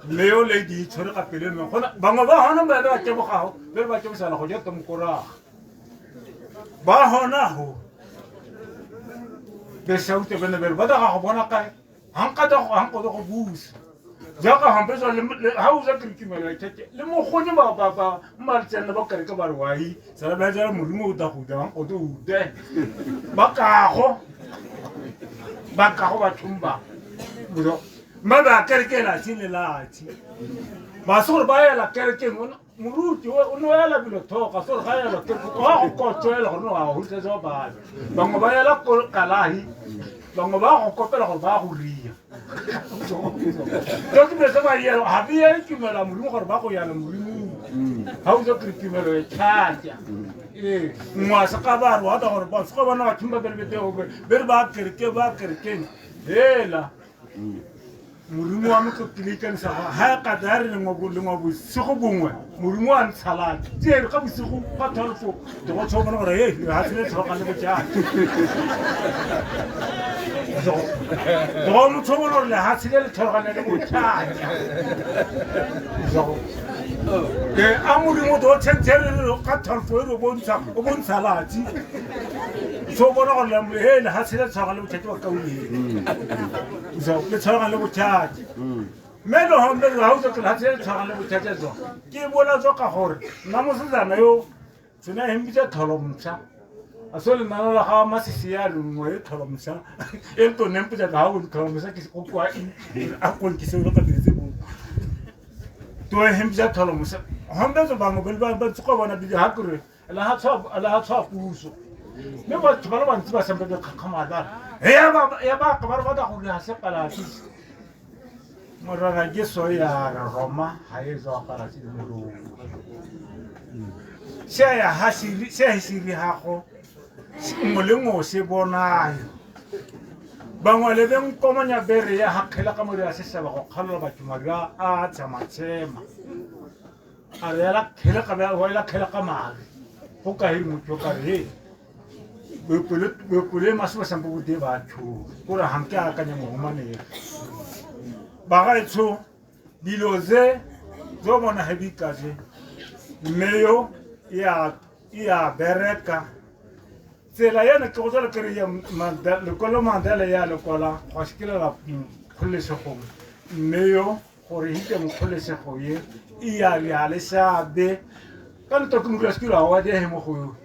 leo le di tshwere ka pele me gona bangwe ba hona ba ba ke bogago be ba ke bosala go ja tomkora ba hona ho be saute bene be ba da go bona kae hanka da go bus jaka hampe so le ha o za kirikimela tete le mo gone ba mmaltsena ba kare ka ba re wai sala ba ja morimo o ta go da o do ude ba kago ba thumba budo maba kerekela tsile lati ba sore ba ya la kereke muruti o no ya la bilo thoka sore ga ya la kereke go go tswela go no ga ho tsa ba bangwe ba ya la kalahi bangwe ba go kopela go ba go ria do ke se ba ya ha bi ya kimela murimo gore ba go ya la murimo ha o zo kirikimelo e tšhatša ngwa sa ka ba wa ta gore ba se go bona ba thumba berbete o be ba kereke hela morimo wa motho tlikan sa ha ka dare le ngo se go bongwe morimo wa ntshalaka tse ka bosigo ba tholfo te go tshobana gore ha tsile tshoga le botjana go mo tshobana le ha tsile le tshoga le botjana ke amorimo do tshentshele ka tholfo e o bontsha lati so bona go le hele ha tsile tshoga le botjana ka uli so le tshoga le botjana melo hombe ha o tla tsile tshoga le botjana zo ke bona zo ka gore nna mo setsana yo tsena hembitsa tholomtsha asole nana la ga masisi ya lungwe e tholomtsha e to nempitsa ga o tholomtsha ke go kwa a go ke se go ka diretse bo to hembitsa tholomtsha hombe zo bangwe ba tsuko bona bi ha kure la ha tswa puso me ba tsaba ba ntse ba sembe ka khamada ya ba ka ba da go ha se pala tsi morara ke so ya Roma ha e zo para tsi mo ya hasiri ha go ngolengwe se bona bangwe le beng komanya bere ya hakela ka mori a se seba go khalola batho maga a tsama a re la khela ka ba wa la khela ka mari go ka hi motho ka re be maso sa mbo de batho go re hanke a ka nyamo mane ba ga etso biloze zo bona hebikaje meyo ya bereka tsela yana ke go tsala kere ya le kola Mandela ya le kola go skela la kholesego meyo gore hite mo kholesego ye ya le sabe ka nto ke mo skela wa de mo go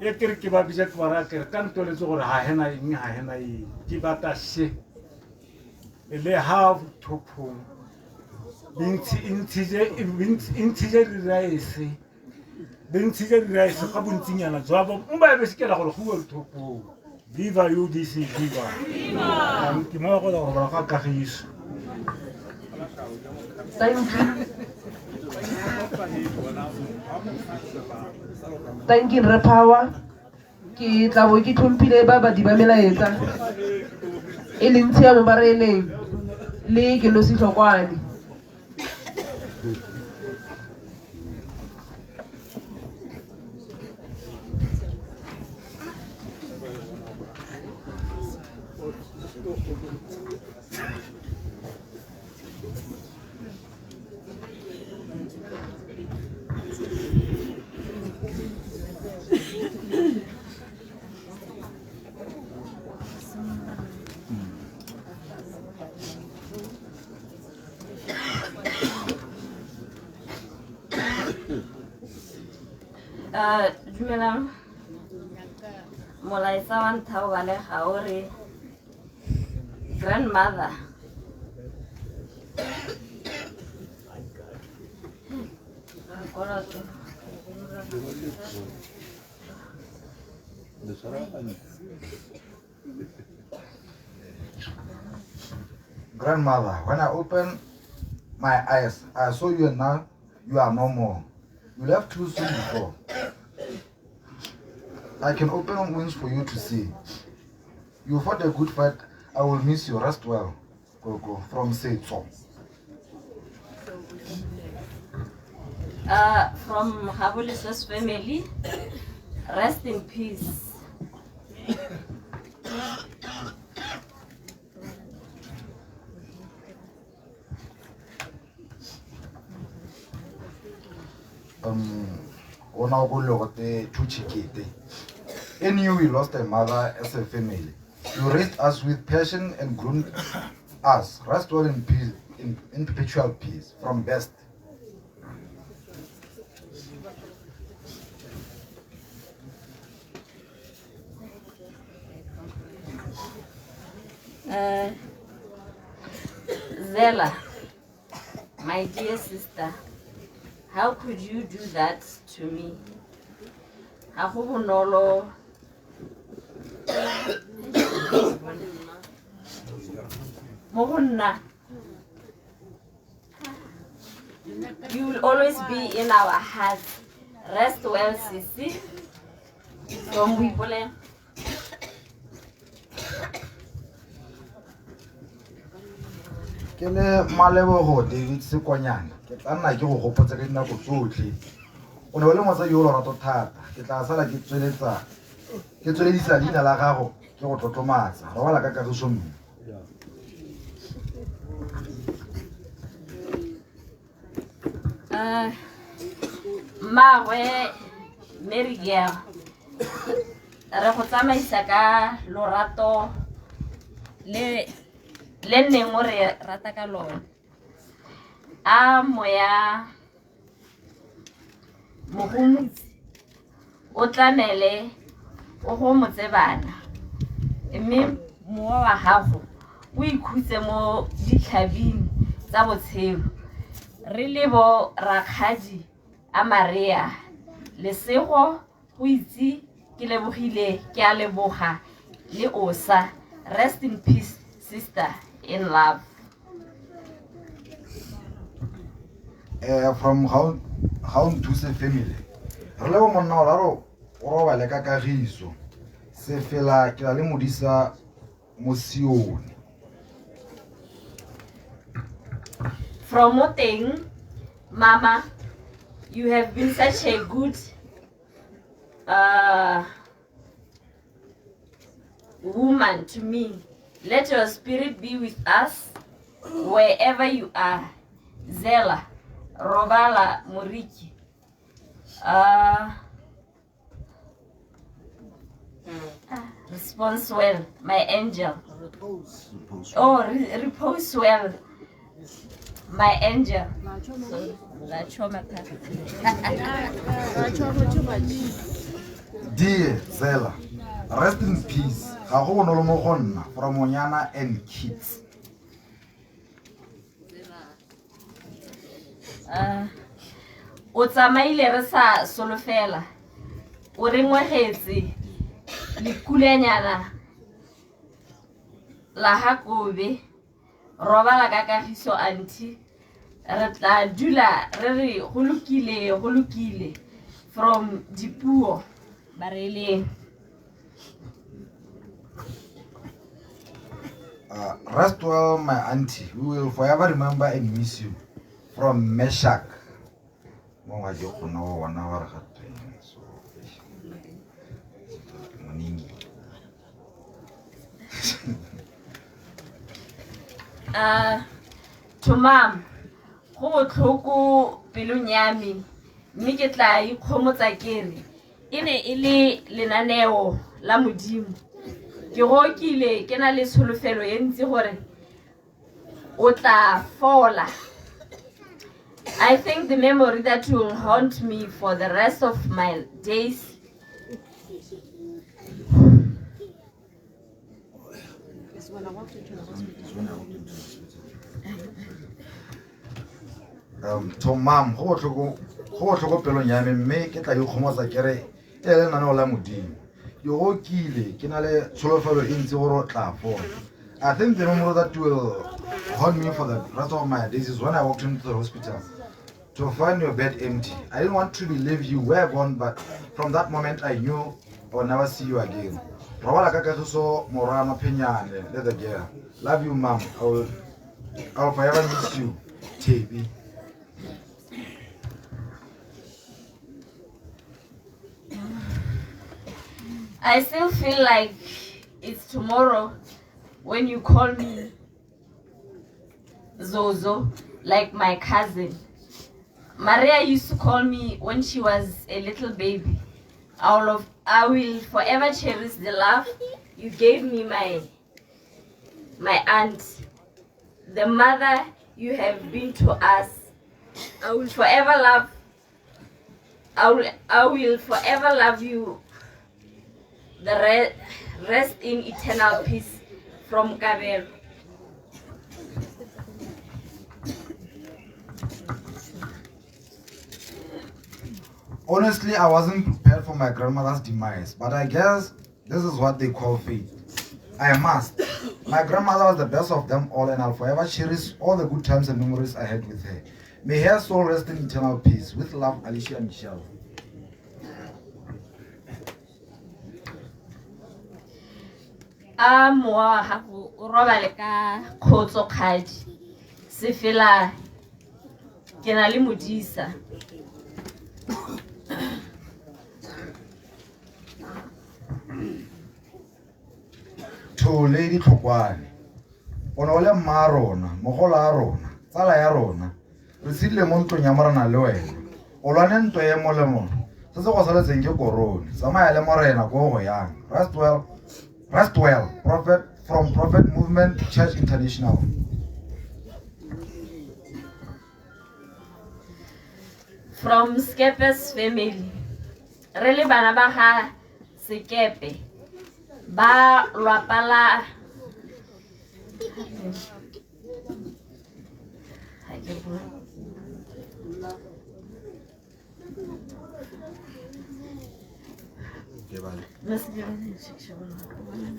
ye kere ke ba bisa ke bara kere ka nto le gore ha hena ke bata se le ha thopong intshije di-rice ka bontsinyana jwa mba be se kela gore go bua thopong viva udc viva ke mo go la gore ba ka kagiso thank you Repower ke tla bo ke tlhompile ba ba di ba melaetsa e leng tshia mo bareleng le ke no se tlhokwane Dumelang molaetsa wa ntlha o balega o re grandmother Grandmother, when I opened my eyes, I saw you and now you are no more. You left too soon before. I can open wings for you to see. You fought a good fight. I will miss you. Rest well. Go from Seitso. From Habulis's family, rest in peace. In you, we lost a mother as a family. You raised us with passion and groomed us. Rest well in peace, in perpetual peace. From Best. Zella, my dear sister, how could you do that to me? You will always be in our hearts. Rest well, Sisi. From Wipole. Ke le Malebogo David Sekonyana ke tla nna ke go gopotsa ka dinako tsotlhe o ne o le mosadi yo lorato thata ke tla sala ke tsweledisa leina la gago ke go tlotlomatsa robala ka kagiso mme Mmagwe Mary Girl re go tsamaisa ka lorato le neng o re rata ka lona a moya mogomotsi o tlamele o go motsebana mme mowa wa gago o ikhutse mo ditlhabing tsa botshelo re le bo rakgadi a Maria lesego go itse ke lebogile ke a leboga le osa rest in peace sister in love. From how to say family re le bo monna o raro o robale ka kagiso se fela ke la le modisa mo Sione. From Moteng, Mama, you have been such a good woman to me. Let your spirit be with us wherever you are. Zella, Robala, Moriki. Response well, my angel. Oh, repose well, my angel. Dear Zella, rest in peace. Ga go bonolo mo go nna from Onyana and kids. O tsamaile re sa solofela. O re ngwegetse lekulenyana la Hakobe. Robala ka Kagiso auntie. Re tla dula re re go lokile from Dipuo Bareleng. Rest well, my auntie. We will forever remember and miss you. From Meshach. To mom, go botlhoko pelong ya me, mme ke tla ikgomotsa kere e ne e le lenaneo la Modimo. Ke gokile ke na le solofelo e ntsi gore o tla fola. I think the memory that will haunt me for the rest of my days. To mom, go botlhoko pelong ya me, mme ke tla ikgomotsa kere e le lenaneo la Modimo. Ke gokile ke na le solofelo e ntsi gore o tla fola. I think the memory that will haunt me for the rest of my days is when I walked into the hospital to find your bed empty. I didn't want to believe you were gone, but from that moment I knew I would never see you again. Robala ka Kagiso Morana Penyane, let the girl. Love you, mom. I'll forever miss you, Taby. I still feel like it's tomorrow when you call me Zozo, like my cousin. Maria used to call me when she was a little baby. I will forever cherish the love you gave me, my aunt, the mother you have been to us. I will forever love you. The rest in eternal peace from Kabelo. Honestly, I wasn't prepared for my grandmother's demise, but I guess this is what they call fate. I must. My grandmother was the best of them all, and I'll forever cherish all the good times and memories I had with her. May her soul rest in eternal peace. With love, Alicia Michelle. Moa ha go robale ka khotso kgadi. Se fela ke na le modisa. To Lady Tlhokwane. Ona ole mma rona, mogola a rona, tsala ya rona. Re sile mo ntlong ya morena le wena. O lwane ntwa e molemo. Se se go saletseng ke korone. Tsamaya le morena go go yang. Rest well, Prophet from Prophet Movement Church International. From Skepe's family. Really bana ba ha Skepe. Ba lwapala.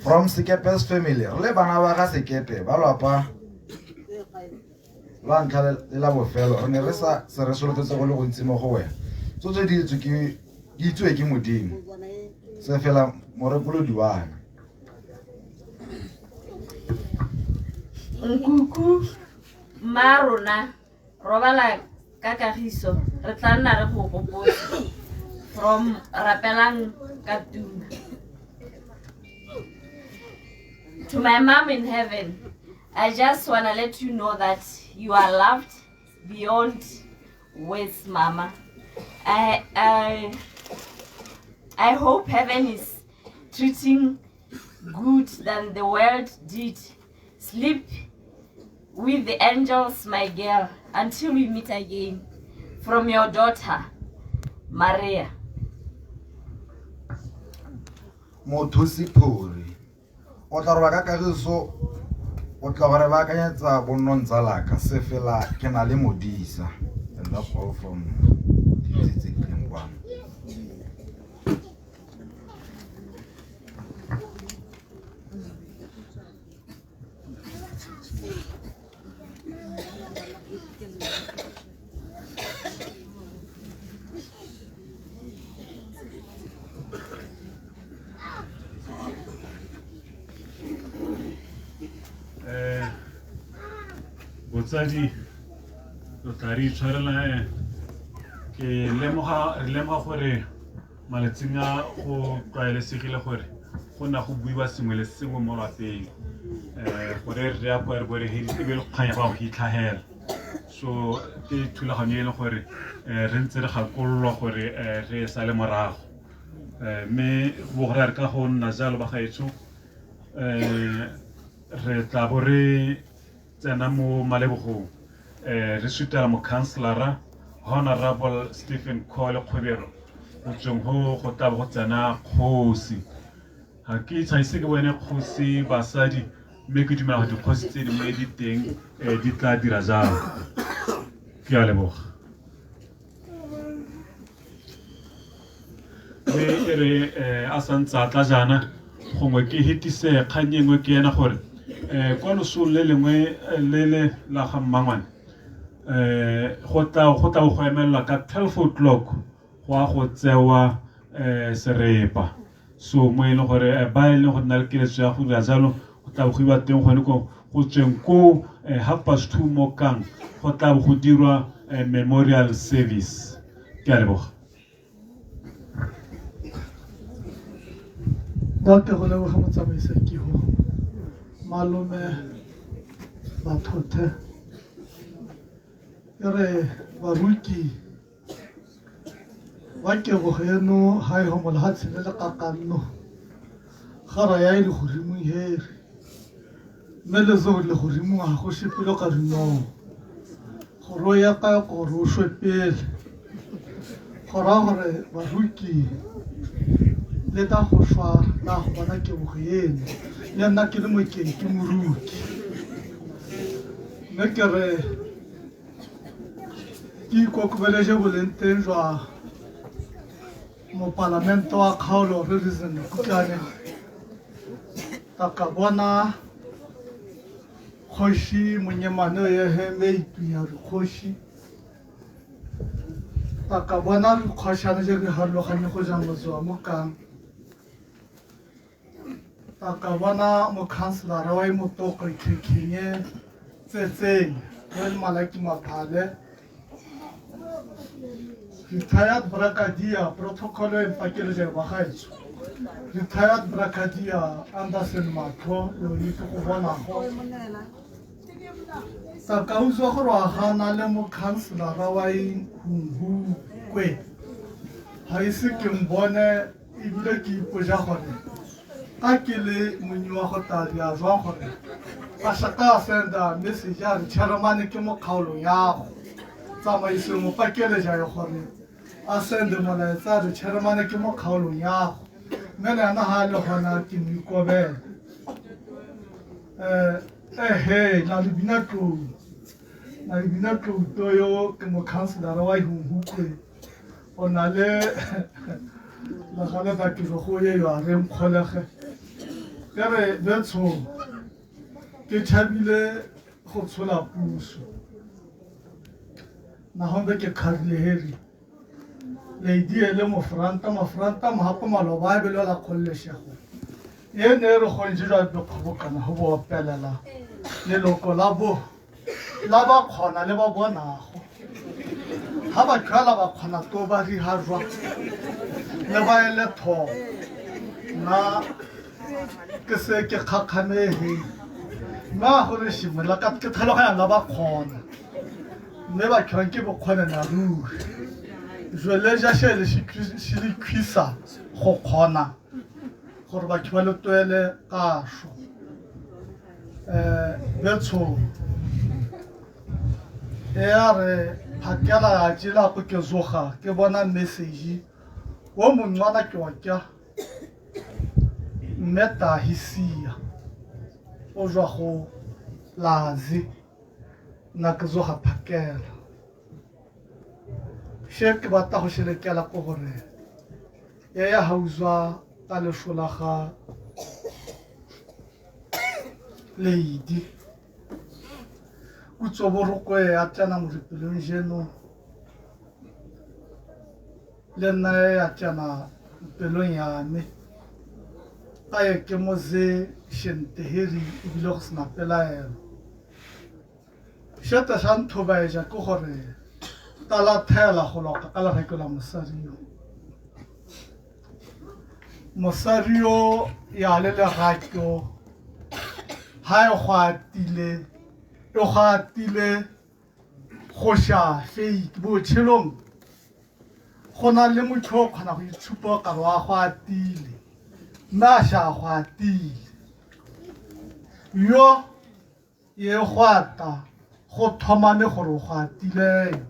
From Sikepe's family, le bana ba ga Sikepe ba lwapa la ntlha le la bofelo re ne re sa se re solofetse go le go ntsi mo go wena. Tsotlhe di itswe ke Modimo. Se fela morekolodi wa me. Nkuku marona robala ka Kagiso re tla nna re go gopotsa. From Rapelang Katuna. To my mom in heaven, I just want to let you know that you are loved beyond words, Mama. I hope heaven is treating good than the world did. Sleep with the angels, my girl, until we meet again. From your daughter, Maria. Mothusi Phuri. O tla roba ka Kagiso o tla gore ba akanyetsa bonno ntsalaka se fela ke na le modisa. Paul from Tizikwam. Botsadi o tla re itshwarela ke lemoga gore malatsing a go tlwaelesegile gore go na go buiwa sengwe le sengwe mo lapeng gore re ya kwa re bore e be le kganya ba go itlhagela so ke thulaganyo e leng gore re ntse re gakololwa gore re sa le morago mme bo gore re ka go nna jalo ba gaetsho re tla bo re tsena mo malebogong re sutela mokhanselara Honorable Stephen Cole Kgwebero go tsweng go taba go tsena kgosi ga ke tshwanetse ke bone kgosi basadi mme ke dumela gore dikgosi tse dingwe di teng di tla dira jalo ke a leboga mme e re a santse a tla jana gongwe ke hetise kgang engwe ke ena gore kwa losong le lengwe le la ga mmangwane go tla go emelelwa ka 12 o'clock go a go tsewa serepa so mo e leng gore ba e leng go nna le keletso ya go dira jalo go tla go iwa teng gone go tsweng ko 2:30 mo kang go tla go dirwa memorial service ke a leboga Dr. go leboga motsamaisi ke ho malome bathothe re baruki wa ke go eno hai ho molhatsi le qakanno khara ya ile go rimu here mele zo le go rimu ha go shepelo ka rino go roya ka go ro shepele khara gore baruki le ta go shwa na go bona ke go eno ya nna ke le mo ke moruki me ke re ki ko ko bele je bolenteng jwa mo parlamento wa khaolo re reason ko tsane ta ka bona khoshi monyemane ye he me ipia re khoshi ta ka bona re khoshana je re harlogane go jang motswa mo kang ta ka bona mo councilor wa mo toko ikhenye tsetseng le malaki maphale retired brigadier protocol en pakele je bagaetso retired brigadier Anderson Matho yo itse go bona go sa ka uso go ra gana le mo councilor wa Inkhumbu kwe ha ise ke mbone ibile ke ipoja gore ka ke le monywa go tadi a jwa gore ba shaka senda message ya chairman ke mo khaolo ya go tsamaiso mo pakele ja yo gore a sende molaetsa re chairman ke mo khaolong ya go mme le ana ha le gona ke mo ikobela na le bina tlo to yo ke mo councilor wa Inkhumbu o na le la gana ba ke go ye yo a re mkholege ke re betso ke thabile go tshola puso na hombe ke khadile heri lady ele mo franta mo hapo maloba be le la kholleshego e ne re go njira be khobokana ho bo pelela le loko la ba khona le ba bonago ha ba khala ba khona to ba ri harwa le ba ele tho na ke se ke khakhamehe ma go re shimela ka ke tlhaloganya la ba khona mme ba khranke bo khona na ruri je le jachele shi le kwisa go khona gore ba khwa le toele ka sho betso re phakela a tshela go ke zoga ke bona message wo monwana ke wa kya meta hisia o jwa go lazi na ke zoga phakela she ke batla go selekela ko gore ya hauzwa ka leshola ga Lady utso boroko ya tsana mo dipelong jeno le nna ya tsana pelong ya me ka ye ke moze shenteheri e bile go sena pelaelo sheta sa nthobaetša ke gore tala thela go loka ka lerekelo la mosadi yo ya le lerakyo ha e go atile go sha fake botshelong go na le motho o kgona go itshupa ka wa go atile na sha go atile yo ye gwata go thomane gore go atile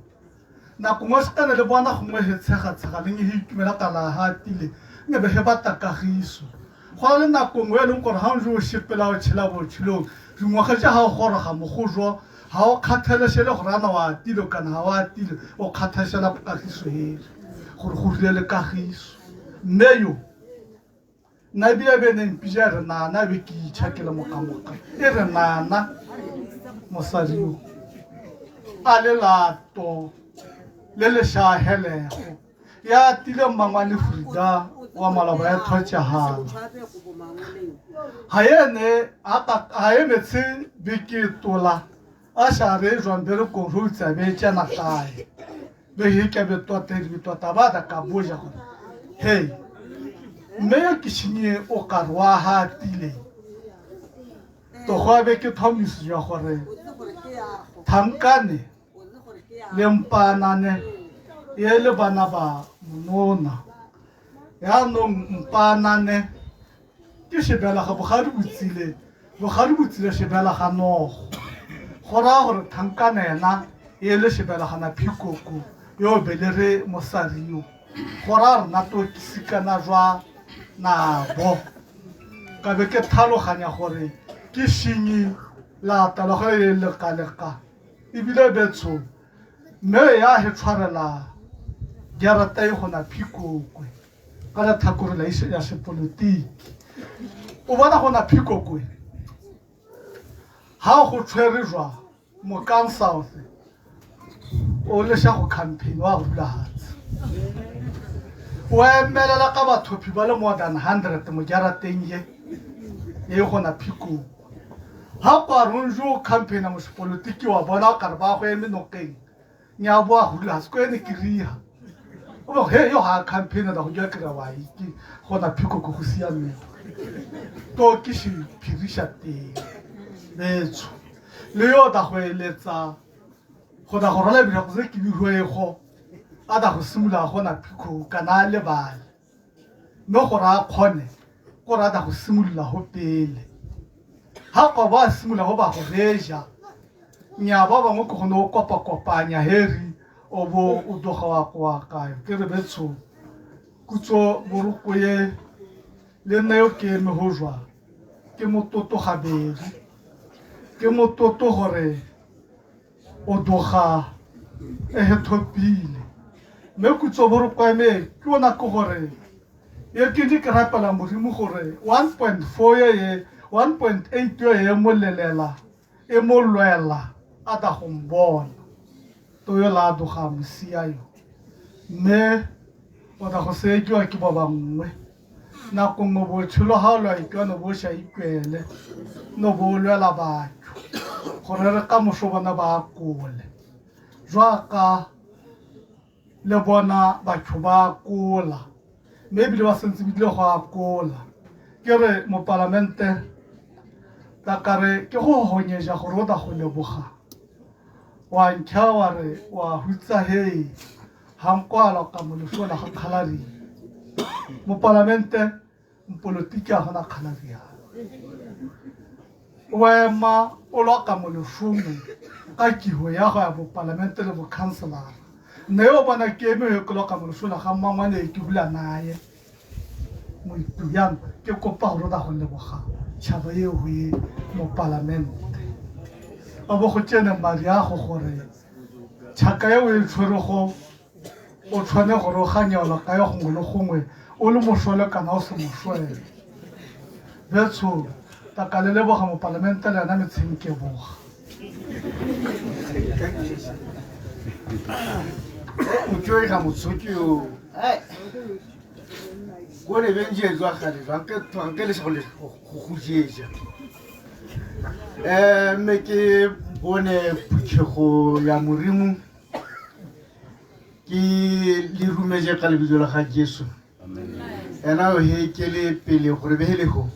nako mo sekane le bona go mo hetshega le nge hitumela ka la atile ne be he bata kagiso go le nako ngwe le gore ha o shepela o tshela botshilong dingwaga tša ga gore ga mogojwa ha o kgathalesele gore ana wa atile kana ha wa atile o kgathašela kagiso hele gore go rile le kagiso mme yo na bia be ne mpija re nana be ke itšhakele mokamoka e re nana mosadi yo a lelato le lešahelego ya atile mmangwane Frida wa malaba ya thotšagala ha emetse beke tola a sa re jwang bere kong tsa be tsena kae be heke be tota ba da ka boja go hey mme yo ke shinye o ka rwa ha tile to go be ke thomis ya gore thankane le mpanane ye le bana ba monona ya no mpanane ke shebela ga bogadi botsile shebela ga nogo gora gore thankanena ye le shebela ga na phikoko yo belere mosadi yo gora rena to kisikana jwa na bo ka be ke thaloganya gore ke shinyi la tala go le lekaleka ibile betso mme ya he tshwarela jarata e gona phikokwe ka la thakore la ya sepolitiki o bona gona phikokwe ha go tshwere jwa mo kan south o le sha go campaign wa go bula hatsi o emelela ka bathopi ba le more than 100 mo jarateng ye gona phikokwe ha kwa runjo campaign mo sepolitiki wa bona ka ba go eme nokeng nya bo a hula se ko ene kiriha o he yo ha campaign da go ja kra wa iki gona phikokwe go siame to ke shi phirisha te betso le yo da go eletsa go da go rola bile go se ke bihoego a da go simula gona phiko kana le bana no go ra khone go ra da go simula ho pele ha go ba simula go ba go reja nya ba ba mo go no kopanya heri o bo o doga wa kwa ka ke re betso kutso boroko ye le nna yo ke me ho jwa ke mototo gabedi ke mototo gore o doga e thopile me kutso boroko me ke ona ko gore ye ke di krapela modimo gore 1.4 ye 1.8 ye molelela e molwela a ta go mbona to yo la doga mosia yo me o ta go sekiwa ke ba bangwe na go mo botshelo ha lo ikana bo sha ikwele no bo lwela batho gore re ka moso bona ba kole jwa ka le bona batho ba kola maybe le ba sentse bile go a kola ke re mo parlamente ta kare ke go honyeja go rota go leboga wa ntšha re wa hutsa hei hankwala ka mo lesola ga khalari mo parlamente mpolitiki a gona khalari ya wema o loka mo lesomo ka kiho ya go ya bo parlamente le bo councilor ne o bona ke me go loka mo lesola ga mmangwane ke bula nae mo ituyang ke kopa go rota go leboga tšhaba ye ho ye mo parlamente a bo go tsena mari ya go gore tšhaka ye o e tshwerego o tshwane gore o ganyaola ka ya gongwe le gongwe o le mošwele kana o se mošwele betsho taka le leboga mopalamente le yana metsheng ke boga motsoe ga motsoki o ko ne benjeetswa gale jwanke le segole go jeja mme ke bone phutšego ya morimo ke le rumetse ka lebitso la ga Jesu ena o he ke le pele gore behelego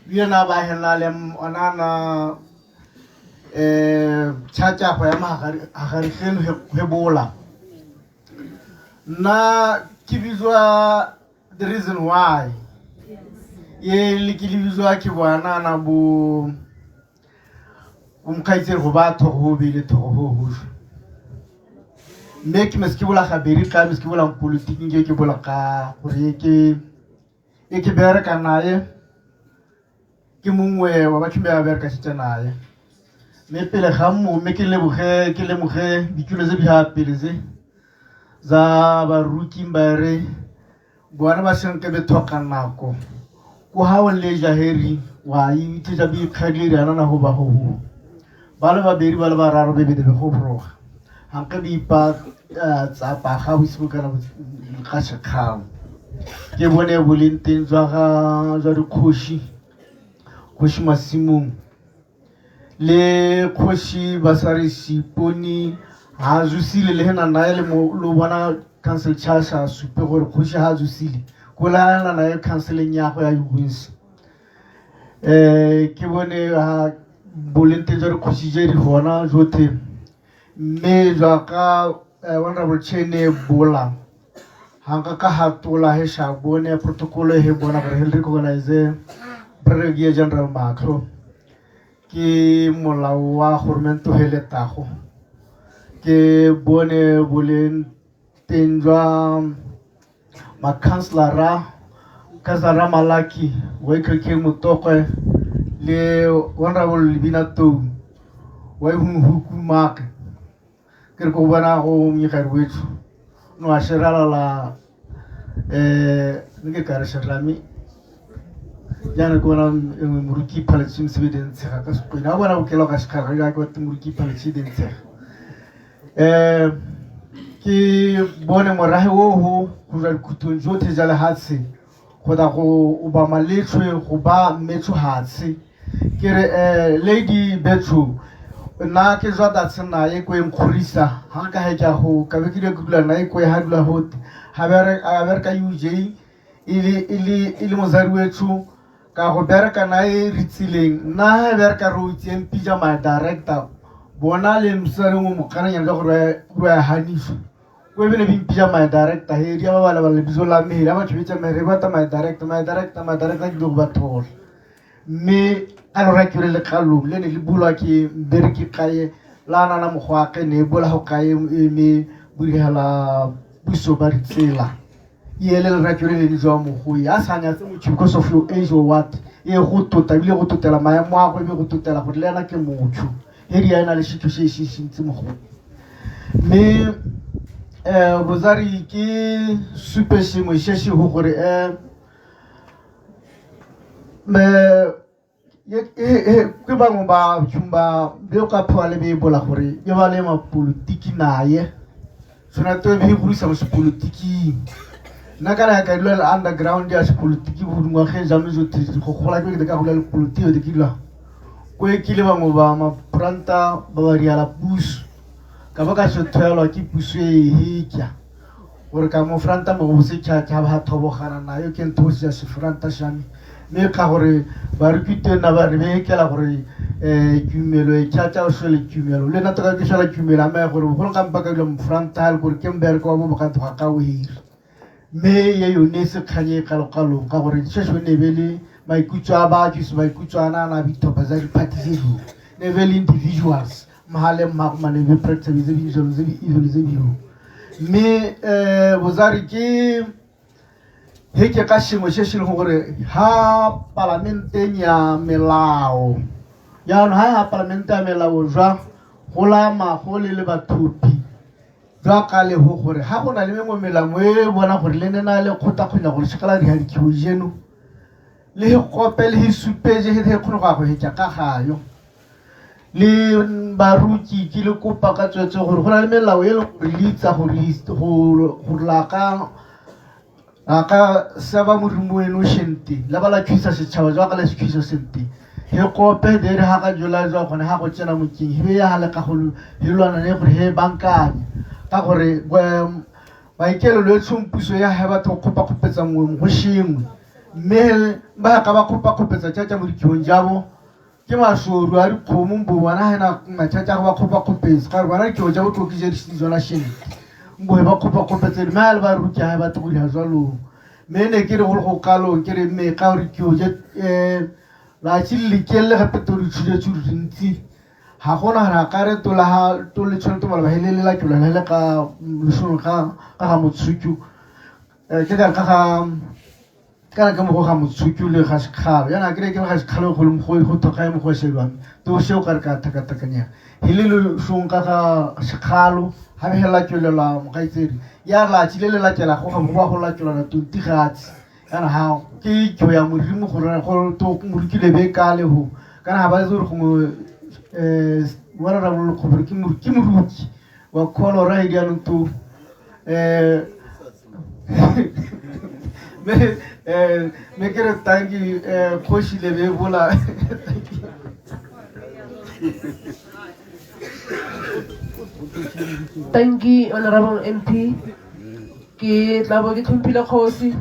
yena ba hela le onana chacha go ya magare geno he bola na ke bizwa the reason why ye le ke le bizwa ke bona na bo umkaitse go ba thogo bile thogo ho mme ke meske bola ga beri ka meske bola politiki ke bola ka gore ke bere ka nae ke mongwe wa batho ba bereka tshitse nae mme pele ga mme ke lemoge ditulo tse di hapeletse za baruki mbare bona ba senke be thoka nako ko ha o le jaheri wa itse bi khadiri ana na ho ba ho ba le ba beri ba le ba raro be be de go broga hanka di pa tsa pa ga bosibo kana ga shakao ke bone bolenteng jwa dikgoshi khoshi masimong le khoshi basari siponi ha jusile le hena na le mo lo bona council charge supe gore khoshi ha jusile ko la na na councileng ya go ya ubinsi ke bone ha bolenteng jwa dikgoshi je di hona jote mme jwa ka honorable Chene bola hanga ka hatola he sha bone protocol he bona gore he recognize Brigadier General Maklo ke molao wa gormento heletago ke bone boleng tenjwa ma councilor Kazara Malaki wa ke motokwe le honorable Libinato wa hukumaka ke go bona go myigarwethu no a sherala la nge ka re sherami yana ko na muruki palachim sweden tsega ka spo na bona o kelo ka shikara ga ko muruki palachim den tsega ke bone morahe ho ra kutunjo te jala hatsi go da go ba maletswe go ba metso hatsi ke re lady Bethu na ke zwa da tsena ye ko enkhorisa ha ka he ka go ka be ke le kula na ye ko ha dula hot ha bere ka UJ ili mozari wethu ka go bereka na e ritsileng na ha bereka ro tsempi ja ma director bona le msare mo mokana ga gore ya hanifu ko be le bimpija ma director he dia ba le bizola me la ba tshwetsa me re bata ma director ke go ba thol me a re ke le kalo le ne le bulwa ke bereki kae la na mogwa ke ne bola ho kae me bulela puso ba ritsela yele le rakere le jwa mo go ya sanya tse mo because of your age or what e go tota bile go totela maemo a go be go totela go lena ke motho e ri yana le shitho se ntse mo go me bozari ke super shimo sheshi go gore me ke bangwe ba tshumba be ka phwa le be bola gore e ba le ma politiki naye sona to be go isa mo politiki na kana ka dula underground ya politiki go ngwa ge jamme jo tiri go gola ke ka go la politiki de kila ko e kile bangwe ba ma pranta ba ba ria la push ka ba ka se thelo ke push e hikya gore ka mo franta mo go se tša ba thobogana na yo ke nthosi ya se franta shami me ka gore ba re kite na ba re be ke la gore kumelo e tša o shele kumelo le na toka ke shela kumelo me gore go ka mpa ka lo frontal gore ke mber ko bo ka thoga ka o hira me ye yo ne se khanye ka lo ka gore tshesho ne bele maikutso a ba tshisa maikutso ana na bithopa za di parties ne bele individuals mahale magmane be practice be visual ze evil ze bio me bozari ke he ke ka shimo se se gore ha parlamente ya melao ya no ha parlamente ya melao jwa gola magole le bathupi jwa ka le ho gore ha go na le mengwe melamo e bona gore le nena le kgotakgonya gore shekala di hadikiwo jeno le he kope le he supeje he kgone go hetja ka gayo le baruki ke le kopa ka tswetse gore go na le melao e le gore le itsa gore la ka seba modimo eno shente la bala thuisa setšhaba jwa ka le se thuisa sente he kope de re ha ka jola jwa gone ha go tsena moking he ya hale ka go hilwana ne gore he bankanya ka gore ba ikelo le tshompuso ya ha batho kopa kopetsa ngwe go shingwe mme ba ka ba kopa kopetsa tša mo dikiong jabo ke masoru a dikgomo mbo bona hena matšatša go ba kopa kopetsa ka bona dikio jabo tlo ke je di jona shente mbo ba kopa kopetsa di mala ba ruki ha batho go di jalo mme ne ke re go kalong ke re mme ka re kio je la tshile ke le gape to di tshile ntsi ha gona ra ka re to la ha to le tshone to ba hele la ke la le ka mosong ka motshuku ke ka mo ga motshuku le ga sekgalo yana ke ga sekgalo go le mo go to ka mo go shelwang to sheo ka ka takanya hele le shong ka sekgalo ha be hela ke le la mo ga itsedi ya la tshile le la ke la go ga mo go la ke la to tigatsi kana ha ke tlo ya modimo gore go to mo dikile be ka le ho kana ha ba zuru go wala ra mo go ke moruki wa kholo ra e diano to me kere tangi khoshi le be bola Thank you, Honorable MP. Ke tla bo ke thumpile kgosi.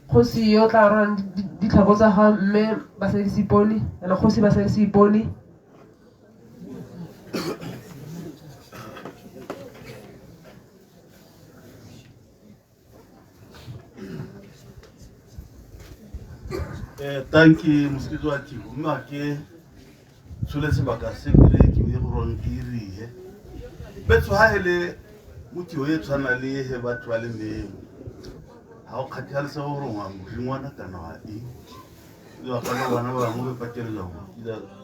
Kgosi yo tla rona ditlhako tsa ga mme ba sa di sipone, le kgosi ba sa di sipone. Thank you, mosebetsi wa tiko. Mme ke tshole sebaka se ke ke e go rong ke rie. Betso ha hele motho o e tshwana le he batho ba le meng. Ha o khathale se go rongwa ngwana kana wa e. Yo ka no bana ba mo be patela go.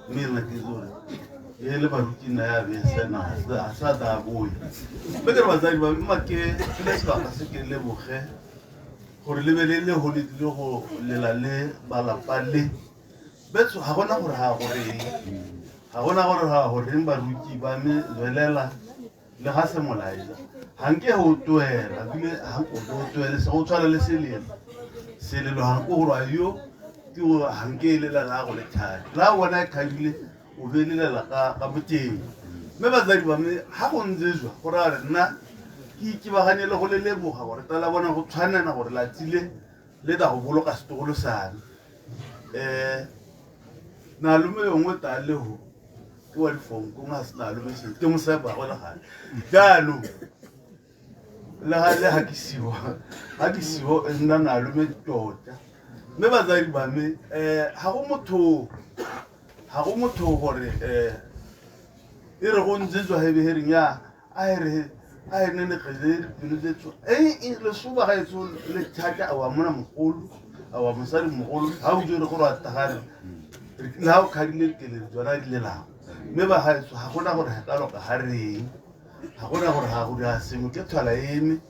Mme nna ke zo e le ba rutina ya be sena sa da boy. Be ke ba tsadi ba mma ke le sebaka se ke le boge. Gore le belele ho le go lela le balapa le betso ha gona gore ha gore ba ruki ba me zwelela le ga se molaila hanke ho toela bile ha go toela se go tshwana le selelo ha go go ayo ke go hanke le la go le thai la bona ka bile o belela ka boteng me ba tsadi ba me ha go nzezwa gore a nna ke ba ganele go le leboga gore tala bona go tshwanela gore la tsile le da go boloka setogolo sane na lume yongwe ta le ho ke wa difonko nga se na lume se ke mo sa ba go le gale jalo le gale ha ke siwa nna na lume tota me ba tsadi ba me ha go motho gore e re go ntsetswa hebe hering ya a re a ene ne khazeri pinetso le suba ga etso le thata a wa mona mogolo a wa mosadi mogolo ha o jore go rata gare la o khadile ke le tsona di lela me ba ha etso ha gona gore ha ka ga reng ha gona gore ha go ya sengwe ke thwala eme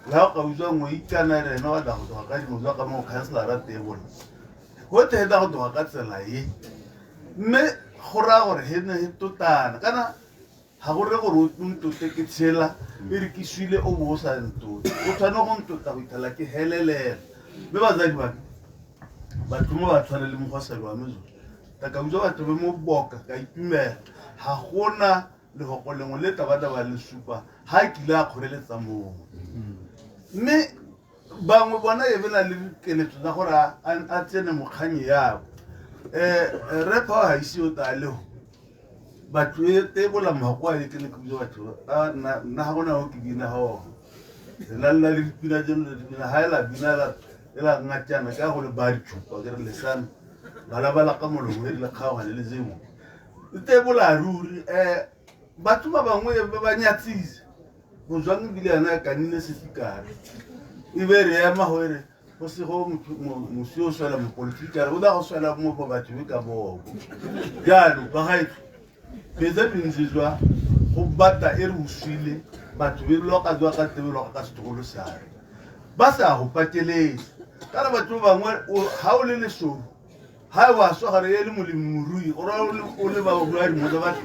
la o ka uzwa ngo ikana re no da go ka di mo ka mo councilor a table go te da go ka tsela e me go ra gore he ne totana kana ha gore gore o ntote ke tshela e re ke swile o bo sa ntote o tshwana go ntota go ithala ke helelela be ba tsadi ba batho mo ba tshwana le mogwasadi wa mezo ta ka utswa batho be mo boka ka itumela ha gona le go lengwe le taba le supa ha ke la kgoreletsa mo mme bangwe bona e bela le keletso tsa gore a tsene mokganye yabo repa ha isi o ta leo batho e tebola mahakwa e ke le ke batho na ha gona ho ke bina ho la le bina jeno le bina ha la bina la ngatjana ka go le ba di tshupa ke re le sana bala ka mo le le khawa le zemo tebola ruri batho ba bangwe ba nyatsise go zwang bile ana ka nne se fikara e be re ya mahore go se go musio swela mo politika go da go swela mo batho be ka bo jalo ba ga beza binzizwa go bata e re uswile batho be loka jwa ka tebe loka ka setogolo sare ba sa go pateletse kana batho ba bangwe ha o le lesoro ha wa so gare le molemorui o ra o le ba go ya mo ba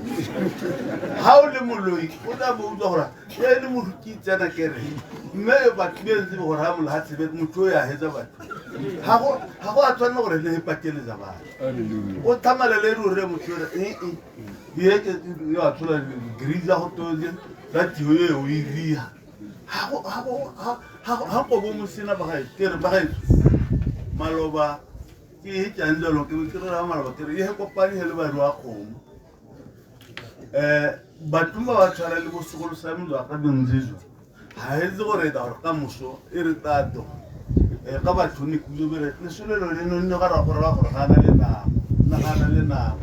ha o le moloi o tla bo utlwa gore ya le moruki tsena kere mme batho be ntse go ra mo ha tsebe motho ya hetsa batho ha go a tshwana gore le pateletsa ba o thamala le re motho ye ke ya tsola griza go toje la tiyo ye o iria ha go bo mo sena ba ga tere ba ga maloba ke tjandelo ke re ra maloba ke re ye kopani hele ba rwa khomo batumba ba tshwara le bo segolo sa mo ka benzizo ha e ze gore da ka moso e re tato ka batho ne kuzo bere le solelo le no ne ga ra gore ba gore gana le na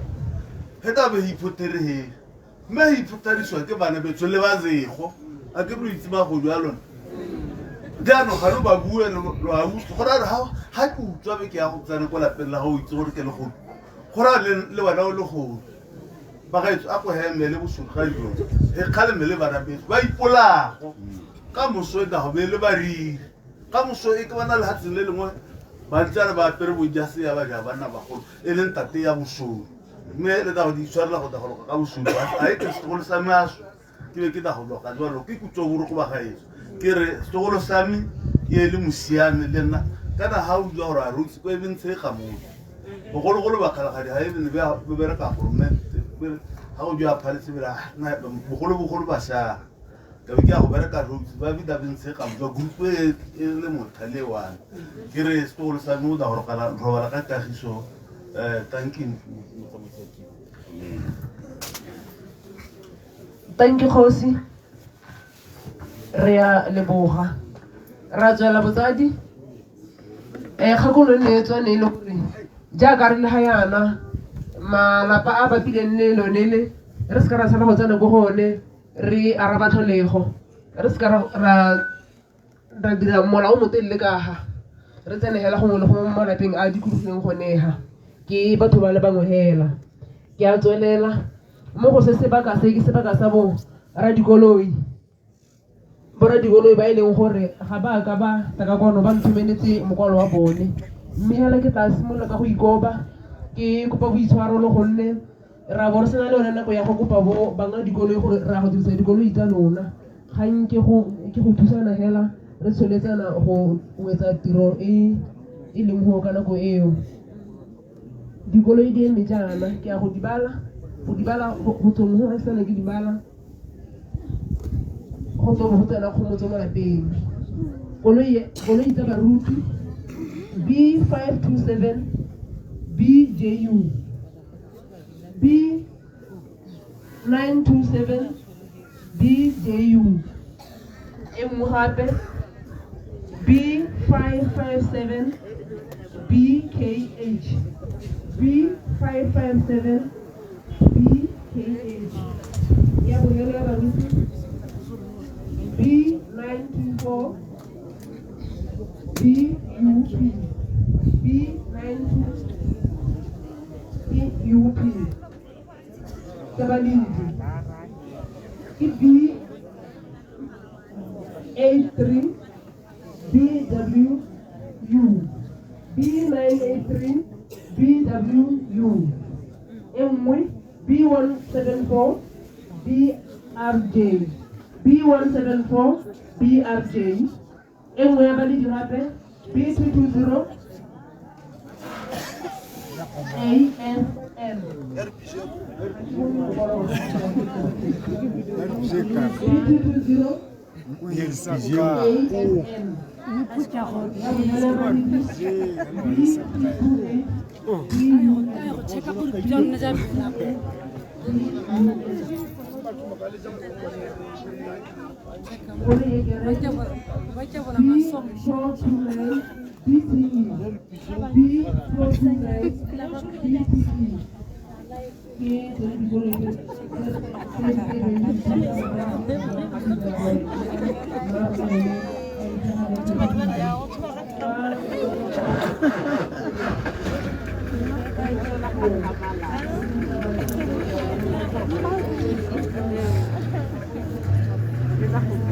heta be hipotere he me hipoteriswa ke bana betso le ba zego a ke re itse ba go jwa lona dano ga lo ba bua lo a utse go ra ha ke utswa be ke ya go tsana kwa lapeng la go itse gore ke le go ra le bana o le go ba ga itse a go heme le bosudu ga dilo he khale mele bana betso ba ipolago ka moso da go be le ba ri ka moso e ke bana le hatseng le lengwe ba tsana ba pere bo jase ya ba ja bana ba go e le ntate ya bosudu mme le da go di tshwarela go da go ka bosudu a e ke se sa maso ke be ke da go loka jwalo ke kutso buru go ba gaetso ke re stogolo sami ye le musiame le nna kana ha o jwa gore a rutsi ko e bentse ga mo bogologolo ba kgalagadi ha e bene be bereka goromente ha o jwa phaletse bela bogolo ba sa ka be ke a go bereka rutsi ba bida bentse ga mo grupo e le mothale wana ke re stogolo sami o da go robala ka kagiso thank you. Thank you, Khosi. Rea leboga. Ra tswela botsadi. Kgakolo ne tswa ne le gore jaaka re le ha yana malapa a bapileng le lonele re se ka ra tsana go tsena go gone re araba tlholego re se ka ra dira mola o motelele ka ha re tsene hela go le go mo lapeng a dikulugileng go neha ke batho ba le bangwe hela ke a tswelela mo go se sebaka se ke sebaka sa bo ra dikoloi bora dikoloi ba ileng gore ga ba ka ba taka kono ba nthumenetse mokwalo wa bone mme hela ke tla simolla ka go ikoba ke kopa boitshwaro le gonne ra bo re sena le yone nako ya go kopa bo banga dikoloi gore ra go dirisa dikoloi tsa lona ga nke go thusana hela re tsholetsana go wetsa tiro e leng go ka nako eo dikoloi di eme jaana ke a go dibala go tsong go resana ke dibala go tsong go tsena go motse mo lapeng koloi tsa baruti B527 BJU B927 BJU e nngwe gape B557 BKH B557 BKH ya bogelo ya baruti B924 BUP B924 BUP Tabalindi ke B83 BWU B983 BWU e nngwe B174 BRJ B174 BRJ e nngwe ya baledi gape B220 ASM B220 Gracias.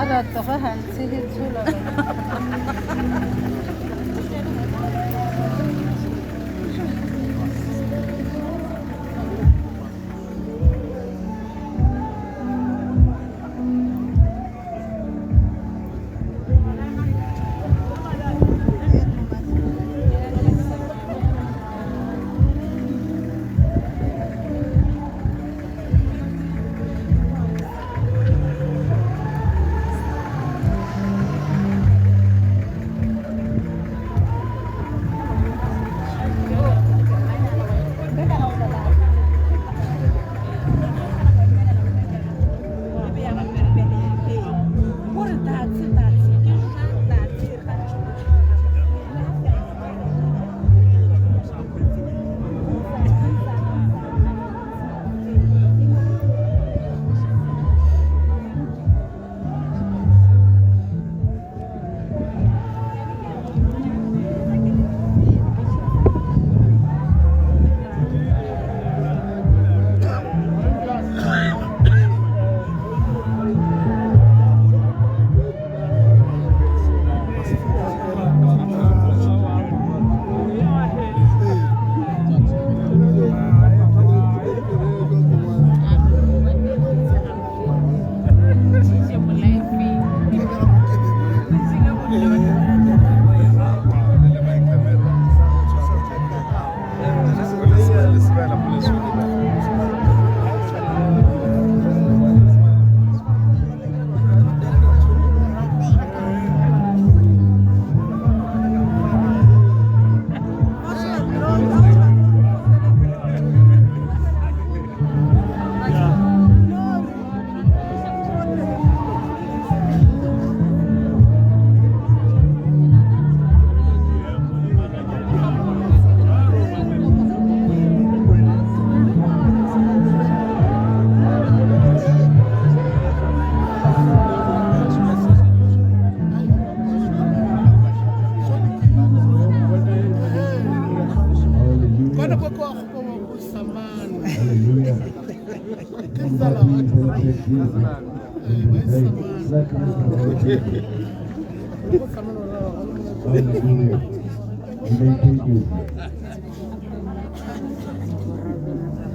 Ada tokahan sihit sula.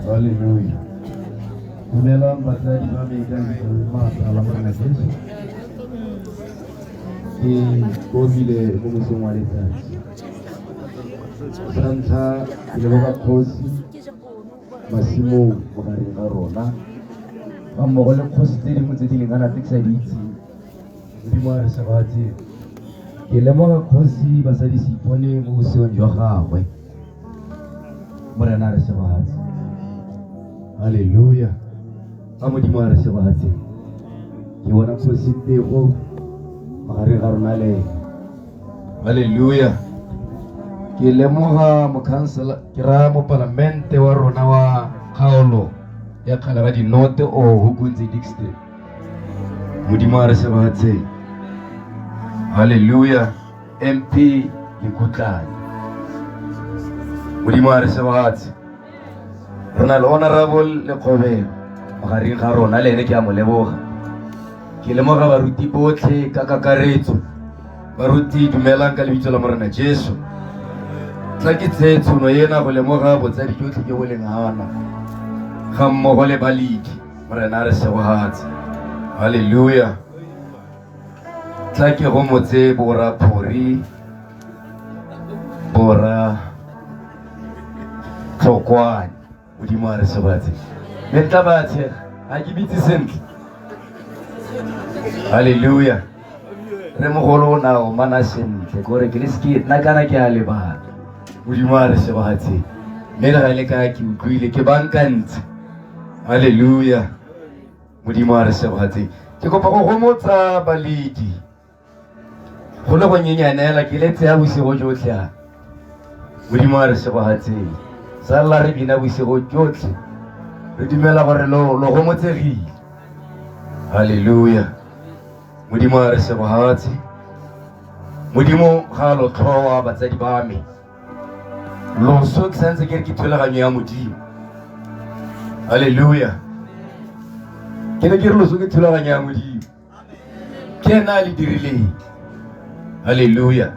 Hallelujah. Dumelang batsadi ba megang alamat Yesus. Di bogile bumusung walita. Santa ilaga kosi masimo magari karona. Amogole kosi diri mutiti ngana tiksa diti. Di mara sabati. Kelemo kosi basadi sipone bumusung jwa gagwe. Mara na re sabati. Hallelujah. Amodimo a re sebatse. Ke bona positego magare ga rona le. Hallelujah. Ke lemoga mokhansela ke ra mo parlamente wa rona wa kgaolo ya kgala ga dinote o hukunzi district. Modimo a re sebatse. Hallelujah. MP Lekutlane. Modimo a re sebatse. Rona le honorable Lekgobelo magareng ga rona le ene ke a mo leboga. Ke lemoga baruti botlhe ka kakaretso. Baruti dumelang ka lebitso la Morena Jesu. Tla ke tse tshono ena go lemoga botsadi jotlhe ke boleng hana ga mmogo le baledi Morena re sebogatse. Hallelujah. Tla ke go motse bora phori bora tlokwane Modimo a re sebatse. Metla bathe a ke bitse sentle. Hallelujah. Re mogolo na o mana sentle gore ke leski nna kana ke a lebala. Modimo a re sebatse. Mme le ga le ka ke utlwile ke bankantse. Hallelujah. Modimo a re sebatse. Ke kopa go gomotsa baledi go le go nyenyanela ke letse ya bosigo jotlhe. Modimo a re sebatse. sala re bina bosigo tsotlhe re dumela gore lo go motsegile. Haleluya. Modimo a re sebohatse, Modimo ga lo tlhoa batsadi ba me loso ke santse ke re ke thulaganyo ya Modimo. Haleluya. Ke ne ke re loso ke thulaganyo ya Modimo, ke na le dirileng. Haleluya.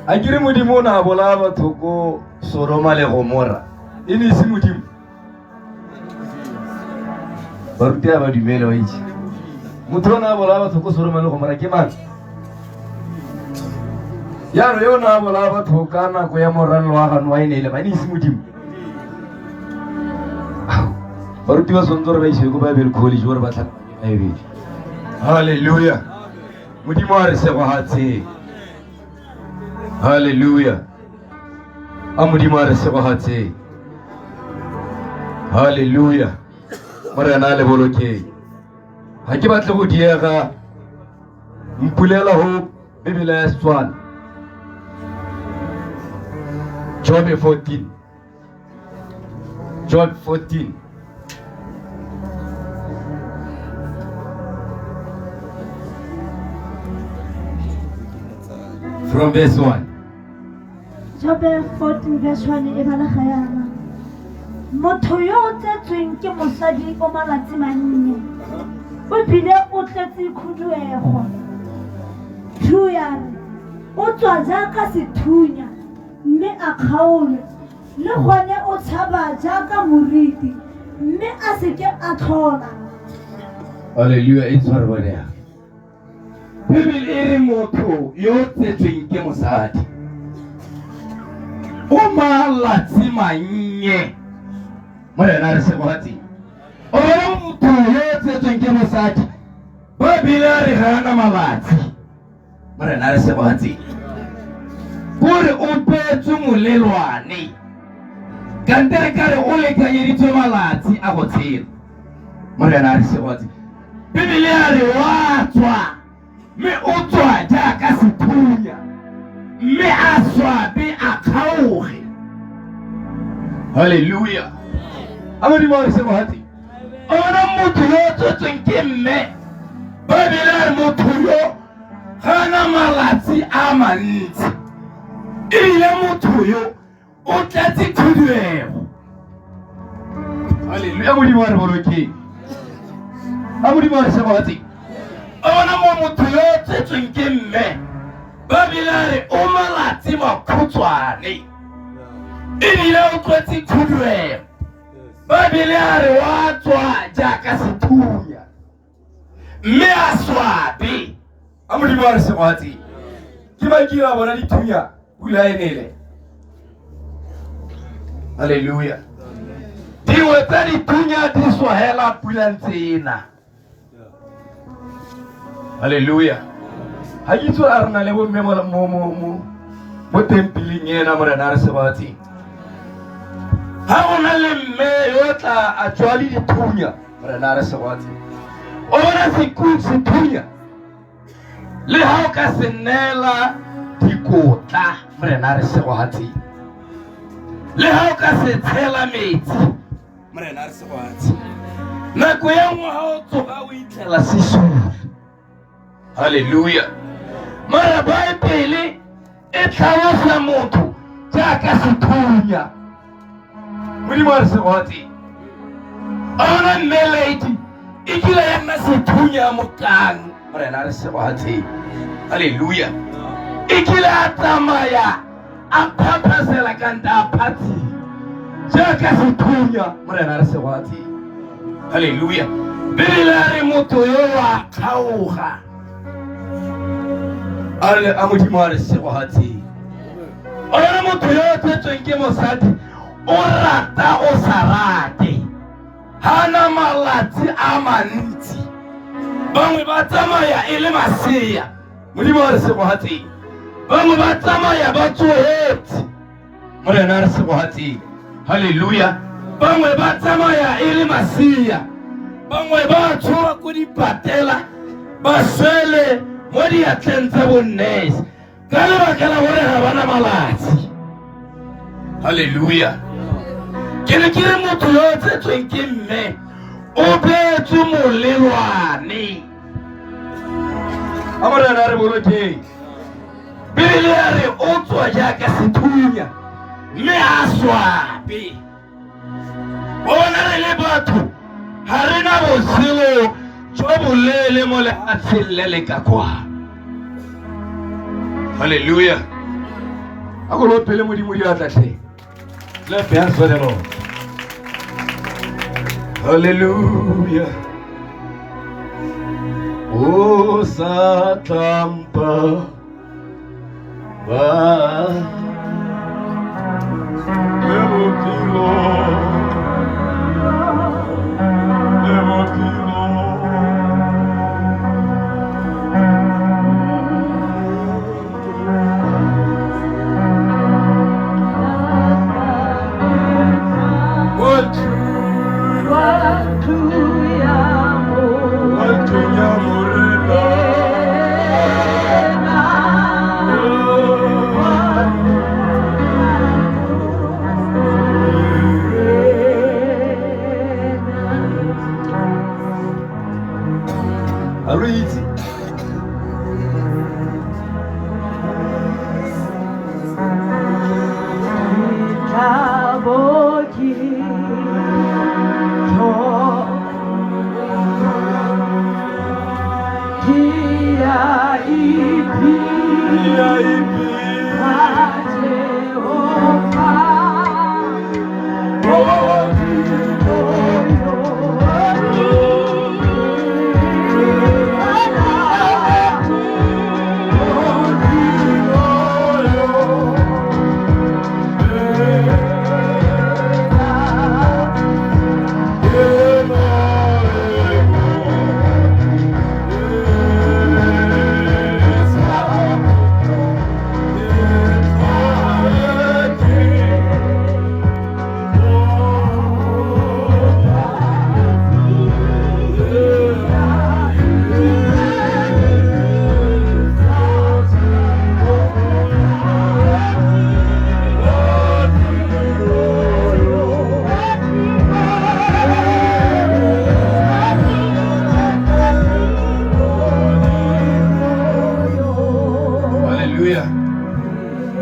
A ke re Modimo na bola batho ko Sodoma le Gomora e ne se Modimo. Baruti ba dumele wa itse motho ona bola batho ko Sodoma le Gomora ke mang? Yano yo na bola batho ka nako ya moralo wa gano wa ene le ba ne se Modimo. Baruti ba sondore ba ise go Bible college gore ba tla Bible. Haleluya. Modimo a re sebohatse. Haleluya. A Modimo a re sebohatse. Haleluya. Morena le boloke. Ha ke batle go diega mpulela ho Bibele ya Setswana. Job 14. Job 14. From verse 1. Job 14 verse 1 e bala khayana. Motho yo o tsetsweng ke mosadi o malatsi mannye o phile o tletse khuduego. Thuya o tswa jaaka sethunya mme a kgaole le gone o tshaba jaaka moriti mme a se ke a tlhola. Haleluya. E tsware bone ya Bibele e re motho yo o tsetsweng ke mosadi o malatsi mannye. Morena re sebohatse. O motho yo o tsetsweng ke mosadi Bibele re gana malatsi. Morena re sebohatse. Gore o petswe molelwane kantere ka re o lekanyeditswe malatsi a go tshela. Morena re sebohatse. Bibele ya re wa tswa mme o tswa jaaka sethunya mme a swabe a kgaoge. Haleluya. A Modimo re sebohatse. Ona motho yo o tswetsweng ke mme Bibele ya re motho yo gana malatsi a mantsi ile motho yo o tletse khuduego. Haleluya. Modimo re boloke. A Modimo re sebohatse. Ona mo motho yo o tsetsweng ke mme Bibele ya re o malatsi makhutswane ile o tletse khuduego. Bibele ya re wa tswa jaaka sethunya mme a swabe. A Modimo re sebohatse. Ke ba kira bona dithunya pula enele. Haleluya. Dingwe tsa dithunya di swahela pula ntsena. Haleluya. Ha ke tswa re na le bomme mo tempeleng ena morena re sebohatse. Ha o na le mme yo tla a tswa le dithunya morena re sebohatse. O bona sethunya le ha o ka senela dikotla morena re sebohatse. Le ha o ka se tshela metsi morena re sebohatse. Nako ya nngwe ha o tsoga o itlela sesulu. Haleluya. Mara Bibele e tlhalosa motho jaaka sethunya. Modimo re sebohatse. Ona melody e kile ya nna sethunya mo kang morena re sebohatse. Haleluya. E kile a tsamaya a phapasela kanta a phatsi jaaka sethunya morena re sebohatse. Haleluya. Bibele ya re motho yo wa kgaoga. A Modimo re sebohatse. Ona motho yo o tsetsweng ke mosadi o rata o sa rate hana malatsi a mantsi. Bangwe ba tsamaya e le masea. Modimo re sebohatse. Bangwe ba tsamaya ba tsohetse morena re sebohatse. Haleluya. Bangwe ba tsamaya e le masea. Bangwe ba tshoga ko dipatela ba swele mo diatleng tsa bonnese ka lebaka la gore ga bana malatsi. Haleluya. ke ne ke re motho yo o tsetsweng ke mme o beetswe molelwane a morena a re bolokeng bibele ya re o tswa jaaka sethunya mme a swape bona re le batho ga re na botshelo jo boleele mo lefatsheng le le ka kwana halleluja a ko lopele modimo diatlatlhe Clap your hands for the Lord. Hallelujah. Oh, Satampa.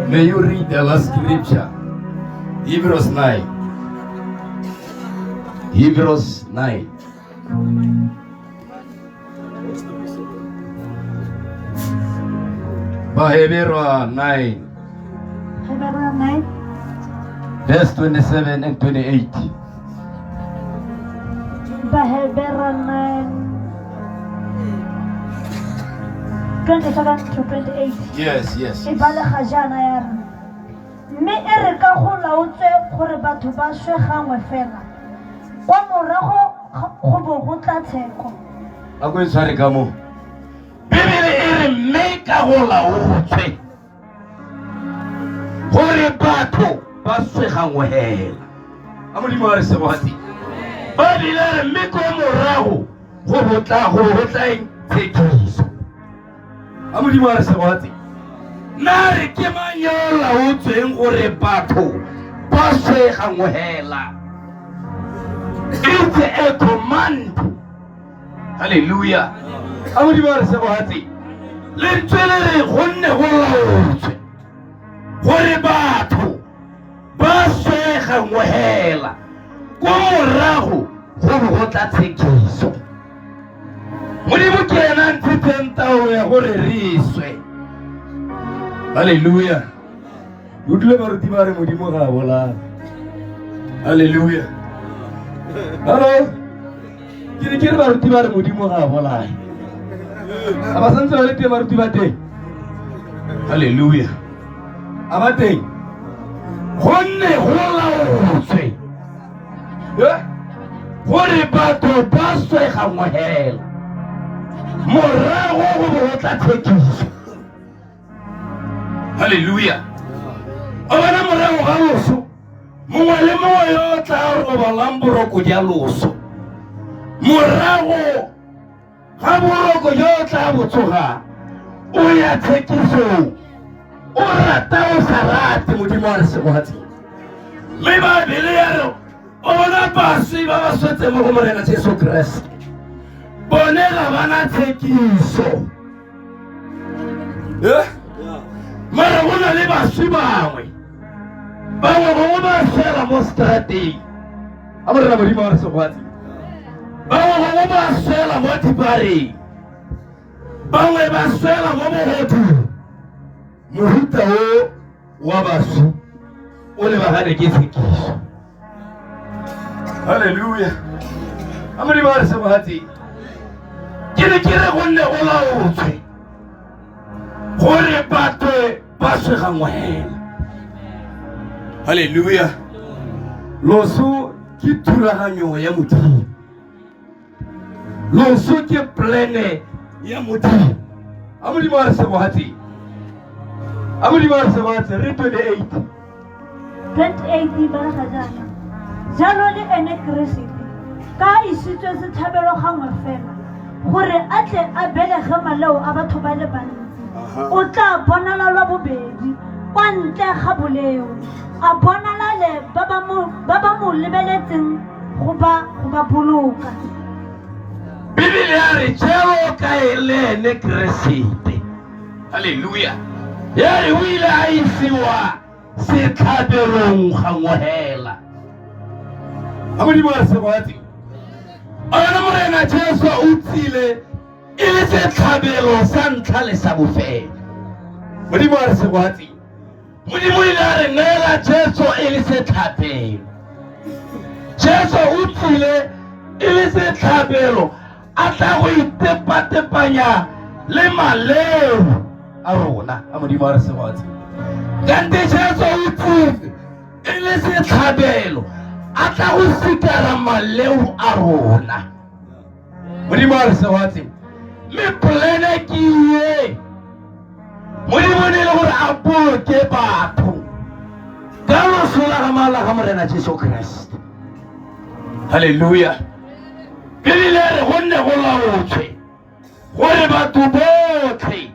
May you read the last scripture, Hebrews 9. Hebrews 9. Hebrews 9. Hebrews 9. Verse 27 and 28. Hebrews 9. 27 to 28. Yes, yes. E balega jana ya re. Mme e re ka go laotswe gore batho ba swe gangwe fela. Kwa morago go bo go tla tsheko. A go tshware ka mo. Bibele e re mme ka go laotswe gore batho ba swe gangwe hela. A modimo a re se go hati. Ba dile re mme kwa morago go botla tshekiso. A modimo a re se go hati. Na re ke manyola o tsweng gore batho ba swe gangwe hela. It's a command. Hallelujah. A modimo a re se go hati. Le tswele re gonne go laotswe gore batho ba swe gangwe hela. Kwa morago go bo tla tshekiso. Modimo ke ena ntshitseng taolo ya gore re iswe. Hallelujah. Utlwe baruti ba re modimo ga a bolaya. Hallelujah. Hello. Ke re baruti ba re modimo ga a bolaya. A ba santse ba le teng baruti ba teng. Hallelujah. A ba teng. Gonne go laotswe gore batho ba swe gangwe hela. Morago go bo tla tshekiso. Hallelujah. A bona morago ga loso mongwe le mongwe yo tla robalang boroko ja loso. Morago ga boroko yo tla botsoga o ya tshekisong. O rata o sa rate modimo a re se go hatsi. Mme Bibele ya re o bona baswi ba ba swetse mo go Morena Jesu Kreste bone ga bana tshekiso mara go na le baswi bangwe bangwe ba swela mo strateng a Morena Modimo wa re segwatsi bangwe ba swela mo dipareng bangwe ba swela mo bogodu mohuta o wa baswi o lebagane ke tshekiso. Haleluya. a Modimo wa re segwatsi ke re gonne go laotswe gore batho ba swegangwela. Haleluya. Loso ke thulaganyo ya Modimo, loso ke plane ya Modimo. a Modimo wa re segwatsi a Modimo wa re segwatsi re 28 ba ga jana jalo le ene Keresete ka isitswe sethabelo gangwe fela gore a tle a belege malao a batho ba le bantsi o tla bonala lwa bobedi kwa ntle ga boleo a bonala le ba ba mo lebeletseng go ba boloka. Bibele ya re jalo ka ele ene Keresete. Haleluya. Ya re o ile a isiwa sethabelong gangwe hela. a Modimo wa re segwatsi ona Morena Jesu o tsile e le sethabelo sa ntlha le sa bofelo. Modimo wa re segwatsi Modimo ile a re neela Jesu e le sethabelo. Jesu o tsile e le sethabelo a tla go itepatepanya le maleo a rona. a Modimo wa re segwatsi kante Jesu o tsile e le sethabelo a tla go sikara maleo a rona. Modimo wa re segwatsi me plane ke ye Modimo ne le gore a boloke batho ka losola ga mala ga Morena Jesu Kriste. Haleluya. Bibele re gonne go laotswe gore batho botlhe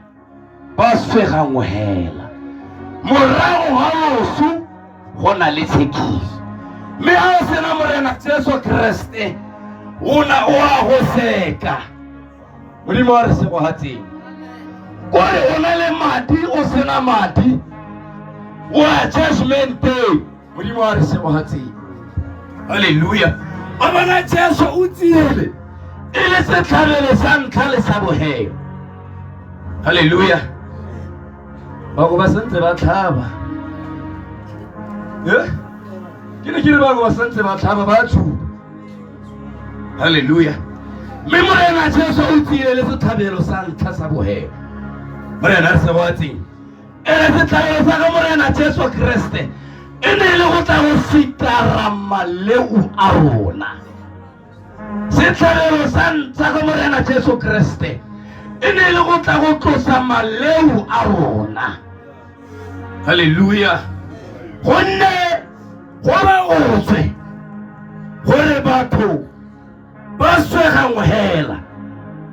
ba swegangwe hela morago ga loso go na le tshekiso. Me ha o sena Morena Jesu Kriste o a go seka. Modimo wa re segwatsi gore o na le madi o sena madi o a judgment day. Modimo wa re segwatsi. Haleluya. ba bona Jesu o tsile e le setlhabelo sa ntlha le sa bogelo. Haleluya. ba go ba sentse ba tlhaba ke ne ke re ba go ba sentse ba tlhaba ba tshuba. Haleluya. Me Morena Jesu o tsile le setlhabelo sa ntlha sa bogelo. Morena re segwatsi e le setlhabelo sa ga Morena Jesu Kriste e ne le go tla go sikara maleu a rona. Setlhabelo sa ntlha ga Morena Jesu Kriste e ne le go tla go tlosa maleu a rona. Haleluya. Gonne go laotswe gore batho ba swegangwe hela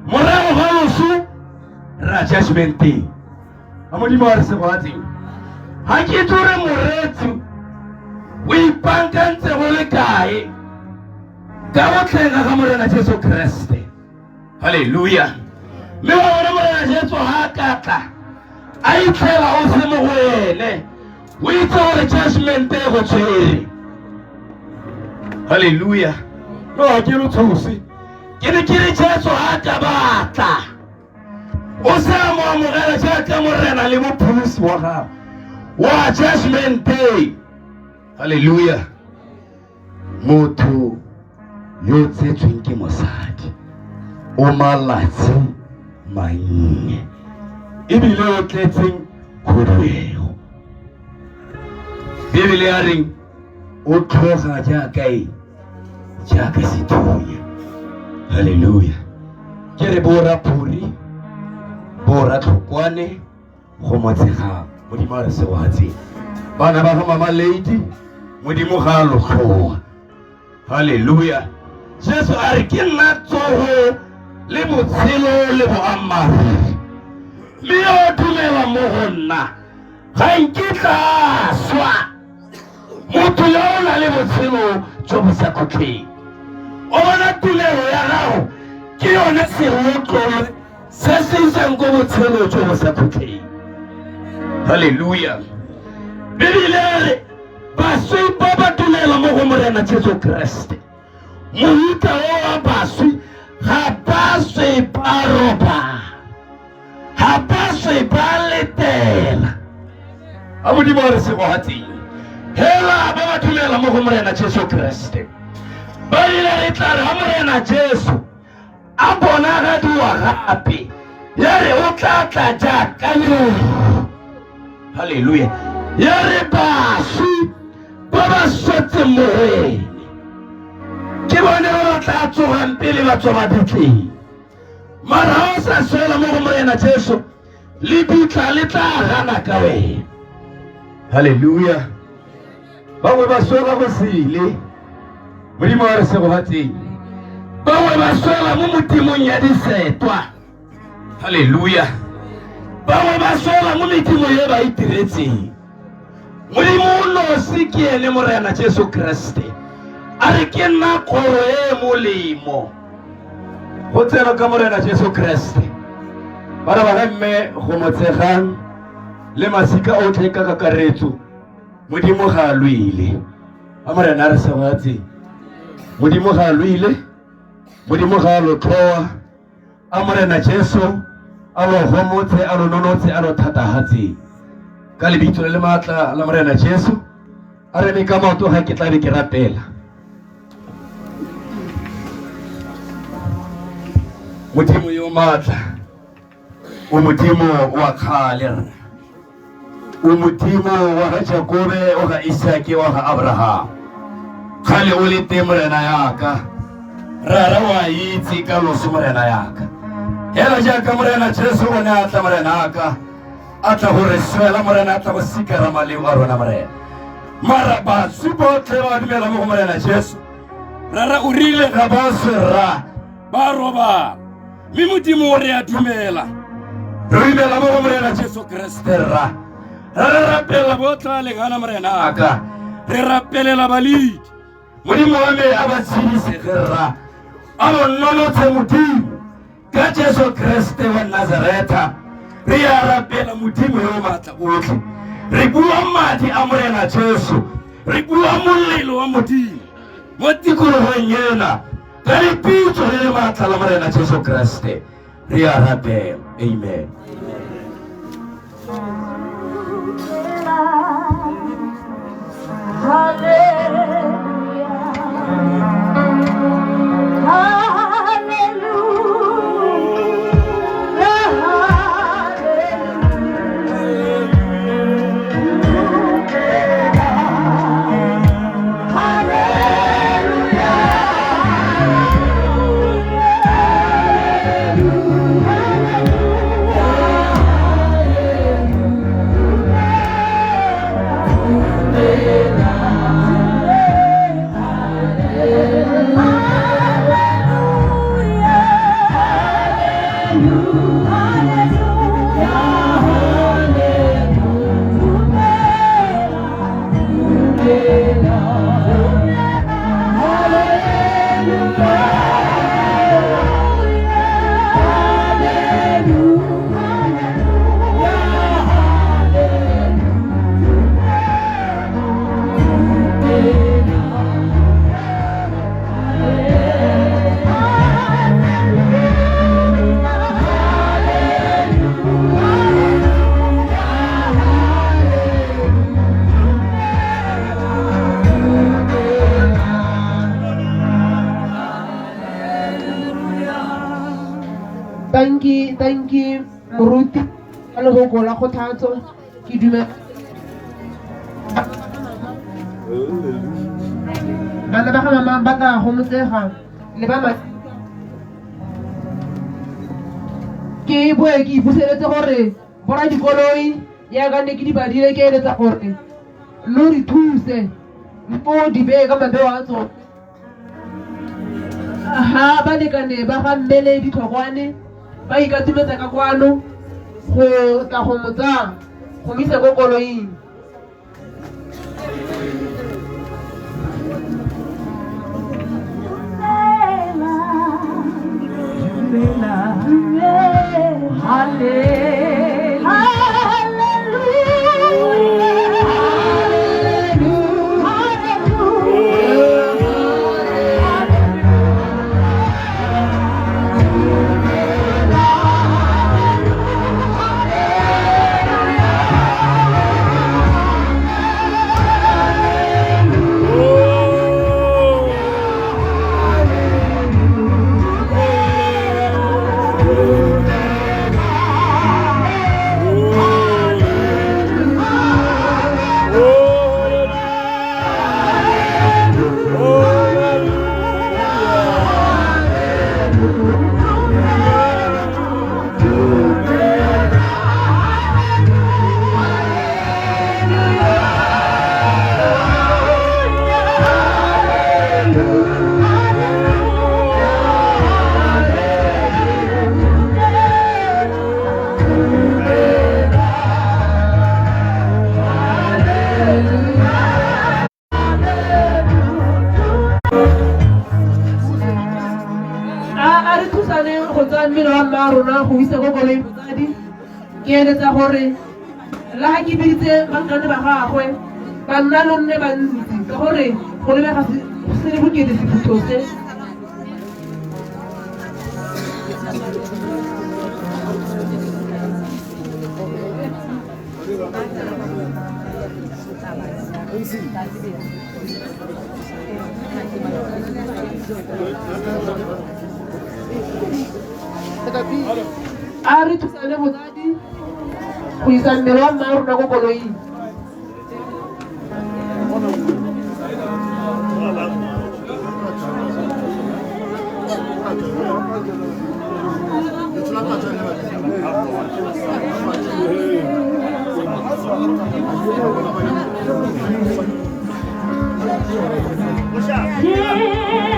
morago ga loso ra judgment day. a Modimo wa re segwatsi ha ke tsore moretsi o ipankantse go le kae ka go tlenga ga Morena Jesu Kriste. Haleluya. Me wa bona Morena Jesu ha katla a itlhela o se mo go ene o itse gore judgment day go tshwere. Haleluya. no ke lo tshosi ke ne ke re Jesu ha ka batla o sa mo amogela jaaka Morena le mopholosi wa gago wa judgment day. Haleluya. Motho yo tsetsweng ke mosadi o malatsi mannye ebile o tletseng khuduego. Bibele ya reng o tlhoga jaaka sethunya. Haleluya. Ke re bora phuri bora tlhokwane go motsegang. Modimo wa re segwatsi bana ba ga Mama Lady Modimo ga lo tlhoga. Haleluya. Jesu a re ke nna tsogo le botshelo le boammaaruri mme yo dumela mo go nna ga nkitla swa motho yo o na le botshelo jo bo sa kgotlheng. O bona tulelo ya gago ke yone serotlolo se se isang ko botshelo jo bo sa kgotlheng. Halleluja. Bibele re baswi ba ba tulela mo go Morena Jesu Kriste. Mohuta o wa baswi ga ba se ba roba, ga ba se ba letela. A modimo re se go hatseng hela ba ba tulela mo go Morena Jesu Kriste. Ba ile re tla re ha Morena Jesu a bona ga diwa gape ya re o tla tla jaaka yo. Halleluja. Ya re baswi ba ba sotse morena ke bone ba tla tsogang pele ba tswa mabitleng. Mara ha o sa swela mo go Morena Jesu le bitla le tla gana ka wena. Halleluja. Bangwe ba swela go sele modimo wa re se go batseng. Bangwe ba swela mo modimong ya disetwa. Halleluja. Bangwe ba swela mo medimo ye ba itiretseng. Modimo o nosi ke ene Morena Jesu Kriste. A re ke nna kgoro e molemo go tsena ka Morena Jesu Kriste. Bara ba mme go motsegang le masika otlhe ka kakaretso modimo ga a lwile. A Morena re se go batseng. Modimo ga a lwile, modimo ga a lotloa. A Morena Jesu a lo homotse, a lo nonotse, a lo thatahatse ka lebitso le maatla la Morena Jesu. A re ka maoto ga ke tla be ke rapela. Modimo yo maatla, o modimo wa kgale, o modimo wa ga Jakobe, o ga Isake, wa ga Abraham. Kgale o le teng Morena yaka, rara wa itse ka loso Morena yaka. Hela jaaka Morena Jesu o ne a tla Morena yaka, a tla go re swela Morena, a tla go sikara maleo a rona Morena. Mara baswi botlhe ba dumela mo go Morena Jesu, rara o rile ga ba swera ba roba. Mme modimo o re a dumela, re dumela mo go Morena Jesu Kriste ra rapela botlhe ba lengana Morena yaka, re rapelela baledi. Modimo wa me a ba tshedisege ra a bo nonotse modimo ka Jesu Kriste wa Nazareta. Re a rapela modimo yo maatla otlhe, re bua madi a Morena Jesu, re bua molelo wa modimo mo tikologong ena ka lebitso le le maatla la Morena Jesu Kriste. Re a rapela. Amen. Thank you, Moruti. Hello, Gola Kotato. Kidume. Bana ba mama baka homotega le ba ma ke boe ke buseletse gore bora dikoloi ya ga ne ke di badile ke eletsa gore lo re thuse mo di be ka mabeo a tsona. Ha ba lekane ba ga mmele ditlhokwane ba ikatumetsa ka kwano go tla go motsa go mise go koloing. rona go isa go koloi motsadi ke eletsa gore la ha ke biditse bankane ba gagwe ba nna lo nne bantsi ka gore go lebega se le bokete sephutho se a re thusane motsadi go isa mmele wa mma rona ko koloing Yeah.